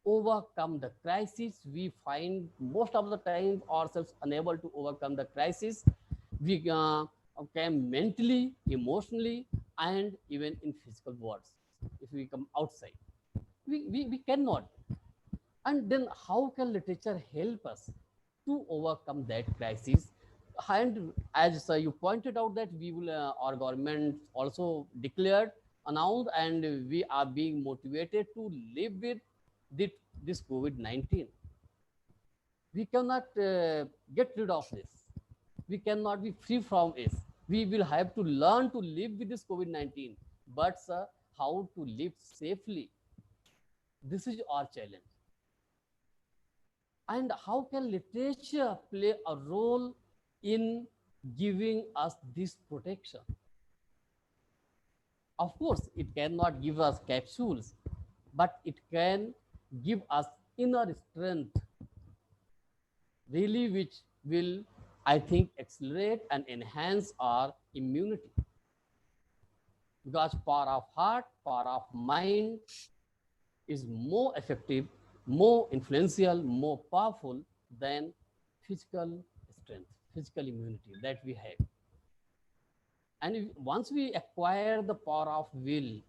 overcome the crisis. We find most of the time ourselves unable to overcome the crisis. We can mentally, emotionally, and even in physical words. If we come outside, we cannot. And then how can literature help us to overcome that crisis? And as you pointed out that we will, our government also declared, announced, and we are being motivated to live with this COVID-19. We cannot get rid of this. We cannot be free from it. We will have to learn to live with this COVID-19. But how to live safely? This is our challenge. And how can literature play a role in giving us this protection? Of course, it cannot give us capsules, but it can give us inner strength, really, which will, I think, accelerate and enhance our immunity. Because power of heart, power of mind is more effective, more influential, more powerful than physical strength, physical immunity that we have. And once we acquire the power of will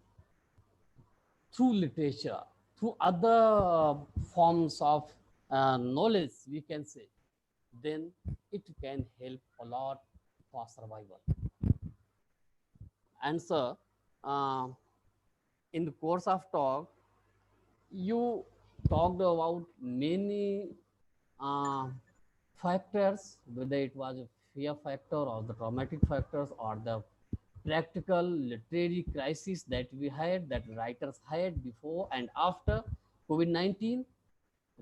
through literature, through other forms of knowledge, we can say, then it can help a lot for survival. And so, uh, in the course of talk, you talked about many uh, factors, whether it was a fear factor or the traumatic factors or the practical literary crisis that we had, that writers had before and after COVID-19.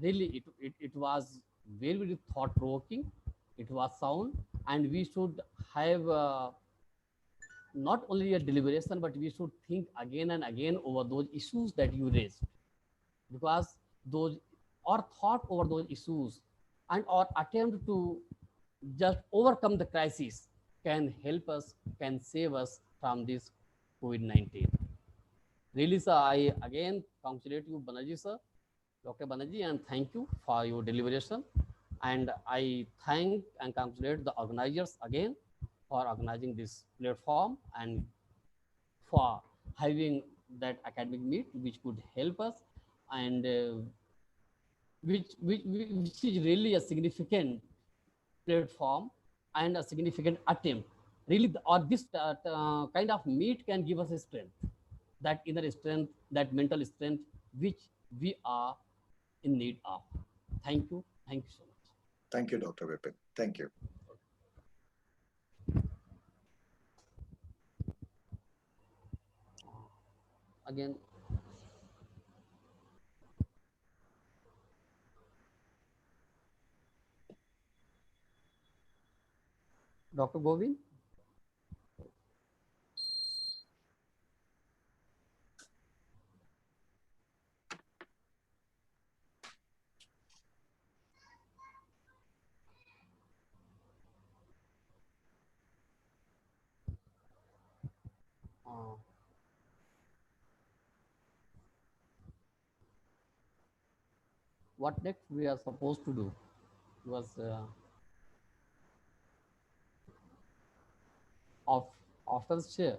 Really, it was very, very thought provoking. It was sound, and we should have not only a deliberation, but we should think again and again over those issues that you raised, because those, or thought over those issues and or attempt to just overcome the crisis can help us, can save us from this COVID-19. Really, sir, I again congratulate you, Banerjee, sir, Dr. Banerjee, and thank you for your deliberation. And I thank and congratulate the organizers again for organizing this platform and for having that academic meet, which could help us, and which is really a significant platform and a significant attempt. Really, or this kind of meet can give us a strength, that inner strength, that mental strength, which we are in need of. Thank you. Thank you so much. Thank you, Dr. Vipin. Thank you. Again, Dr. Govind. Uh, what next we are supposed to do was of after share.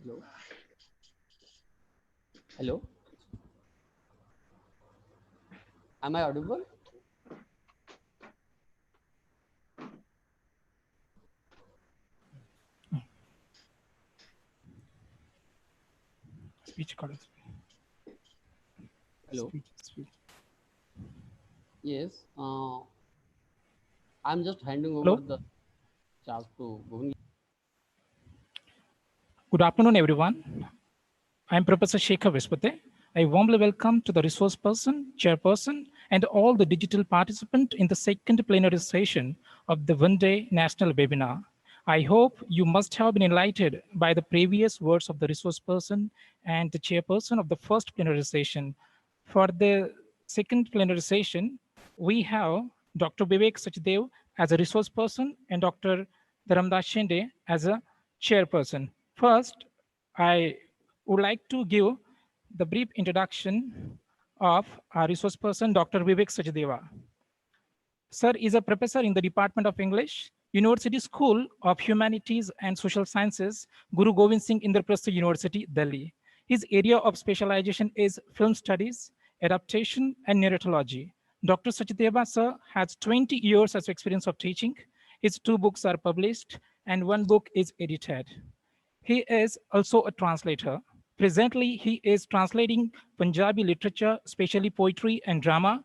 Hello. Hello. Am I audible? Speech colors. Hello. Speech. Yes. I'm just handing Hello. over the charge to Govind. Good afternoon, everyone. I'm Professor Shekhar Vispate. I warmly welcome to the resource person, chairperson, and all the digital participants in the second plenary session of the one-day national webinar. I hope you must have been enlightened by the previous words of the resource person and the chairperson of the first plenary session. For the second plenary session, we have Dr. Vivek Sachdev as a resource person and Dr. Dharamdas Shinde as a chairperson. First, I would like to give the brief introduction of our resource person, Dr. Vivek Sachdeva. Sir is a professor in the Department of English, University School of Humanities and Social Sciences, Guru Govind Singh Indraprastha University, Delhi. His area of specialization is film studies, adaptation, and narratology. Dr. Sachdeva sir has 20 years of experience of teaching. His 2 books are published and 1 book is edited. He is also a translator. Presently, he is translating Punjabi literature, especially poetry and drama,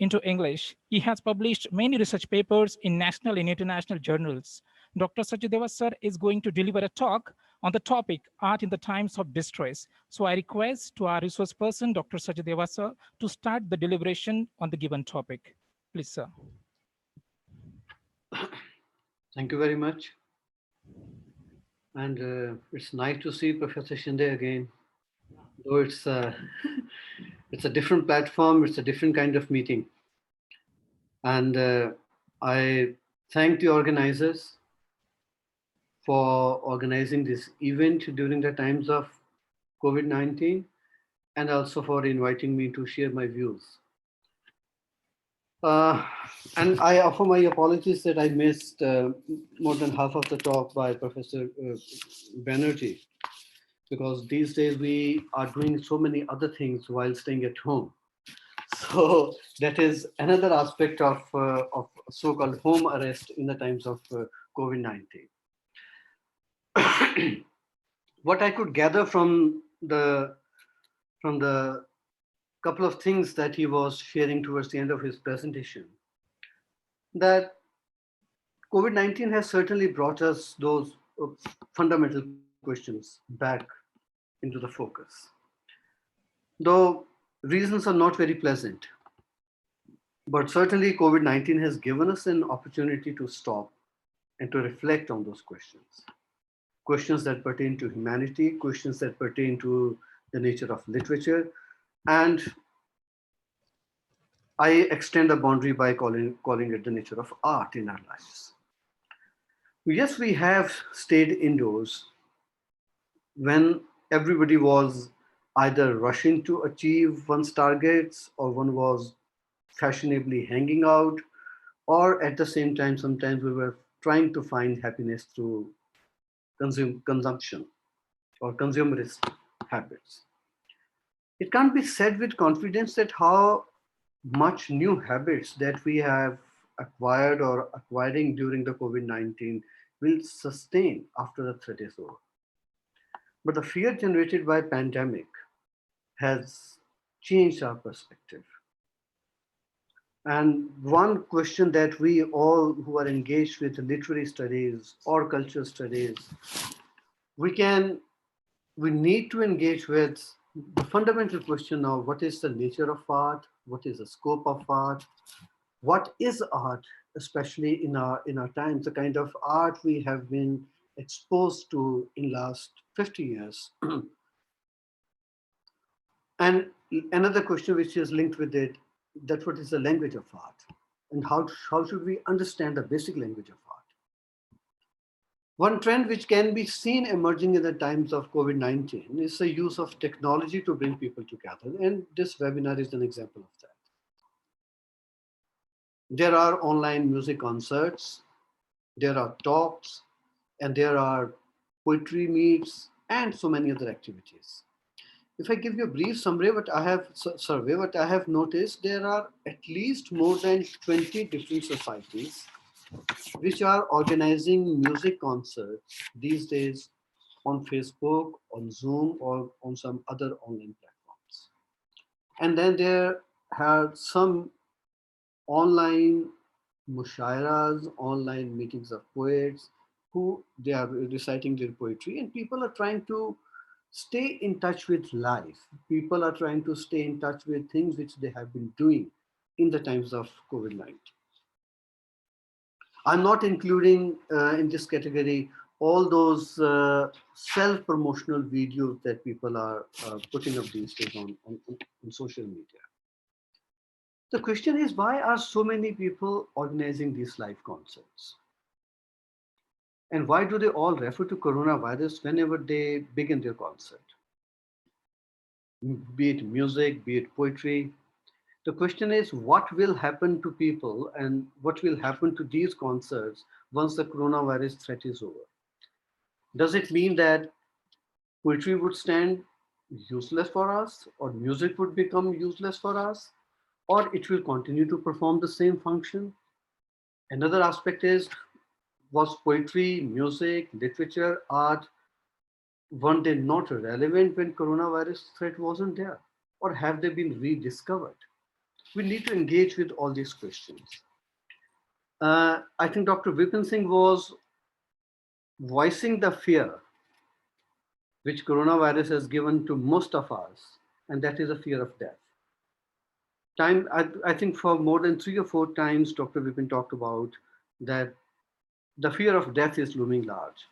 into English. He has published many research papers in national and international journals. Dr. Sachdeva sir is going to deliver a talk on the topic Art in the Times of Distress. So I request to our resource person, Dr. Sajadeva sir, to start the deliberation on the given topic. Please, sir. Thank you very much. And it's nice to see Professor Shinde again. Though it's it's a different platform, it's a different kind of meeting. And I thank the organizers for organizing this event during the times of COVID-19 and also for inviting me to share my views. And I offer my apologies that I missed more than half of the talk by Professor Banerjee, because these days we are doing so many other things while staying at home. So that is another aspect of so-called home arrest in the times of COVID-19. What I could gather from the couple of things that he was sharing towards the end of his presentation, that COVID-19 has certainly brought us those fundamental questions back into the focus. Though reasons are not very pleasant, but certainly COVID-19 has given us an opportunity to stop and to reflect on those questions. Questions that pertain to humanity, questions that pertain to the nature of literature, and I extend the boundary by calling it the nature of art in our lives. Yes, we have stayed indoors when everybody was either rushing to achieve one's targets, or one was fashionably hanging out, or at the same time, sometimes we were trying to find happiness through consumption or consumerist habits. It can't be said with confidence that how much new habits that we have acquired or acquiring during the COVID-19 will sustain after the threat is over. But the fear generated by pandemic has changed our perspective. And one question that we all who are engaged with literary studies or cultural studies, we need to engage with the fundamental question of what is the nature of art, what is the scope of art, what is art, especially in our times, the kind of art we have been exposed to in last 50 years. And another question which is linked with it, that what is the language of art, and how should we understand the basic language of art? One trend which can be seen emerging in the times of COVID-19 is the use of technology to bring people together, and this webinar is an example of that. There are online music concerts, there are talks, and there are poetry meets, and so many other activities. If I give you a brief summary, what I have noticed, there are at least more than 20 different societies which are organizing music concerts these days on Facebook, on Zoom, or on some other online platforms. And then there are some online mushairas, online meetings of poets who they are reciting their poetry, and people are trying to stay in touch with life. People are trying to stay in touch with things which they have been doing in the times of COVID-19. I'm not including in this category all those self-promotional videos that people are putting up these days on social media. The question is, why are so many people organizing these live concerts? And why do they all refer to coronavirus whenever they begin their concert? Be it music, be it poetry. The question is, what will happen to people and what will happen to these concerts once the coronavirus threat is over? Does it mean that poetry would stand useless for us, or music would become useless for us, or it will continue to perform the same function? Another aspect is, was poetry, music, literature, art, weren't they not relevant when coronavirus threat wasn't there? Or have they been rediscovered? We need to engage with all these questions. I think Dr. Vipin Singh was voicing the fear which coronavirus has given to most of us, and that is a fear of death. I think for more than 3 or 4 times, Dr. Vipin talked about that the fear of death is looming large.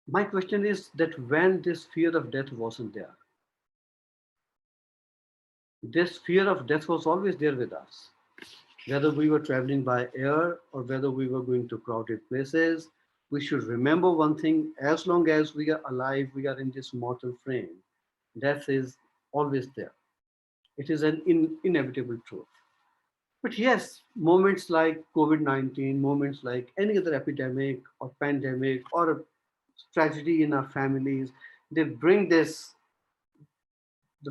My question is that when this fear of death wasn't there, this fear of death was always there with us. Whether we were traveling by air or whether we were going to crowded places, we should remember one thing: as long as we are alive, we are in this mortal frame, death is always there. It is an inevitable truth. But yes, moments like COVID-19, moments like any other epidemic or pandemic or a tragedy in our families, they bring the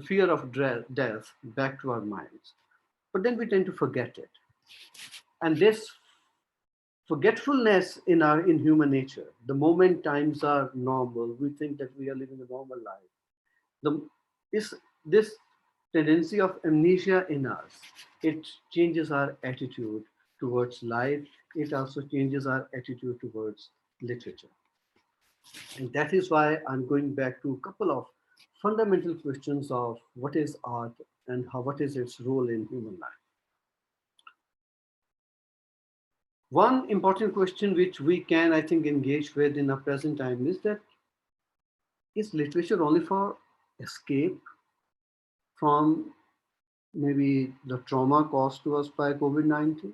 fear of death back to our minds. But then we tend to forget it. And this forgetfulness in human nature, the moment times are normal, we think that we are living a normal life. This tendency of amnesia in us, it changes our attitude towards life. It also changes our attitude towards literature. And that is why I'm going back to a couple of fundamental questions of what is art and what is its role in human life. One important question which we can, I think, engage with in our present time is that, is literature only for escape from maybe the trauma caused to us by COVID-19?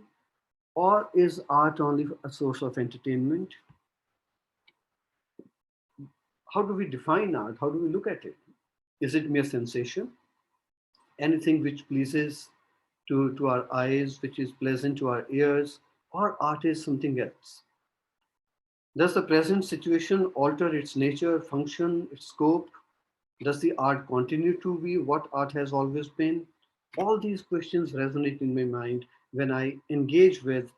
Or is art only a source of entertainment? How do we define art? How do we look at it? Is it mere sensation? Anything which pleases to our eyes, which is pleasant to our ears, or art is something else? Does the present situation alter its nature, function, its scope? Does the art continue to be what art has always been? All these questions resonate in my mind when I engage with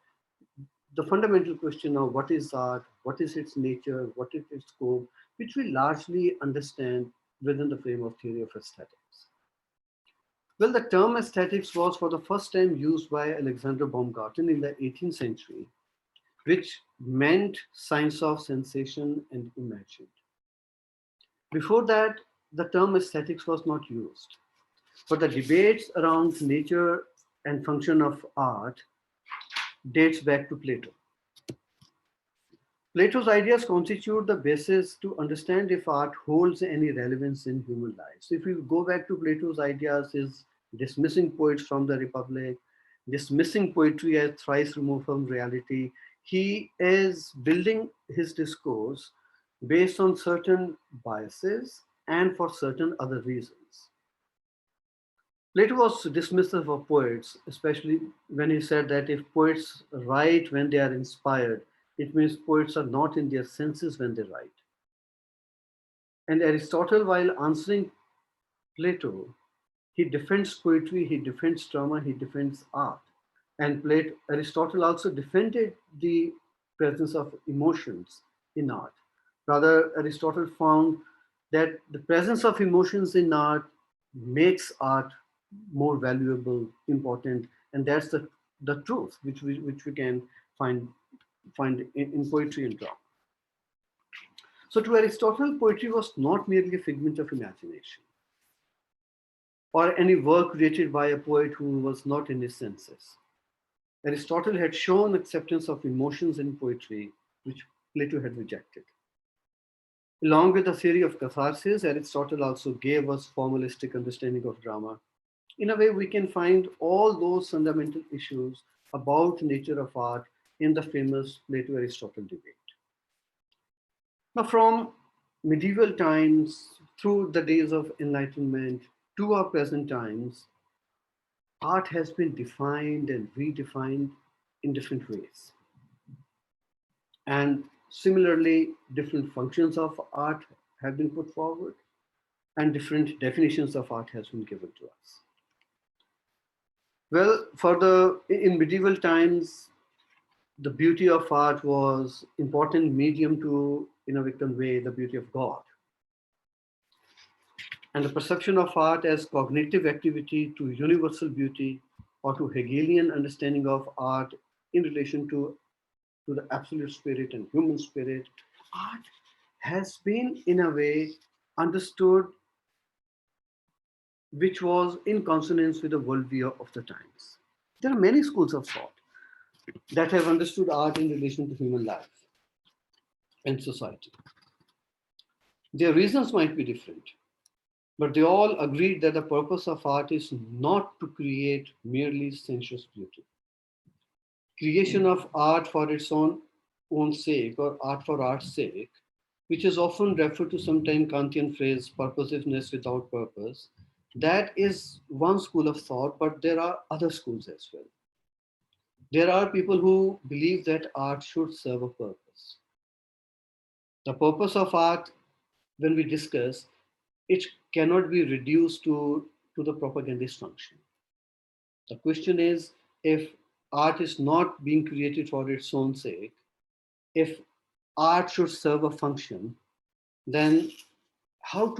the fundamental question of what is art, what is its nature, what is its scope, which we largely understand within the frame of theory of aesthetics. Well, the term aesthetics was for the first time used by Alexander Baumgarten in the 18th century, which meant science of sensation and imagined. Before that, the term aesthetics was not used. But the debates around nature and function of art dates back to Plato. Plato's ideas constitute the basis to understand if art holds any relevance in human life. So if we go back to Plato's ideas, is dismissing poets from the Republic, dismissing poetry as thrice removed from reality, he is building his discourse based on certain biases and for certain other reasons. Plato was dismissive of poets, especially when he said that if poets write when they are inspired, it means poets are not in their senses when they write. And Aristotle, while answering Plato, he defends poetry, he defends drama, he defends art. And Aristotle also defended the presence of emotions in art. Rather, Aristotle found that the presence of emotions in art makes art more valuable, important, and that's the truth which we can find in poetry and drama. So to Aristotle, poetry was not merely a figment of imagination or any work created by a poet who was not in his senses. Aristotle had shown acceptance of emotions in poetry, which Plato had rejected. Along with the theory of catharsis, Aristotle also gave us formalistic understanding of drama. In a way, we can find all those fundamental issues about nature of art in the famous Plato-Aristotle debate. Now, from medieval times through the days of Enlightenment to our present times, art has been defined and redefined in different ways. And similarly, different functions of art have been put forward and different definitions of art has been given to us. Well, in medieval times, the beauty of art was important medium to, in a convey the beauty of God. And the perception of art as cognitive activity to universal beauty or to Hegelian understanding of art in relation to the absolute spirit and human spirit, art has been in a way understood which was in consonance with the worldview of the times. There are many schools of thought that have understood art in relation to human life and society. Their reasons might be different, but they all agreed that the purpose of art is not to create merely sensuous beauty. Creation of art for its own sake or art for art's sake, which is often referred to sometimes Kantian phrase purposiveness without purpose, that is one school of thought, but there are other schools as well. There are people who believe that art should serve a purpose. The purpose of art, when we discuss, it cannot be reduced to the propagandist function. The question is, if art is not being created for its own sake, if art should serve a function, then how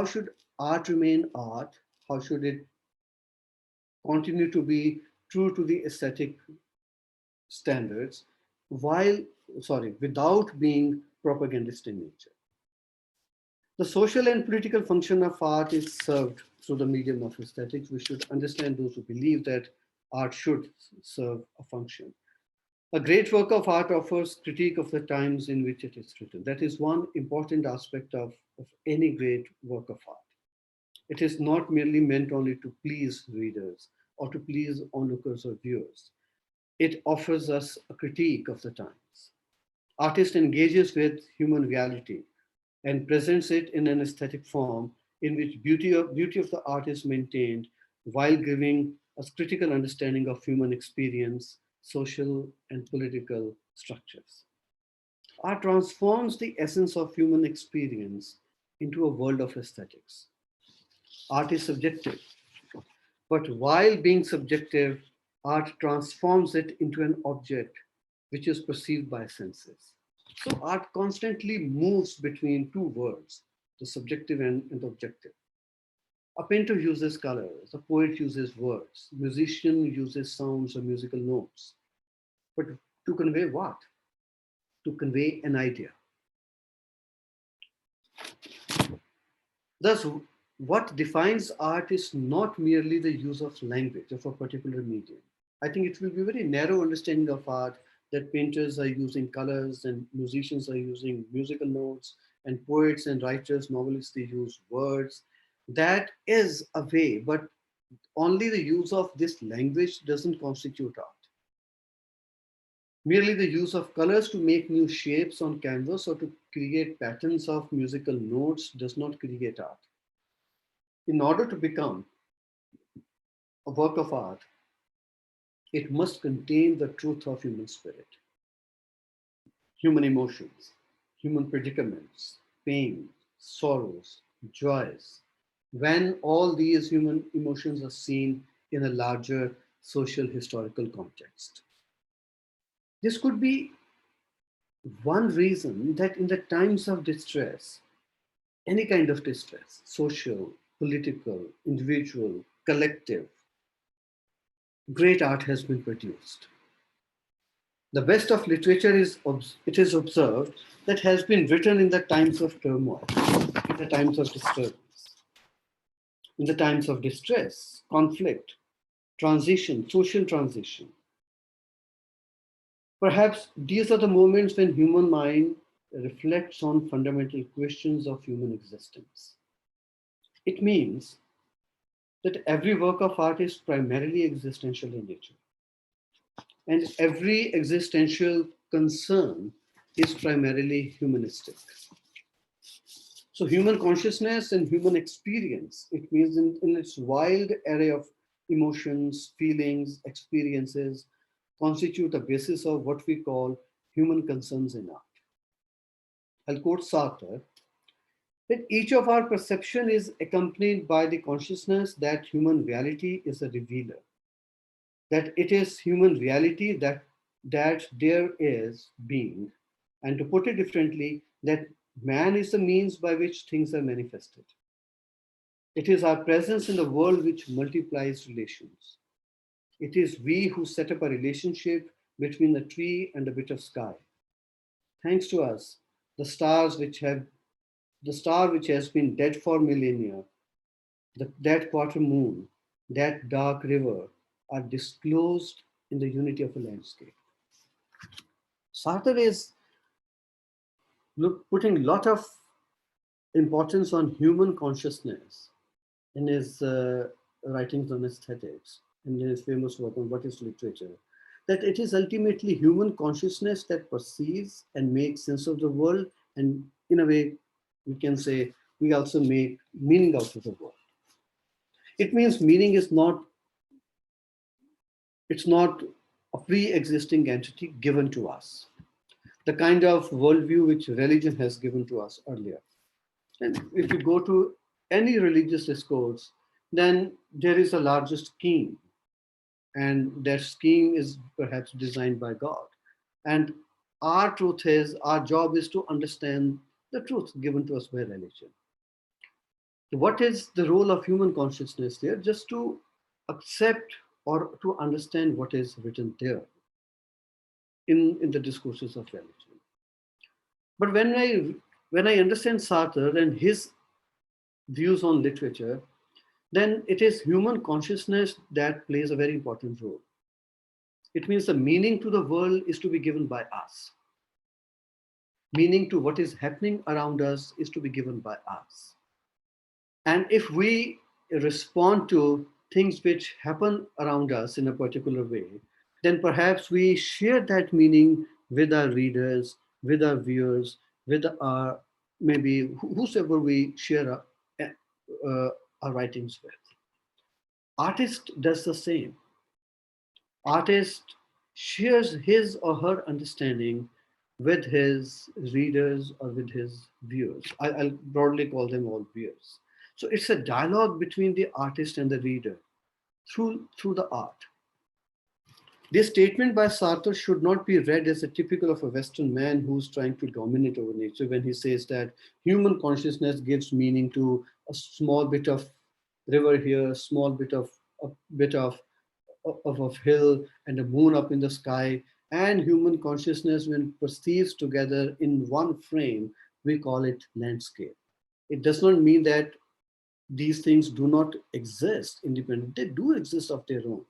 should art remain art? How should it continue to be true to the aesthetic standards while, without being propagandist in nature? The social and political function of art is served through the medium of aesthetics. We should understand those who believe that art should serve a function. A great work of art offers critique of the times in which it is written. That is one important aspect of any great work of art. It is not merely meant only to please readers or to please onlookers or viewers. It offers us a critique of the times. Artist engages with human reality and presents it in an aesthetic form in which beauty of the art is maintained while giving us critical understanding of human experience, social and political structures. Art transforms the essence of human experience into a world of aesthetics. Art is subjective, but while being subjective, art transforms it into an object which is perceived by senses. So art constantly moves between two worlds, the subjective and the objective. A painter uses colors, a poet uses words, a musician uses sounds or musical notes. But to convey what? To convey an idea. Thus, what defines art is not merely the use of language of a particular medium. I think it will be a very narrow understanding of art that painters are using colors and musicians are using musical notes and poets and writers, novelists, they use words. That is a way, but only the use of this language doesn't constitute art. Merely the use of colors to make new shapes on canvas or to create patterns of musical notes does not create art. In order to become a work of art, it must contain the truth of human spirit, human emotions, human predicaments, pain, sorrows, joys. When all these human emotions are seen in a larger social historical context. This could be one reason that in the times of distress, any kind of distress, social, political, individual, collective, great art has been produced. The best of literature it is observed that has been written in the times of turmoil, in the times of disturbance, in the times of distress, conflict, transition, social transition. Perhaps these are the moments when human mind reflects on fundamental questions of human existence. It means that every work of art is primarily existential in nature. And every existential concern is primarily humanistic. So human consciousness and human experience, it means in its wide array of emotions, feelings, experiences, constitute the basis of what we call human concerns in art. I'll quote Sartre, that each of our perception is accompanied by the consciousness that human reality is a revealer, that it is human reality that there is being, and to put it differently, that man is the means by which things are manifested. It is our presence in the world which multiplies relations. It is we who set up a relationship between the tree and a bit of sky. Thanks to us, the stars which have the star which has been dead for millennia, that quarter moon, that dark river are disclosed in the unity of a landscape. Sartre is putting a lot of importance on human consciousness in his writings on aesthetics, in his famous work on what is literature, that it is ultimately human consciousness that perceives and makes sense of the world, and in a way, we can say we also make meaning out of the world. It means meaning is not, it's not a pre-existing entity given to us, the kind of worldview which religion has given to us earlier. And if you go to any religious discourse, then there is a larger scheme, and that scheme is perhaps designed by God. And our job is to understand the truth given to us by religion. What is the role of human consciousness there? Just to accept or to understand what is written there in the discourses of religion. But when I understand Sartre and his views on literature, then it is human consciousness that plays a very important role. It means the meaning to the world is to be given by us. Meaning to what is happening around us is to be given by us. And if we respond to things which happen around us in a particular way, then perhaps we share that meaning with our readers, with our viewers, with our maybe whosoever we share our writings with. Artist does the same. Artist shares his or her understanding with his readers or with his viewers. I'll broadly call them all viewers. So it's a dialogue between the artist and the reader through the art. This statement by Sartre should not be read as a typical of a Western man who's trying to dominate over nature when he says that human consciousness gives meaning to a small bit of river here, a small bit of hill and a moon up in the sky, and human consciousness when perceived together in one frame, we call it landscape. It does not mean that these things do not exist independently. They do exist of their own.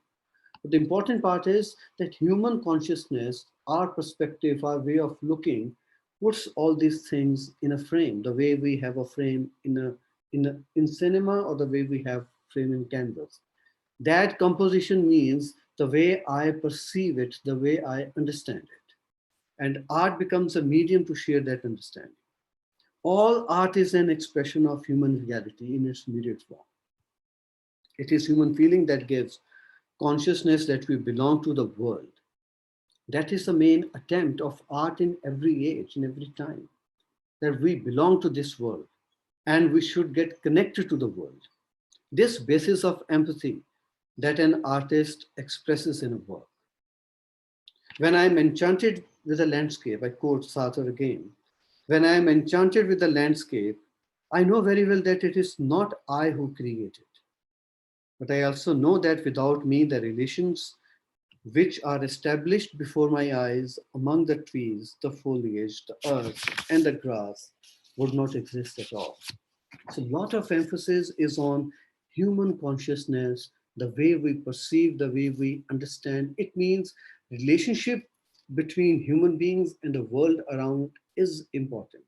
But the important part is that human consciousness, our perspective, our way of looking, puts all these things in a frame, the way we have a frame in cinema or the way we have frame in canvas. That composition means the way I perceive it, the way I understand it. And art becomes a medium to share that understanding. All art is an expression of human reality in its immediate form. It is human feeling that gives consciousness that we belong to the world. That is the main attempt of art in every age, in every time, that we belong to this world and we should get connected to the world. This basis of empathy that an artist expresses in a work. When I am enchanted with a landscape, I quote Sartre again, when I am enchanted with the landscape, I know very well that it is not I who create it. But I also know that without me, the relations which are established before my eyes among the trees, the foliage, the earth, and the grass would not exist at all. So a lot of emphasis is on human consciousness, the way we perceive, the way we understand. It means relationship between human beings and the world around is important.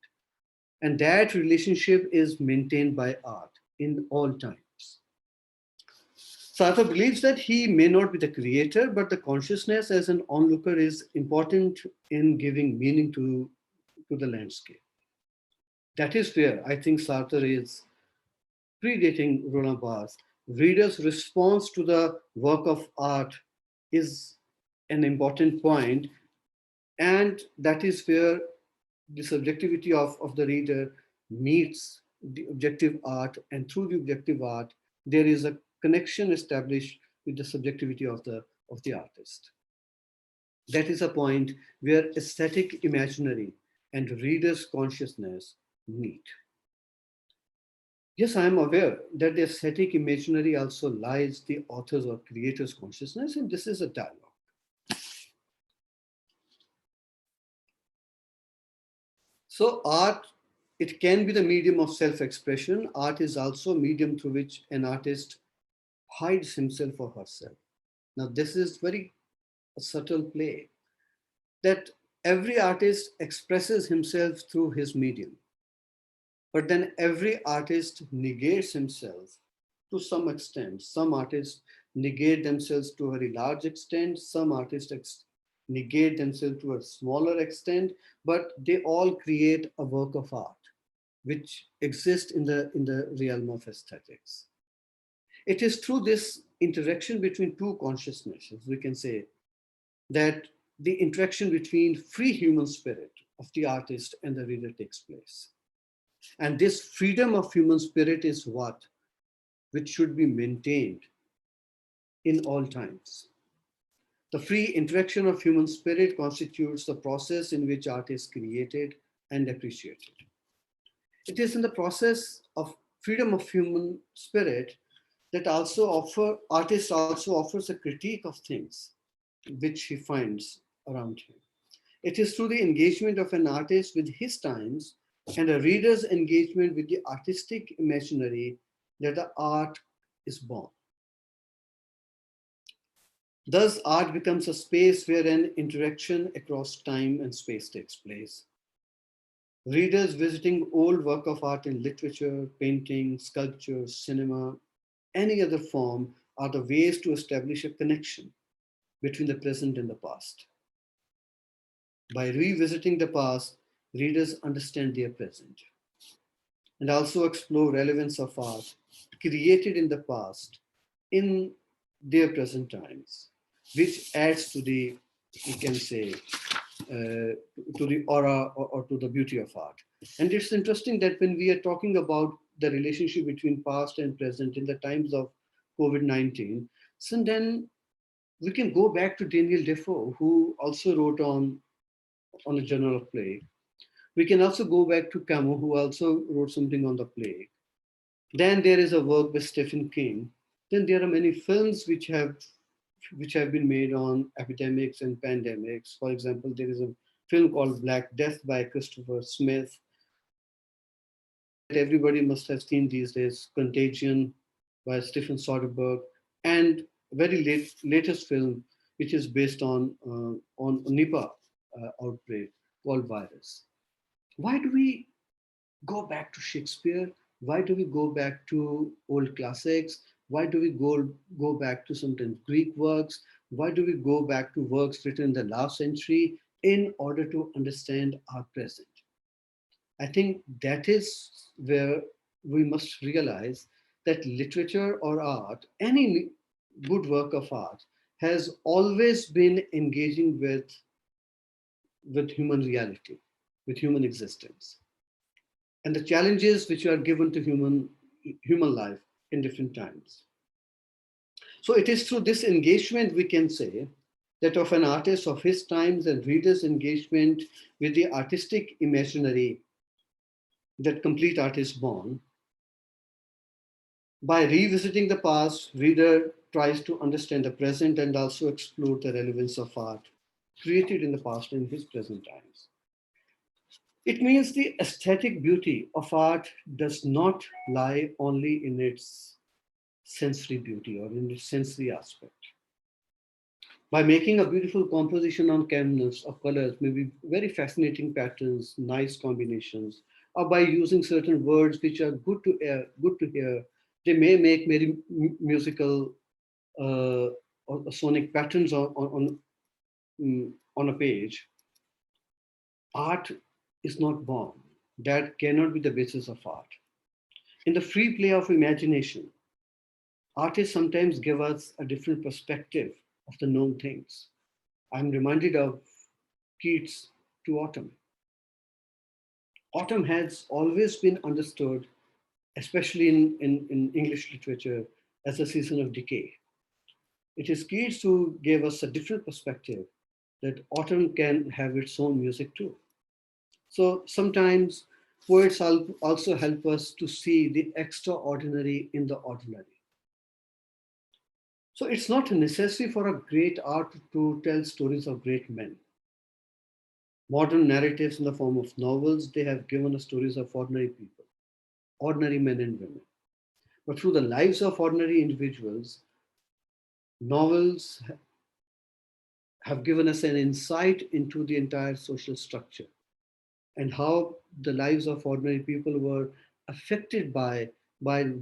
And that relationship is maintained by art in all times. Sartre believes that he may not be the creator, but the consciousness as an onlooker is important in giving meaning to the landscape. That is where I think Sartre is predating Roland Barthes. Readers' response to the work of art is an important point, and that is where the subjectivity of the reader meets the objective art, and through the objective art, there is a connection established with the subjectivity of the artist. That is a point where aesthetic imaginary and reader's consciousness meet. Yes, I am aware that the aesthetic imaginary also lies the author's or creator's consciousness, and this is a dialogue. So art, it can be the medium of self-expression. Art is also a medium through which an artist hides himself or herself. Now, this is very a subtle play that every artist expresses himself through his medium, but then every artist negates himself to some extent. Some artists negate themselves to a very large extent, some artists negate themselves to a smaller extent, but they all create a work of art which exists in the realm of aesthetics. It is through this interaction between two consciousnesses, we can say, that the interaction between free human spirit of the artist and the reader takes place. And this freedom of human spirit is what which should be maintained in all times. The free interaction of human spirit constitutes the process in which art is created and appreciated. It is in the process of freedom of human spirit that artist also offers a critique of things which he finds around him. It is through the engagement of an artist with his times and a reader's engagement with the artistic imaginary that the art is born. Thus, art becomes a space where an interaction across time and space takes place. Readers visiting old work of art in literature, painting, sculpture, cinema, any other form are the ways to establish a connection between the present and the past. By revisiting the past, readers understand their present and also explore relevance of art created in the past in their present times, which adds to the, you can say, to the aura or to the beauty of art. And it's interesting that when we are talking about the relationship between past and present in the times of COVID-19, so then we can go back to Daniel Defoe, who also wrote on a journal of plague. We can also go back to Camus, who also wrote something on the plague. Then there is a work by Stephen King. Then there are many films which have been made on epidemics and pandemics. For example, there is a film called Black Death by Christopher Smith. Everybody must have seen these days, Contagion by Stephen Soderbergh, and very latest film which is based on Nipah outbreak called Virus. Why do we go back to Shakespeare? Why do we go back to old classics? Why do we go back to sometimes Greek works? Why do we go back to works written in the last century in order to understand our present? I think that is where we must realize that literature or art, any good work of art, has always been engaging with human reality, with human existence, and the challenges which are given to human life in different times. So it is through this engagement we can say that of an artist of his times and readers' engagement with the artistic imaginary that complete art is born. By revisiting the past, reader tries to understand the present and also explore the relevance of art created in the past and his present times. It means the aesthetic beauty of art does not lie only in its sensory beauty or in its sensory aspect. By making a beautiful composition on canvas of colors, maybe very fascinating patterns, nice combinations, or by using certain words which are good to hear, they may make very musical or sonic patterns on a page. Art is not born. That cannot be the basis of art. In the free play of imagination, artists sometimes give us a different perspective of the known things. I'm reminded of Keats' To Autumn. Autumn has always been understood, especially in English literature, as a season of decay. It is Keats who gave us a different perspective that autumn can have its own music too. So sometimes poets also help us to see the extraordinary in the ordinary. So it's not necessary for a great art to tell stories of great men. Modern narratives in the form of novels, they have given us stories of ordinary people, ordinary men and women. But through the lives of ordinary individuals, novels have given us an insight into the entire social structure and how the lives of ordinary people were affected by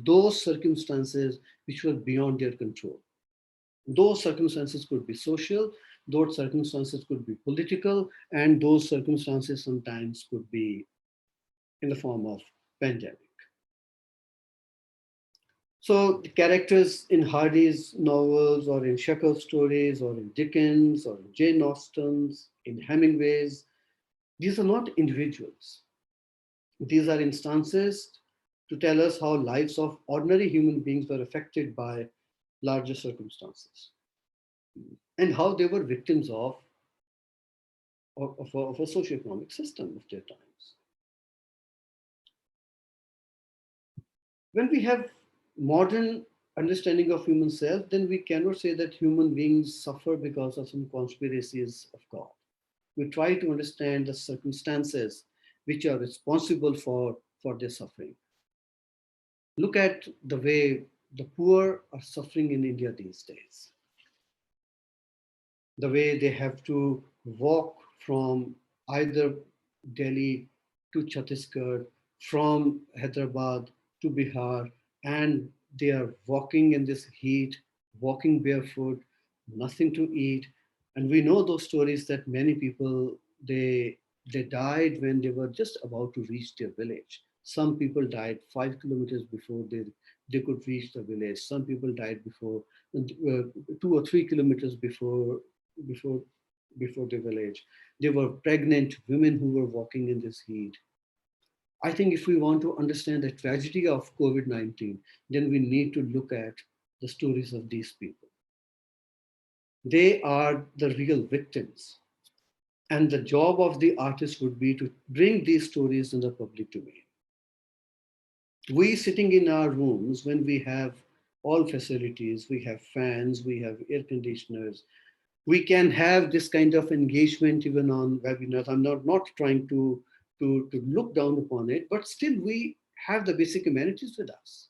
those circumstances which were beyond their control. Those circumstances could be social, those circumstances could be political, and those circumstances sometimes could be in the form of pandemic. So the characters in Hardy's novels or in Chekhov's stories or in Dickens or in Jane Austen's, in Hemingway's, these are not individuals. These are instances to tell us how lives of ordinary human beings were affected by larger circumstances and how they were victims of a socioeconomic system of their times. When we have modern understanding of human self, then we cannot say that human beings suffer because of some conspiracies of God. We try to understand the circumstances which are responsible for their suffering. Look at the way the poor are suffering in India these days. The way they have to walk from either Delhi to Chhattisgarh, from Hyderabad to Bihar, and they are walking in this heat, walking barefoot, nothing to eat. And we know those stories that many people, they died when they were just about to reach their village. Some people died 5 kilometers before they could reach the village. Some people died before 2 or 3 kilometers before before the village. There were pregnant women who were walking in this heat. I think if we want to understand the tragedy of COVID-19, then we need to look at the stories of these people. They are the real victims. And the job of the artist would be to bring these stories in the public domain. We sitting in our rooms, when we have all facilities, we have fans, we have air conditioners, we can have this kind of engagement even on webinars. I'm not trying to look down upon it, but still we have the basic amenities with us.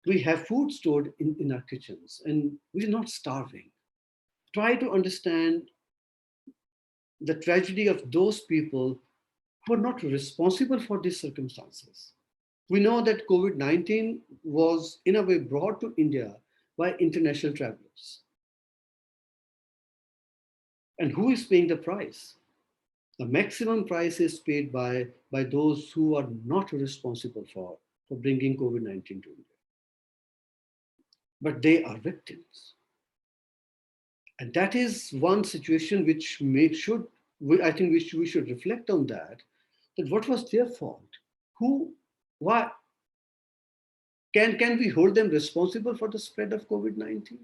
We have food stored in our kitchens and we're not starving. Try to understand the tragedy of those people who are not responsible for these circumstances. We know that COVID-19 was in a way brought to India by international travelers. And who is paying the price? The maximum price is paid by those who are not responsible for bringing COVID-19 to India. But they are victims. And that is one situation which I think we should reflect on that what was their fault? Why? Can we hold them responsible for the spread of COVID-19?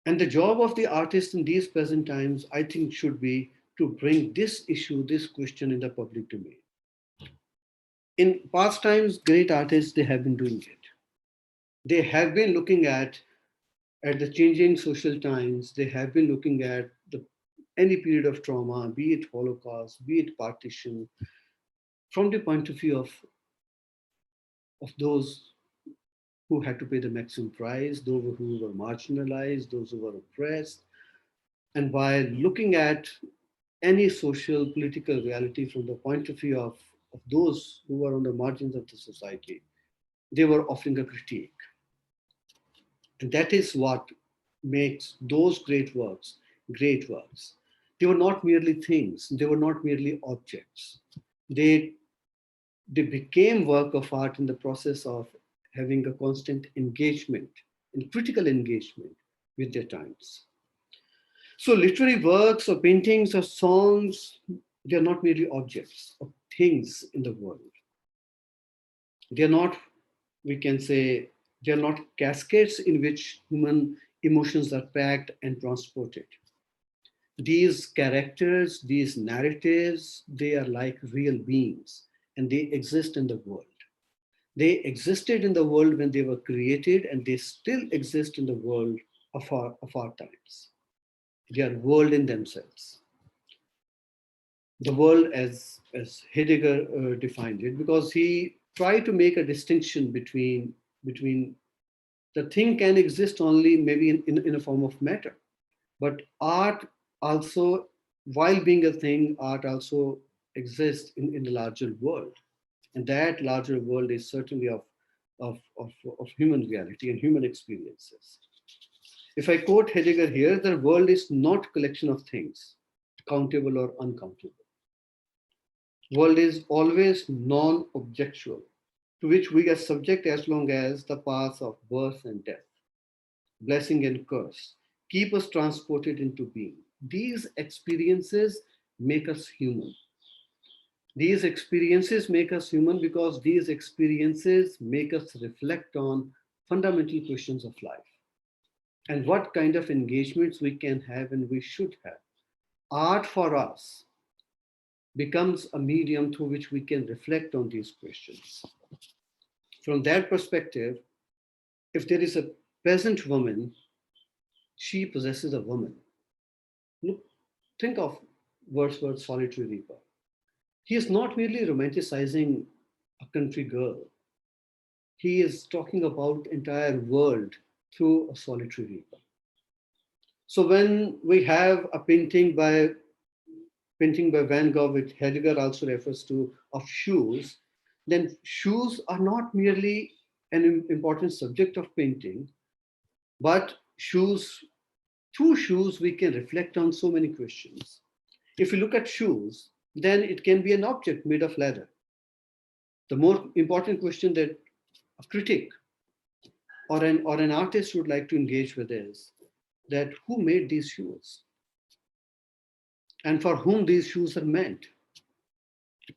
And the job of the artist in these present times, I think, should be to bring this issue, this question in the public domain. In past times, great artists, they have been doing it. They have been looking at the changing social times. They have been looking at any period of trauma, be it Holocaust, be it partition, from the point of view of those who had to pay the maximum price, those who were marginalized, those who were oppressed. And by looking at any social, political reality from the point of view of those who were on the margins of the society, they were offering a critique. And that is what makes those great works great works. They were not merely things, they were not merely objects. They became work of art in the process of having a constant engagement and critical engagement with their times. So literary works or paintings or songs, they're not merely objects or things in the world. They're not, we can say, they're not cascades in which human emotions are packed and transported. These characters, these narratives, they are like real beings and they exist in the world. They existed in the world when they were created and they still exist in the world of our times. They are world in themselves. the world as Heidegger defined it, because he tried to make a distinction between the thing can exist only maybe in a form of matter, but art also, while being a thing, art also exists in the larger world. And that larger world is certainly of human reality and human experiences. If I quote Heidegger here, the world is not collection of things, countable or uncountable. World is always non-objectual, to which we are subject as long as the paths of birth and death, blessing and curse, keep us transported into being. These experiences make us human. These experiences make us human because these experiences make us reflect on fundamental questions of life and what kind of engagements we can have and we should have. Art for us becomes a medium through which we can reflect on these questions. From that perspective, if there is a peasant woman, she possesses a woman. Look, think of Wordsworth's Solitary Reaper. He is not merely romanticizing a country girl. He is talking about entire world through a solitary reaper. So when we have a painting by Van Gogh, which Heidegger also refers to, of shoes, then shoes are not merely an important subject of painting, but shoes, through shoes, we can reflect on so many questions. If you look at shoes, then it can be an object made of leather. The more important question that a critic or an artist would like to engage with is that who made these shoes and for whom these shoes are meant.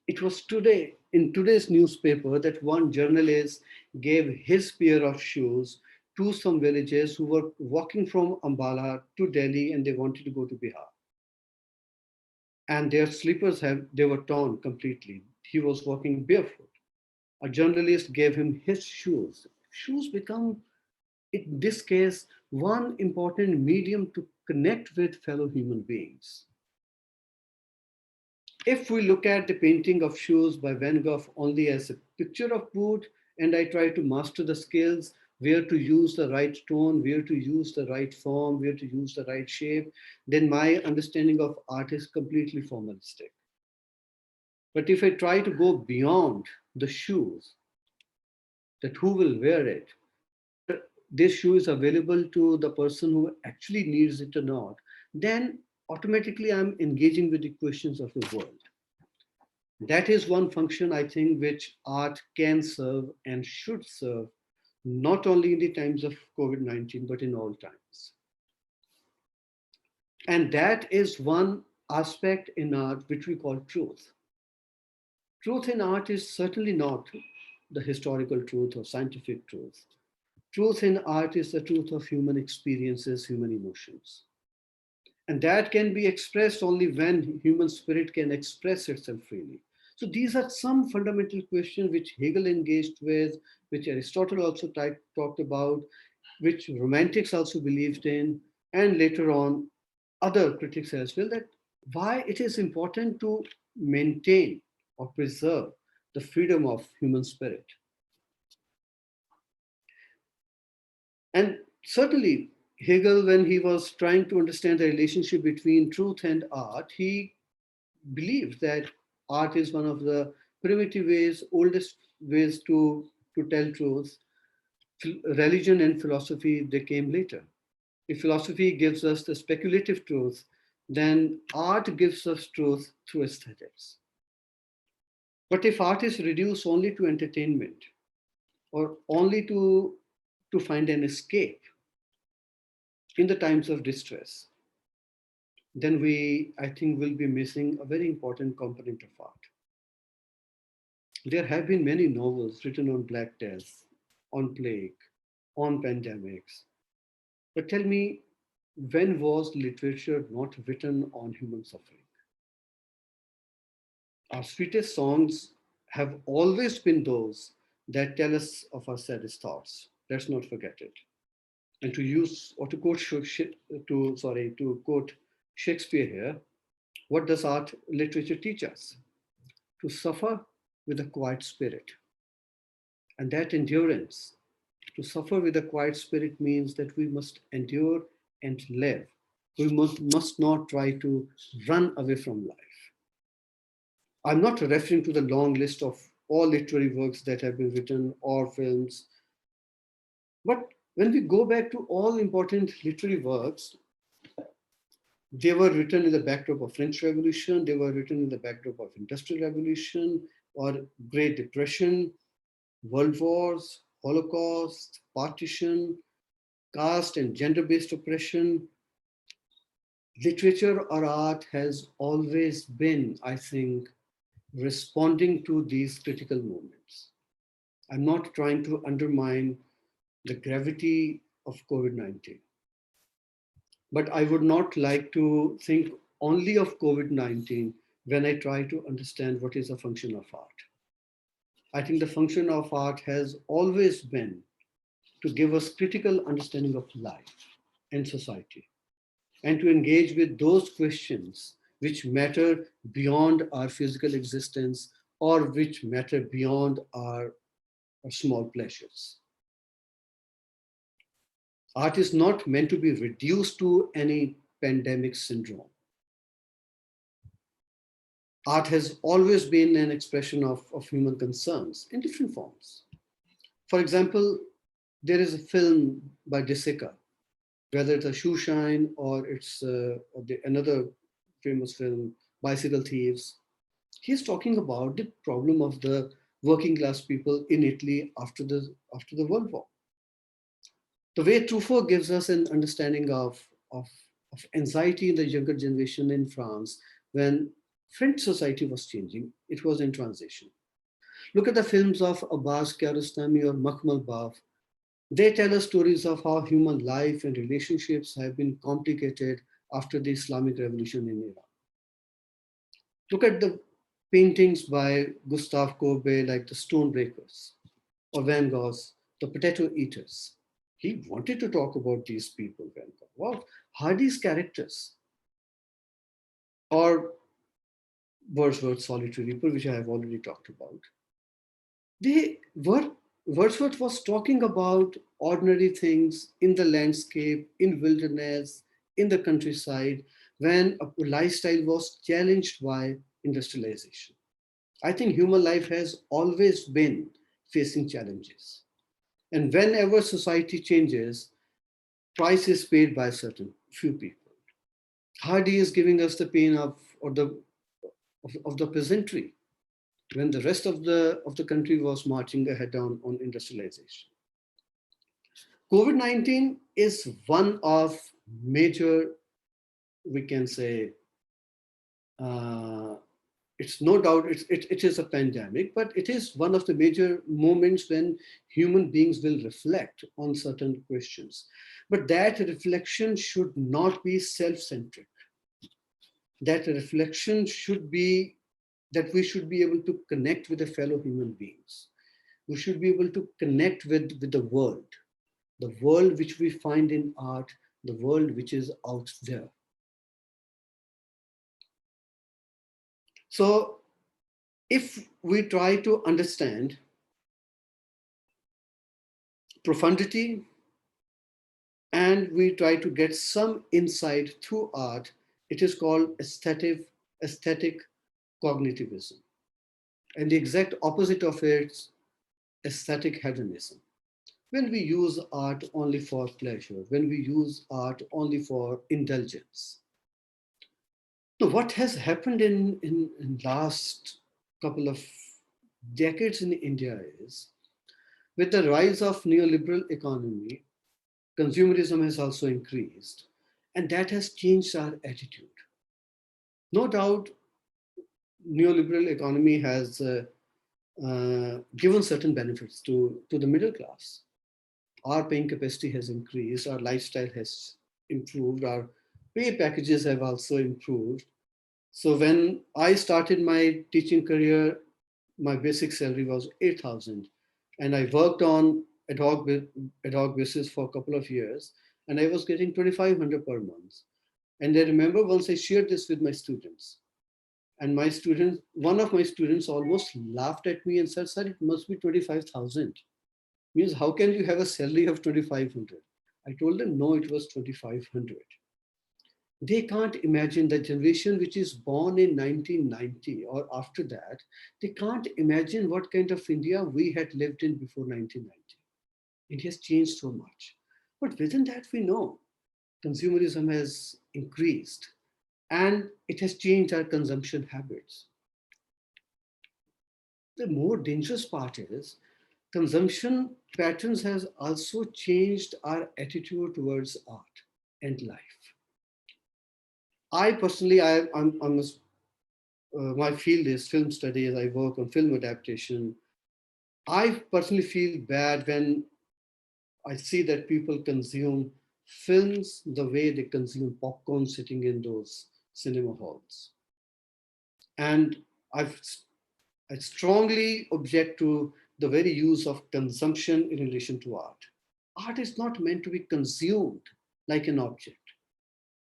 It was today, in today's newspaper, that one journalist gave his pair of shoes to some villages who were walking from Ambala to Delhi and they wanted to go to Bihar. And their slippers they were torn completely. He was walking barefoot. A journalist gave him his shoes. Shoes become, in this case, one important medium to connect with fellow human beings. If we look at the painting of shoes by Van Gogh only as a picture of boot, and I try to master the skills, where to use the right tone, where to use the right form, where to use the right shape, then my understanding of art is completely formalistic. But if I try to go beyond the shoes, that who will wear it, whether this shoe is available to the person who actually needs it or not, then automatically I'm engaging with the questions of the world. That is one function, I think, which art can serve and should serve, not only in the times of COVID-19, but in all times. And that is one aspect in art which we call truth. Truth in art is certainly not the historical truth or scientific truth. Truth in art is the truth of human experiences, human emotions. And that can be expressed only when human spirit can express itself freely. So these are some fundamental questions which Hegel engaged with, which Aristotle also talked about, which Romantics also believed in, and later on other critics as well, that why it is important to maintain or preserve the freedom of human spirit. And certainly Hegel, when he was trying to understand the relationship between truth and art, he believed that art is one of the primitive ways, oldest ways to tell truth. Religion and philosophy, they came later. If philosophy gives us the speculative truth, then art gives us truth through aesthetics. But if art is reduced only to entertainment or only to find an escape in the times of distress, then we, I think, will be missing a very important component of art. There have been many novels written on Black Death, on plague, on pandemics. But tell me, when was literature not written on human suffering? Our sweetest songs have always been those that tell us of our saddest thoughts. Let's not forget it. And to quote Shakespeare here, What does art literature teach us? To suffer with a quiet spirit. And that endurance, to suffer with a quiet spirit, means that we must endure and live. We must not try to run away from life. I'm not referring to the long list of all literary works that have been written or films. But when we go back to all important literary works, they were written in the backdrop of French Revolution, they were written in the backdrop of Industrial Revolution or Great Depression, world wars, Holocaust, partition, caste and gender-based oppression. Literature or art has always been, I think, responding to these critical moments. I'm not trying to undermine the gravity of COVID-19, but I would not like to think only of COVID-19 when I try to understand what is a function of art. I think the function of art has always been to give us critical understanding of life and society, and to engage with those questions which matter beyond our physical existence or which matter beyond our small pleasures. Art is not meant to be reduced to any pandemic syndrome. Art has always been an expression of human concerns in different forms. For example, there is a film by De Sica, whether it's a Shoe Shine or it's another famous film, Bicycle Thieves. He's talking about the problem of the working class people in Italy after the World War. The way Truffaut gives us an understanding of anxiety in the younger generation in France when French society was changing, it was in transition. Look at the films of Abbas Kiarostami or Makmal Baf. They tell us stories of how human life and relationships have been complicated after the Islamic Revolution in Iran. Look at the paintings by Gustave Courbet like The Stonebreakers or Van Gogh's The Potato Eaters. He wanted to talk about these people, Van Gogh. Wow, Hardy's characters. Or Wordsworth's Solitary Reaper, which I have already talked about. Wordsworth was talking about ordinary things in the landscape, in wilderness, in the countryside, when a lifestyle was challenged by industrialization. I think human life has always been facing challenges. And whenever society changes, price is paid by certain few people. Hardy is giving us the pain of the peasantry when the rest of the country was marching ahead on industrialization. COVID-19 is one of major, we can say, it's no doubt it is a pandemic, but it is one of the major moments when human beings will reflect on certain questions. But that reflection should not be self-centric. That reflection should be that we should be able to connect with the fellow human beings. We should be able to connect with the world which we find in art, the world which is out there. So if we try to understand profundity and we try to get some insight through art, it is called aesthetic cognitivism. And the exact opposite of it is aesthetic hedonism. When we use art only for pleasure, when we use art only for indulgence. So what has happened in last couple of decades in India is, with the rise of neoliberal economy, consumerism has also increased, and that has changed our attitude. No doubt, neoliberal economy has given certain benefits to the middle class. Our paying capacity has increased, our lifestyle has improved, our pay packages have also improved. So when I started my teaching career, my basic salary was 8,000, and I worked on ad hoc basis for a couple of years, and I was getting 2,500 per month. And I remember once I shared this with my students, And my student, one of my students almost laughed at me and said, sir, it must be 25,000. Means how can you have a salary of 2,500? I told them, no, it was 2,500. They can't imagine the generation which is born in 1990 or after that, they can't imagine what kind of India we had lived in before 1990. It has changed so much. But within that, we know consumerism has increased and it has changed our consumption habits. The more dangerous part is consumption patterns has also changed our attitude towards art and life. I personally, my field is film studies. I work on film adaptation. I personally feel bad when I see that people consume films the way they consume popcorn sitting in those cinema halls. And I've, I strongly object to the very use of consumption in relation to art. Art is not meant to be consumed like an object.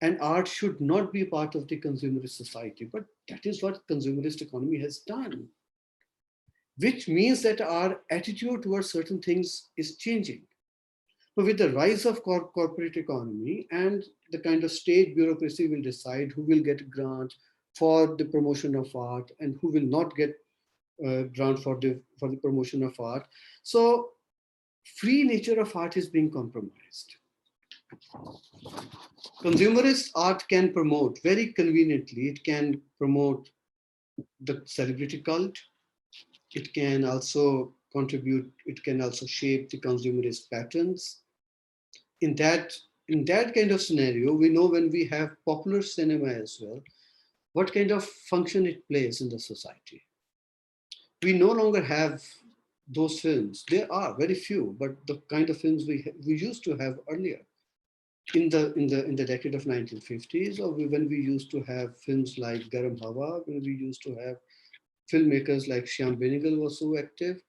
And art should not be part of the consumerist society, but that is what consumerist economy has done, which means that our attitude towards certain things is changing. So with the rise of corporate economy and the kind of state bureaucracy will decide who will get a grant for the promotion of art and who will not get a grant for the promotion of art. So free nature of art is being compromised. Consumerist art can promote very conveniently, it can promote the celebrity cult. It can also contribute, it can also shape the consumerist patterns. In that, in that kind of scenario, we know when we have popular cinema as well, what kind of function it plays in the society. We no longer have those films. There are very few, but the kind of films we used to have earlier in the decade of 1950s, or when we used to have films like Garam Hawa, when we used to have filmmakers like Shyam Benegal was so active,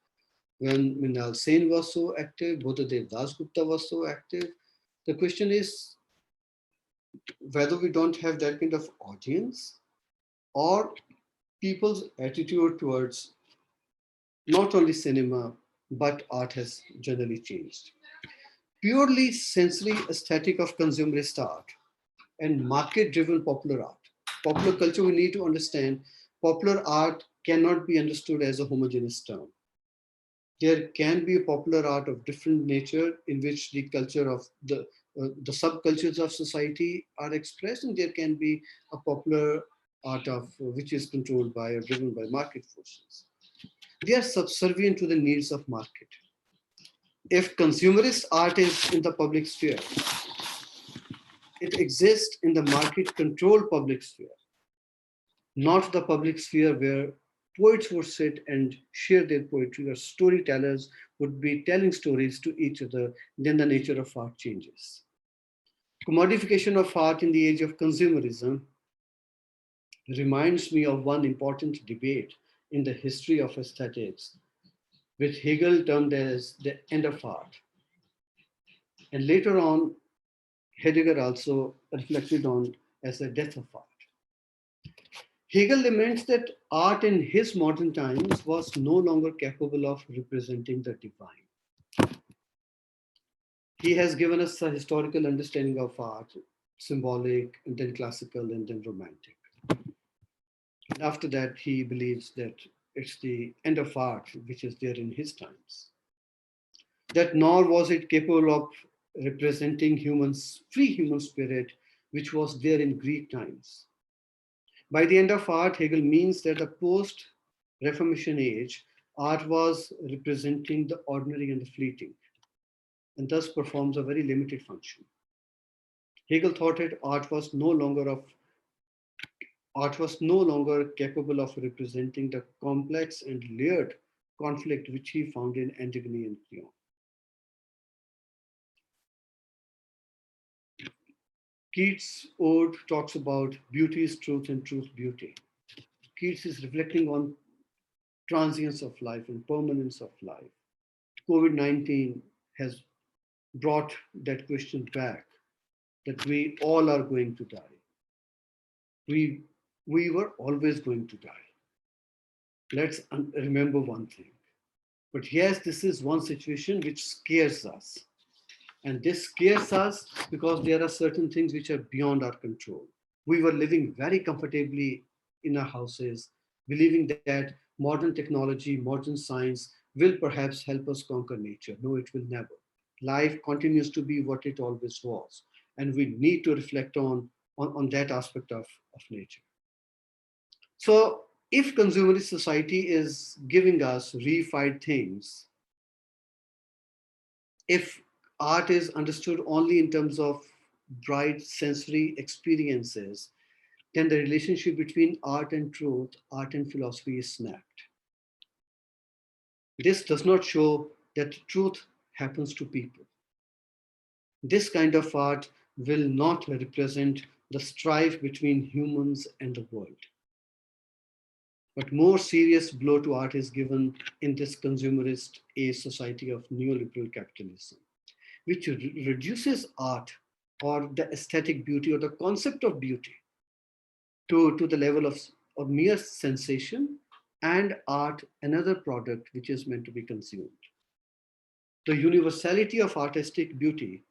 when Minal Sen was so active, Bodhadev Dasgupta was so active. The question is whether we don't have that kind of audience or people's attitude towards not only cinema, but art has generally changed. Purely sensory aesthetic of consumerist art and market-driven popular art. Popular culture, we need to understand, popular art cannot be understood as a homogeneous term. There can be a popular art of different nature in which the culture of the subcultures of society are expressed, and there can be a popular art of which is controlled by or driven by market forces. They are subservient to the needs of market. If consumerist art is in the public sphere, it exists in the market-controlled public sphere, not the public sphere where poets would sit and share their poetry, or storytellers would be telling stories to each other. Then the nature of art changes. Commodification of art in the age of consumerism reminds me of one important debate in the history of aesthetics, which Hegel termed as the end of art. And later on, Heidegger also reflected on as the death of art. Hegel laments that art in his modern times was no longer capable of representing the divine. He has given us a historical understanding of art, symbolic, and then classical, and then romantic. And after that, he believes that it's the end of art which is there in his times. That nor was it capable of representing free human spirit, which was there in Greek times. By the end of art, Hegel means that the post-Reformation age, art was representing the ordinary and the fleeting, and thus performs a very limited function. Hegel thought that art was no longer capable of representing the complex and layered conflict which he found in Antigone and Cleon. Keats' ode talks about beauty is truth and truth beauty. Keats is reflecting on transience of life and permanence of life. COVID-19 has brought that question back, that we all are going to die. We we were always going to die. Let's remember one thing. But yes, this is one situation which scares us. And this scares us because there are certain things which are beyond our control. We were living very comfortably in our houses, believing that modern technology, modern science will perhaps help us conquer nature. No, it will never. Life continues to be what it always was. And we need to reflect on that aspect of nature. So if consumerist society is giving us reified things, if art is understood only in terms of bright sensory experiences, then the relationship between art and truth, art and philosophy is snapped. This does not show that truth happens to people. This kind of art will not represent the strife between humans and the world. But more serious blow to art is given in this consumerist age society of neoliberal capitalism, which reduces art or the aesthetic beauty or the concept of beauty to the level of mere sensation, and art another product which is meant to be consumed. The universality of artistic beauty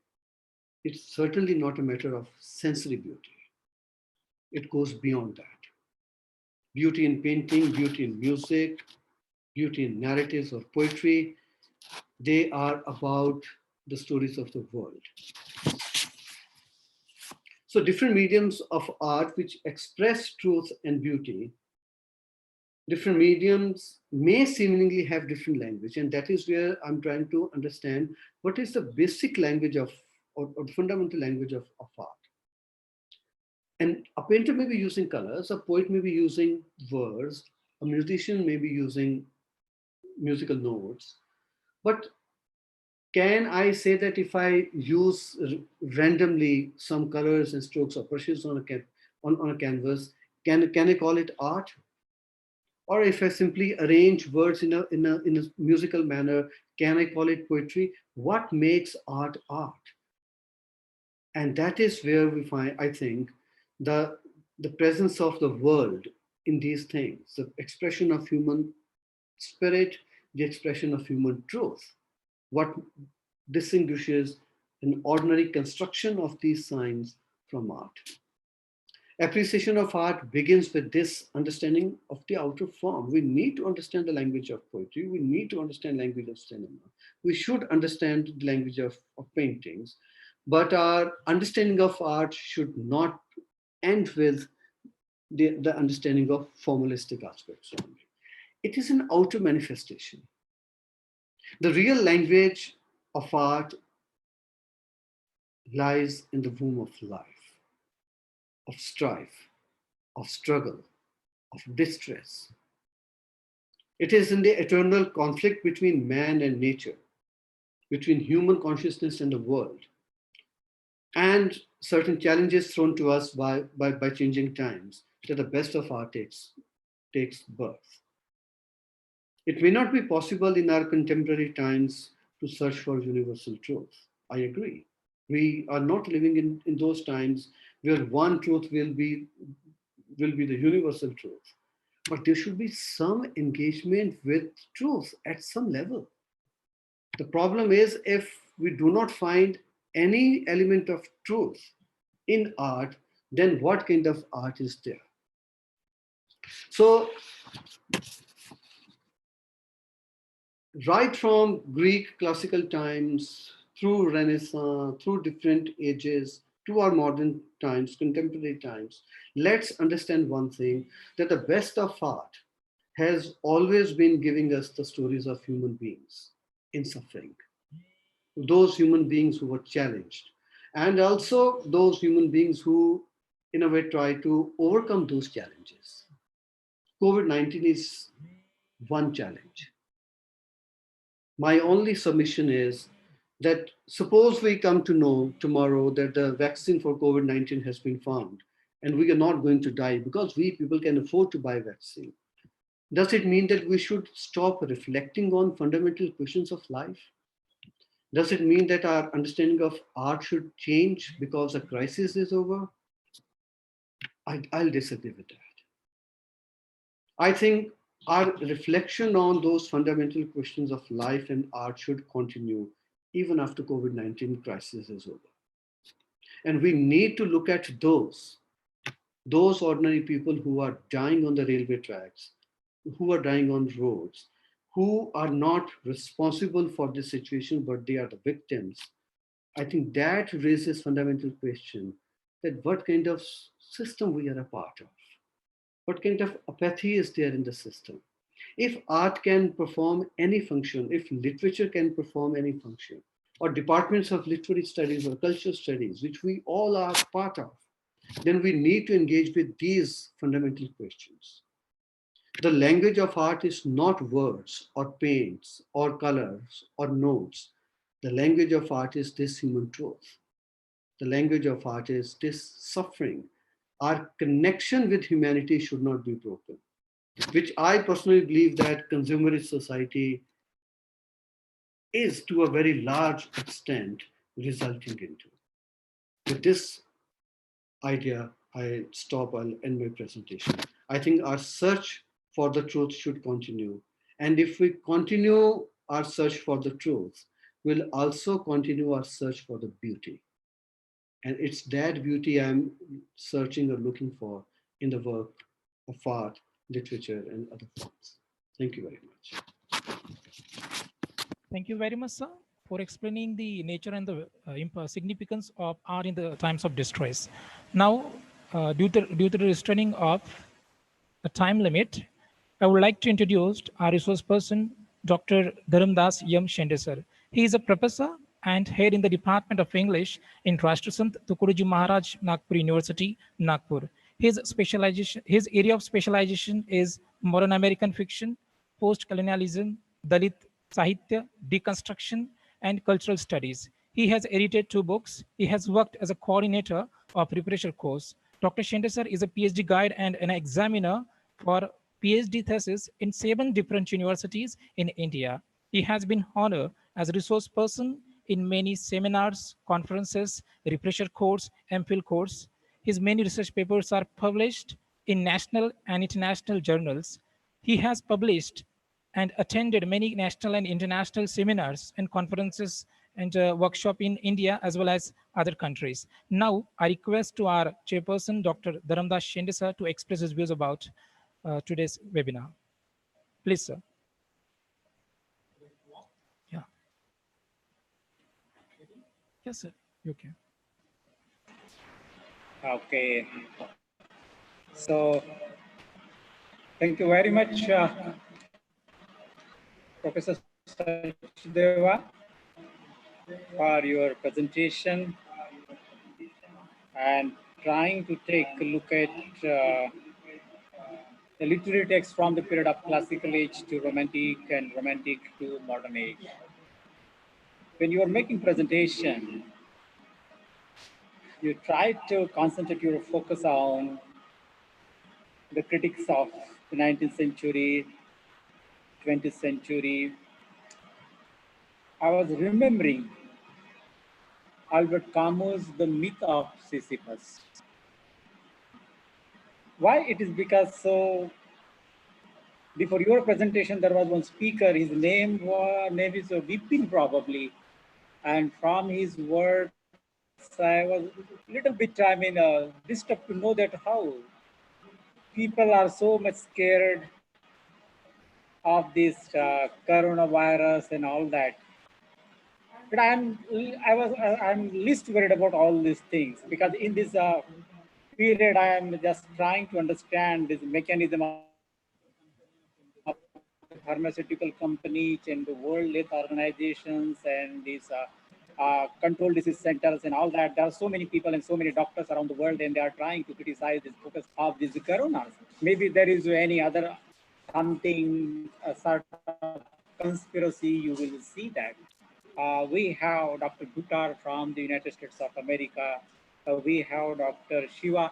is certainly not a matter of sensory beauty. It goes beyond that. Beauty in painting, beauty in music, beauty in narratives or poetry, they are about the stories of the world. So different mediums of art which express truth and beauty, different mediums may seemingly have different language. And that is where I'm trying to understand what is the basic language of, or the fundamental language of art. And a painter may be using colors, a poet may be using words, a musician may be using musical notes. But can I say that if I use randomly some colors and strokes or brushes on a canvas, can I call it art? Or if I simply arrange words in a musical manner, can I call it poetry? What makes art art? And that is where we find, I think, the presence of the world in these things, the expression of human spirit, the expression of human truth. What distinguishes an ordinary construction of these signs from art. Appreciation of art begins with this understanding of the outer form. We need to understand the language of poetry. We need to understand language of cinema. We should understand the language of paintings. But our understanding of art should not end with the understanding of formalistic aspects only. It is an outer manifestation. The real language of art lies in the womb of life, of strife, of struggle, of distress. It is in the eternal conflict between man and nature, between human consciousness and the world, and certain challenges thrown to us by changing times that the best of art takes birth. It may not be possible in our contemporary times to search for universal truth. I agree. We are not living in those times where one truth will be the universal truth. But there should be some engagement with truth at some level. The problem is if we do not find any element of truth in art, then what kind of art is there? So, right from Greek classical times, through Renaissance, through different ages, to our modern times, contemporary times, let's understand one thing, that the best of art has always been giving us the stories of human beings in suffering. Those human beings who were challenged, and also those human beings who, in a way, try to overcome those challenges. COVID-19 is one challenge. My only submission is that suppose we come to know tomorrow that the vaccine for COVID-19 has been found and we are not going to die because we people can afford to buy vaccine. Does it mean that we should stop reflecting on fundamental questions of life? Does it mean that our understanding of art should change because a crisis is over? I'll disagree with that. I think our reflection on those fundamental questions of life and art should continue even after COVID-19 crisis is over. And we need to look at those ordinary people who are dying on the railway tracks, who are dying on roads, who are not responsible for this situation, but they are the victims. I think that raises fundamental question that what kind of system we are a part of, what kind of apathy is there in the system. If art can perform any function, if literature can perform any function, or departments of literary studies or cultural studies, which we all are part of, then we need to engage with these fundamental questions. The language of art is not words or paints or colors or notes. The language of art is this human truth. The language of art is this suffering. Our connection with humanity should not be broken, which I personally believe that consumerist society is to a very large extent resulting into. With this idea, I stop, I'll end my presentation. I think our search for the truth should continue. And if we continue our search for the truth, we'll also continue our search for the beauty. And it's that beauty I'm searching or looking for in the work of art, literature, and other forms. Thank you very much. Thank you very much, sir, for explaining the nature and the significance of art in the times of distress. Now, due to the restraining of a time limit, I would like to introduce our resource person, Dr. Dharamdas Yam Shende sir. He is a professor and head in the Department of English in Rashtrasant Tukuruji Maharaj Nagpur University, Nagpur. His area of specialization is modern American fiction, post-colonialism, Dalit Sahitya, deconstruction, and cultural studies. He has edited 2 books. He has worked as a coordinator of refresher course. Dr. Shendesar is a PhD guide and an examiner for PhD thesis in 7 different universities in India. He has been honored as a resource person in many seminars, conferences, refresher course, MPhil course. His many research papers are published in national and international journals. He has published and attended many national and international seminars and conferences and workshop in India as well as other countries. Now, I request to our chairperson, Dr. Dharamdas Shendesar, to express his views about today's webinar. Please, sir. Yeah. Yes, sir. You can. Okay. So, thank you very much, Professor Sachdeva, for your presentation and trying to take a look at the literary text from the period of classical age to romantic and romantic to modern age. When you are making presentation, you try to concentrate your focus on the critics of the 19th century, 20th century. I was remembering Albert Camus' The Myth of Sisyphus. Why it is because so before your presentation there was one speaker, his name is Vipin probably, and from his words I was a little bit disturbed to know that how people are so much scared of this coronavirus and all that. But I'm least worried about all these things because in this period I am just trying to understand this mechanism of pharmaceutical companies and the World Health Organizations and these control disease centers and all that. There are so many people and so many doctors around the world, and they are trying to criticize this focus of these coronas. Maybe there is any other something, a sort of conspiracy, you will see that. We have Dr. Buttar from the United States of America. We have Dr. Shiva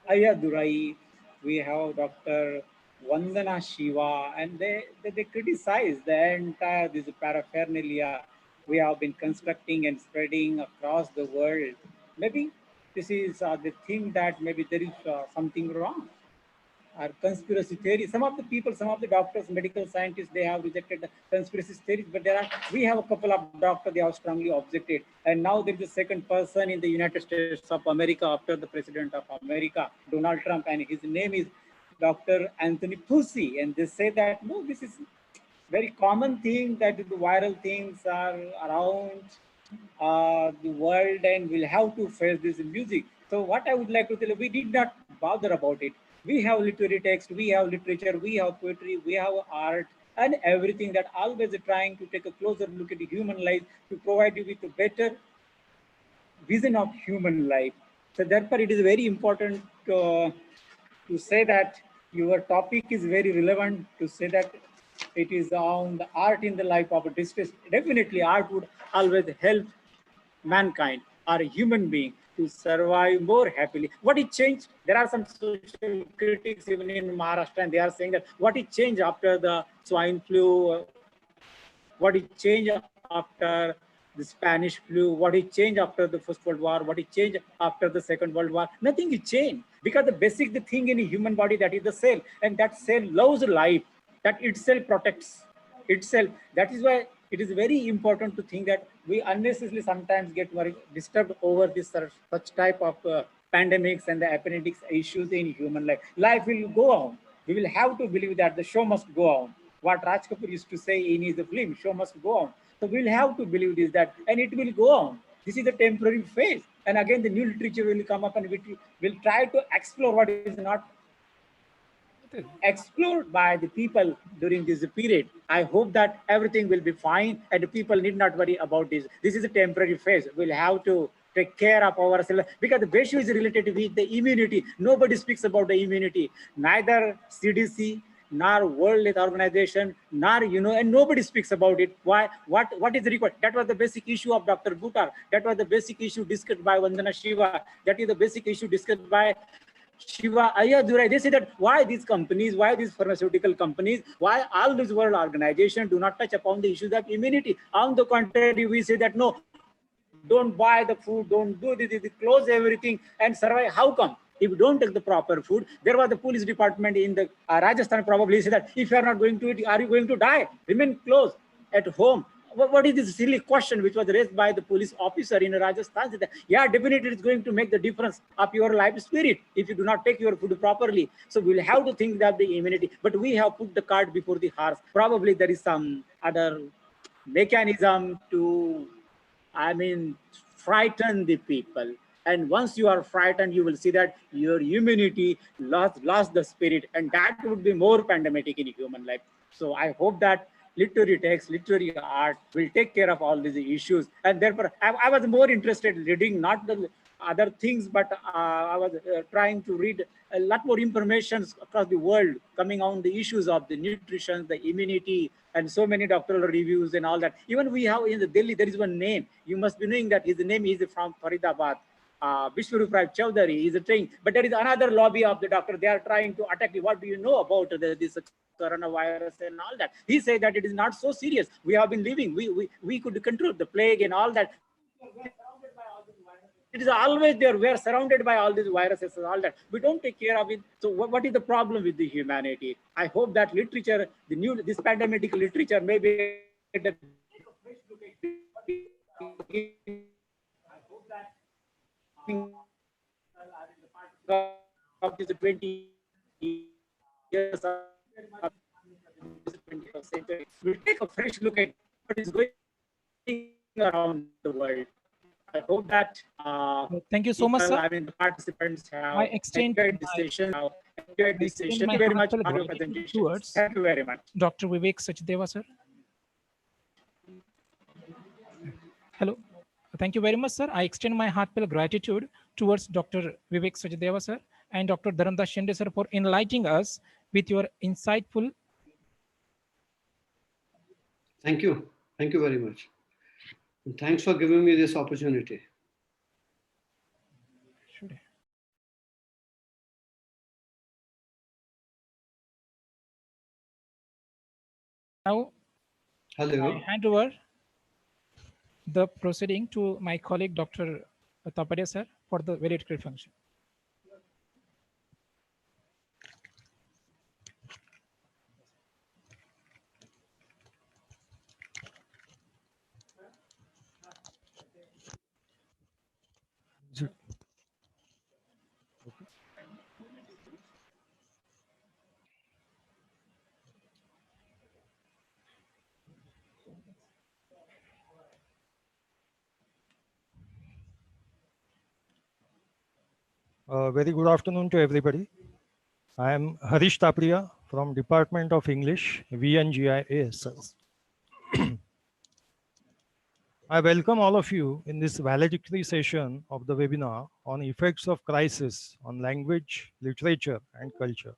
Ayadurai. We have Dr. Vandana Shiva, and they criticize the entire this paraphernalia we have been constructing and spreading across the world. Maybe this is the thing that maybe there is something wrong. are conspiracy theories. Some of the people, some of the doctors, medical scientists, they have rejected the conspiracy theories, but we have a couple of doctors, they have strongly objected. And now there is a second person in the United States of America after the president of America, Donald Trump, and his name is Dr. Anthony Fauci. And they say that, no, this is very common thing that the viral things are around the world and we'll have to face this in music. So what I would like to tell you, we did not bother about it. We have literary text, we have literature, we have poetry, we have art, and everything that always trying to take a closer look at the human life to provide you with a better vision of human life. So therefore, it is very important to say that your topic is very relevant, to say that it is on the art in the life of a distress. Definitely, art would always help mankind or a human being to survive more happily. What it changed? There are some social critics even in Maharashtra, and they are saying that what it changed after the swine flu, what it changed after the Spanish flu, what it changed after the First World War, what it changed after the Second World War. Nothing is changed, because the basic the thing in a human body, that is the cell, and that cell loves life, that itself protects itself. That is why it is very important to think that we unnecessarily sometimes get very disturbed over this such type of pandemics and the epidemics issues in human life. Life will go on. We will have to believe that the show must go on. What Raj Kapoor used to say in his film, show must go on. So we'll have to believe this, that, and it will go on. This is a temporary phase. And again, the new literature will come up and we'll try to explore what is not explored by the people during this period. I hope that everything will be fine and the people need not worry about this. This is a temporary phase. We'll have to take care of ourselves, because the issue is related with the immunity. Nobody speaks about the immunity. Neither CDC, nor World Health Organization, nor, and nobody speaks about it. Why? What is required? That was the basic issue of Dr. Gutar. That was the basic issue discussed by Vandana Shiva. That is the basic issue discussed by Shiva Ayadurai. They say that why these companies, why these pharmaceutical companies, why all these world organizations do not touch upon the issues of immunity. On the contrary, we say that no, don't buy the food, don't do this, close everything and survive. How come? If you don't take the proper food, there was the police department in the Rajasthan probably said that if you are not going to eat, are you going to die? Remain close at home. What is this silly question which was raised by the police officer in Rajasthan? That, yeah, definitely it's going to make the difference of your life spirit if you do not take your food properly. So we'll have to think that the immunity, but we have put the cart before the horse. Probably there is some other mechanism to, frighten the people. And once you are frightened, you will see that your immunity lost the spirit, and that would be more pandemic in human life. So I hope that literary text, literary art will take care of all these issues. And therefore, I was more interested in reading not the other things, but I was trying to read a lot more information across the world coming on the issues of the nutrition, the immunity, and so many doctoral reviews and all that. Even we have in the Delhi, there is one name. You must be knowing that his name is from Faridabad. Vishwarup Chowdhury is a train, but there is another lobby of the doctor. They are trying to attack you. What do you know about this coronavirus and all that? He said that it is not so serious. We have been living. We could control the plague and all that. It is always there. We are surrounded by all these viruses and all that. We don't take care of it. So what is the problem with the humanity? I hope that literature, this pandemic literature, maybe of this 20 years of the 21st century, we'll take a fresh look at what is going around the world. I hope that thank you so much, sir. the participants have I extend enjoyed this session. Thank you very much for your presentation. Thank you very much. Dr. Vivek Sachdeva, sir. Hello. Thank you very much, sir. I extend my heartfelt gratitude towards Dr. Vivek Sachdeva, sir, and Dr. Dharamdas Shinde, sir, for enlightening us with your insightful. Thank you. Thank you very much. And thanks for giving me this opportunity. Now, hello. I hand over the proceeding to my colleague, Dr. Tapade, sir, for the valedictory function. Very good afternoon to everybody. I am Harish Tapriya from Department of English, VNGI ASL. I welcome all of you in this valedictory session of the webinar on effects of crisis on language, literature, and culture.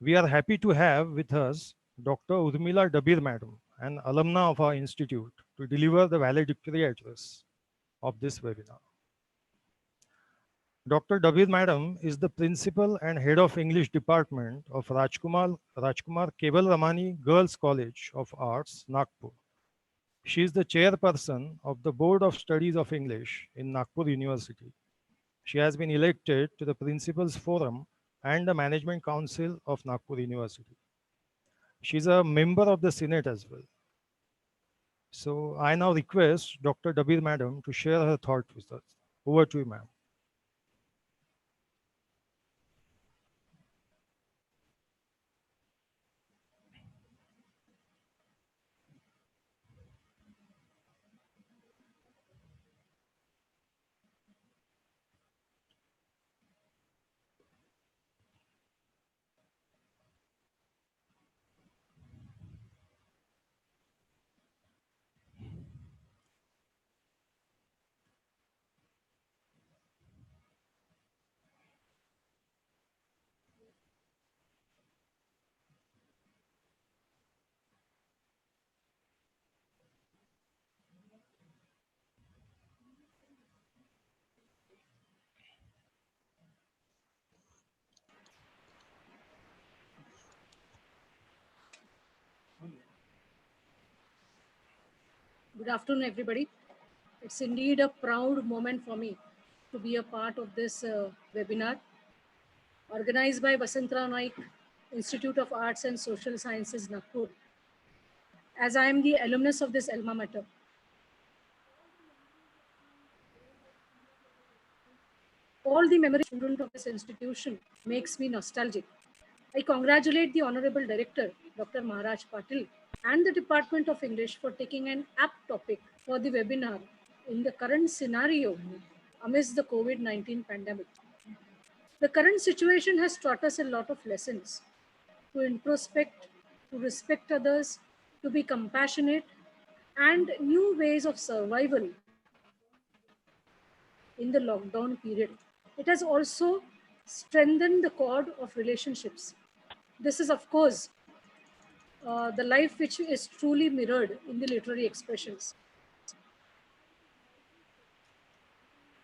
We are happy to have with us Dr. Urmila Dabir Madam, an alumna of our institute, to deliver the valedictory address of this webinar. Dr. Dabir Madam is the principal and head of English department of Rajkumar Keval Ramani Girls College of Arts, Nagpur. She is the chairperson of the Board of Studies of English in Nagpur University. She has been elected to the Principals Forum and the Management Council of Nagpur University. She is a member of the Senate as well. So I now request Dr. Dabir Madam to share her thoughts with us. Over to you, ma'am. Good afternoon, everybody. It's indeed a proud moment for me to be a part of this webinar organized by Vasantra Naik Institute of Arts and Social Sciences, Nagpur. As I am the alumnus of this alma mater, all the memory student of this institution makes me nostalgic. I congratulate the Honorable Director, Dr. Maharaj Patil, and the Department of English for taking an apt topic for the webinar in the current scenario amidst the COVID-19 pandemic. The current situation has taught us a lot of lessons to introspect, to respect others, to be compassionate, and new ways of survival in the lockdown period. It has also strengthened the cord of relationships. This is, of course, the life which is truly mirrored in the literary expressions.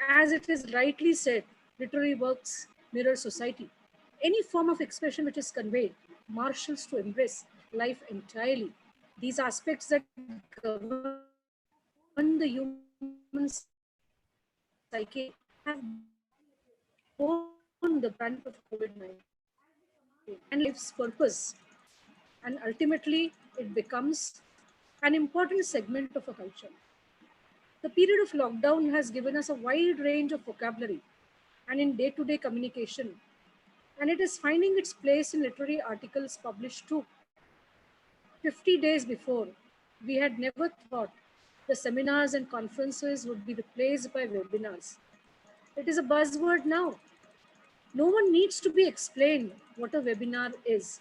As it is rightly said, literary works mirror society. Any form of expression which is conveyed marshals to embrace life entirely. These aspects that govern the human psyche have borne the brunt of COVID-19 and life's purpose. And ultimately, it becomes an important segment of a culture. The period of lockdown has given us a wide range of vocabulary and in day-to-day communication, and it is finding its place in literary articles published too. 50 days before, we had never thought the seminars and conferences would be replaced by webinars. It is a buzzword now. No one needs to be explained what a webinar is.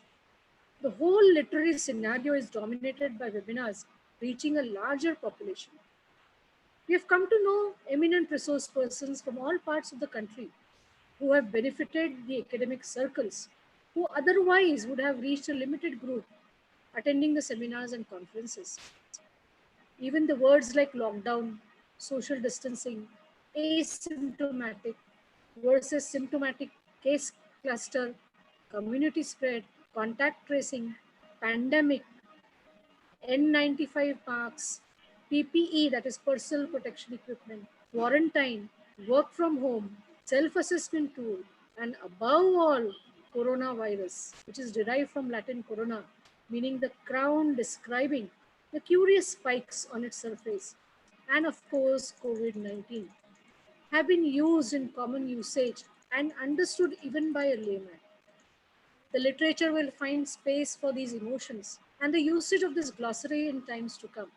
The whole literary scenario is dominated by webinars reaching a larger population. We have come to know eminent resource persons from all parts of the country who have benefited the academic circles, who otherwise would have reached a limited group attending the seminars and conferences. Even the words like lockdown, social distancing, asymptomatic versus symptomatic case cluster, community spread, contact tracing, pandemic, N95 marks, PPE, that is personal protection equipment, quarantine, work from home, self-assessment tool, and above all, coronavirus, which is derived from Latin corona, meaning the crown describing the curious spikes on its surface, and of course, COVID-19, have been used in common usage and understood even by a layman. The literature will find space for these emotions and the usage of this glossary in times to come.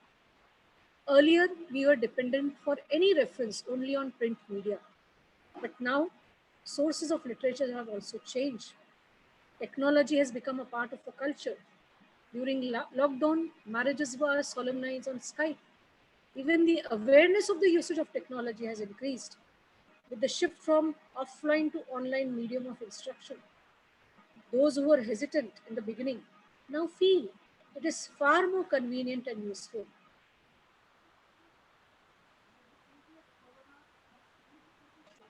Earlier, we were dependent for any reference only on print media. But now, Sources of literature have also changed. Technology has become a part of a culture. During lockdown, marriages were solemnized on Skype. Even the awareness of the usage of technology has increased with the shift from offline to online medium of instruction. Those who were hesitant in the beginning now feel it is far more convenient and useful.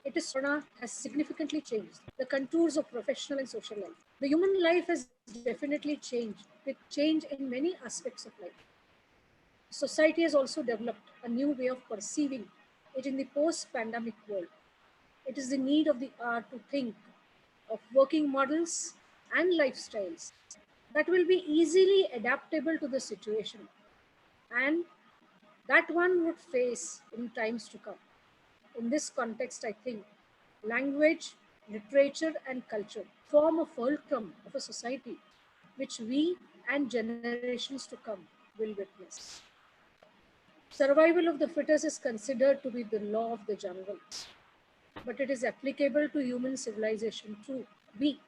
It is Corona has significantly changed the contours of professional and social life. The human life has definitely changed with change in many aspects of life. Society has also developed a new way of perceiving it in the post pandemic world. It is the need of the hour to think of working models and lifestyles that will be easily adaptable to the situation and that one would face in times to come. In this context, I think language, literature, and culture form a fulcrum of a society which we and generations to come will witness. Survival of the fittest is considered to be the law of the jungle, but it is applicable to human civilization too. We,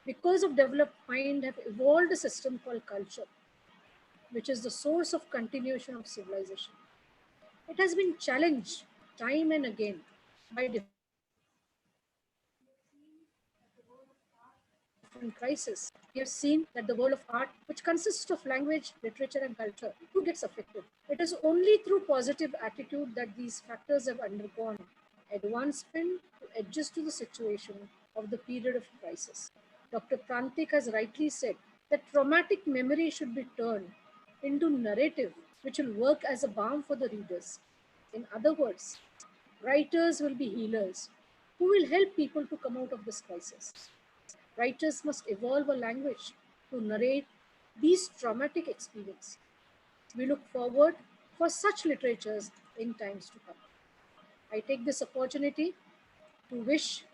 because of developed mind, have evolved a system called culture, which is the source of continuation of civilization. It has been challenged time and again by different crises. We have seen that the world of art, which consists of language, literature, and culture, too gets affected. It is only through positive attitude that these factors have undergone advancement to adjust to the situation of the period of crisis. Dr. Prantik has rightly said that traumatic memory should be turned into narrative which will work as a balm for the readers. In other words, writers will be healers who will help people to come out of this crisis. Writers must evolve a language to narrate these traumatic experiences. We look forward for such literatures in times to come. I take this opportunity to wish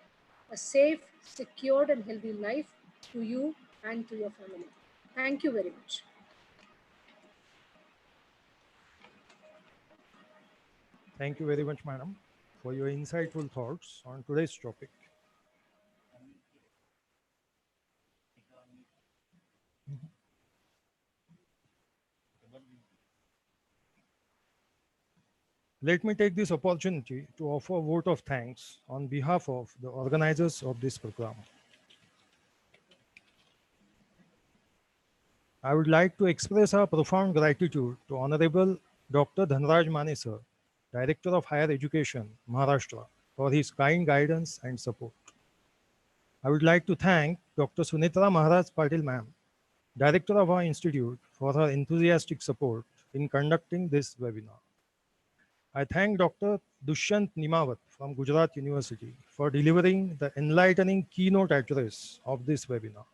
a safe, secured, and healthy life to you and to your family. Thank you very much. Thank you very much, madam, for your insightful thoughts on today's topic. Let me take this opportunity to offer a vote of thanks on behalf of the organizers of this program. I would like to express our profound gratitude to Honorable Dr. Dhanraj Mane sir, Director of Higher Education, Maharashtra, for his kind guidance and support. I would like to thank Dr. Sunitra Maharaj Patil ma'am, Director of our institute, for her enthusiastic support in conducting this webinar. I thank Dr. Dushyant Nimawat from Gujarat University for delivering the enlightening keynote address of this webinar.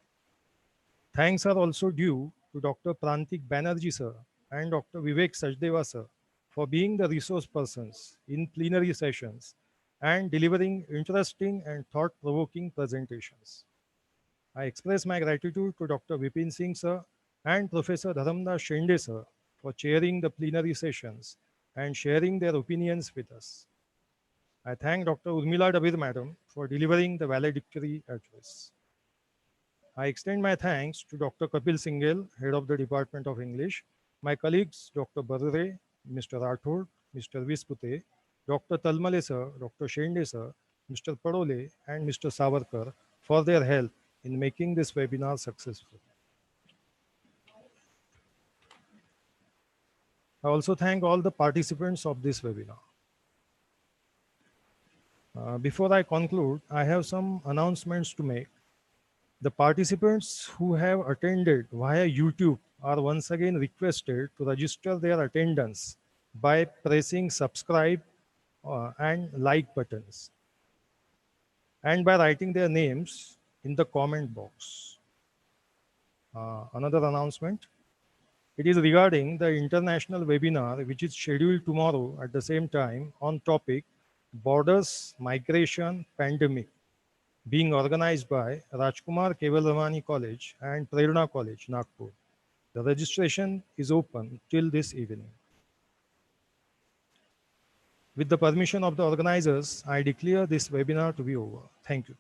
Thanks are also due to Dr. Prantik Banerjee sir and Dr. Vivek Sachdeva sir for being the resource persons in plenary sessions and delivering interesting and thought-provoking presentations. I express my gratitude to Dr. Vipin Singh sir and Professor Dharamdas Shende sir for chairing the plenary sessions and sharing their opinions with us. I thank Dr. Urmila Dabir madam for delivering the valedictory address. I extend my thanks to Dr. Kapil Singhel, Head of the Department of English, my colleagues Dr. Barre, Mr. Rathod, Mr. Vispute, Dr. Talmale sir, Dr. Shende sir, Mr. Padole, and Mr. Savarkar for their help in making this webinar successful. I also thank all the participants of this webinar. Before I conclude, I have some announcements to make. The participants who have attended via YouTube are once again requested to register their attendance by pressing subscribe and like buttons and by writing their names in the comment box. Another announcement, it is regarding the international webinar which is scheduled tomorrow at the same time on topic Borders, Migration, Pandemic, being organized by Rajkumar Keval College and Prerna College, Nagpur. The registration is open till this evening. With the permission of the organizers, I declare this webinar to be over. Thank you.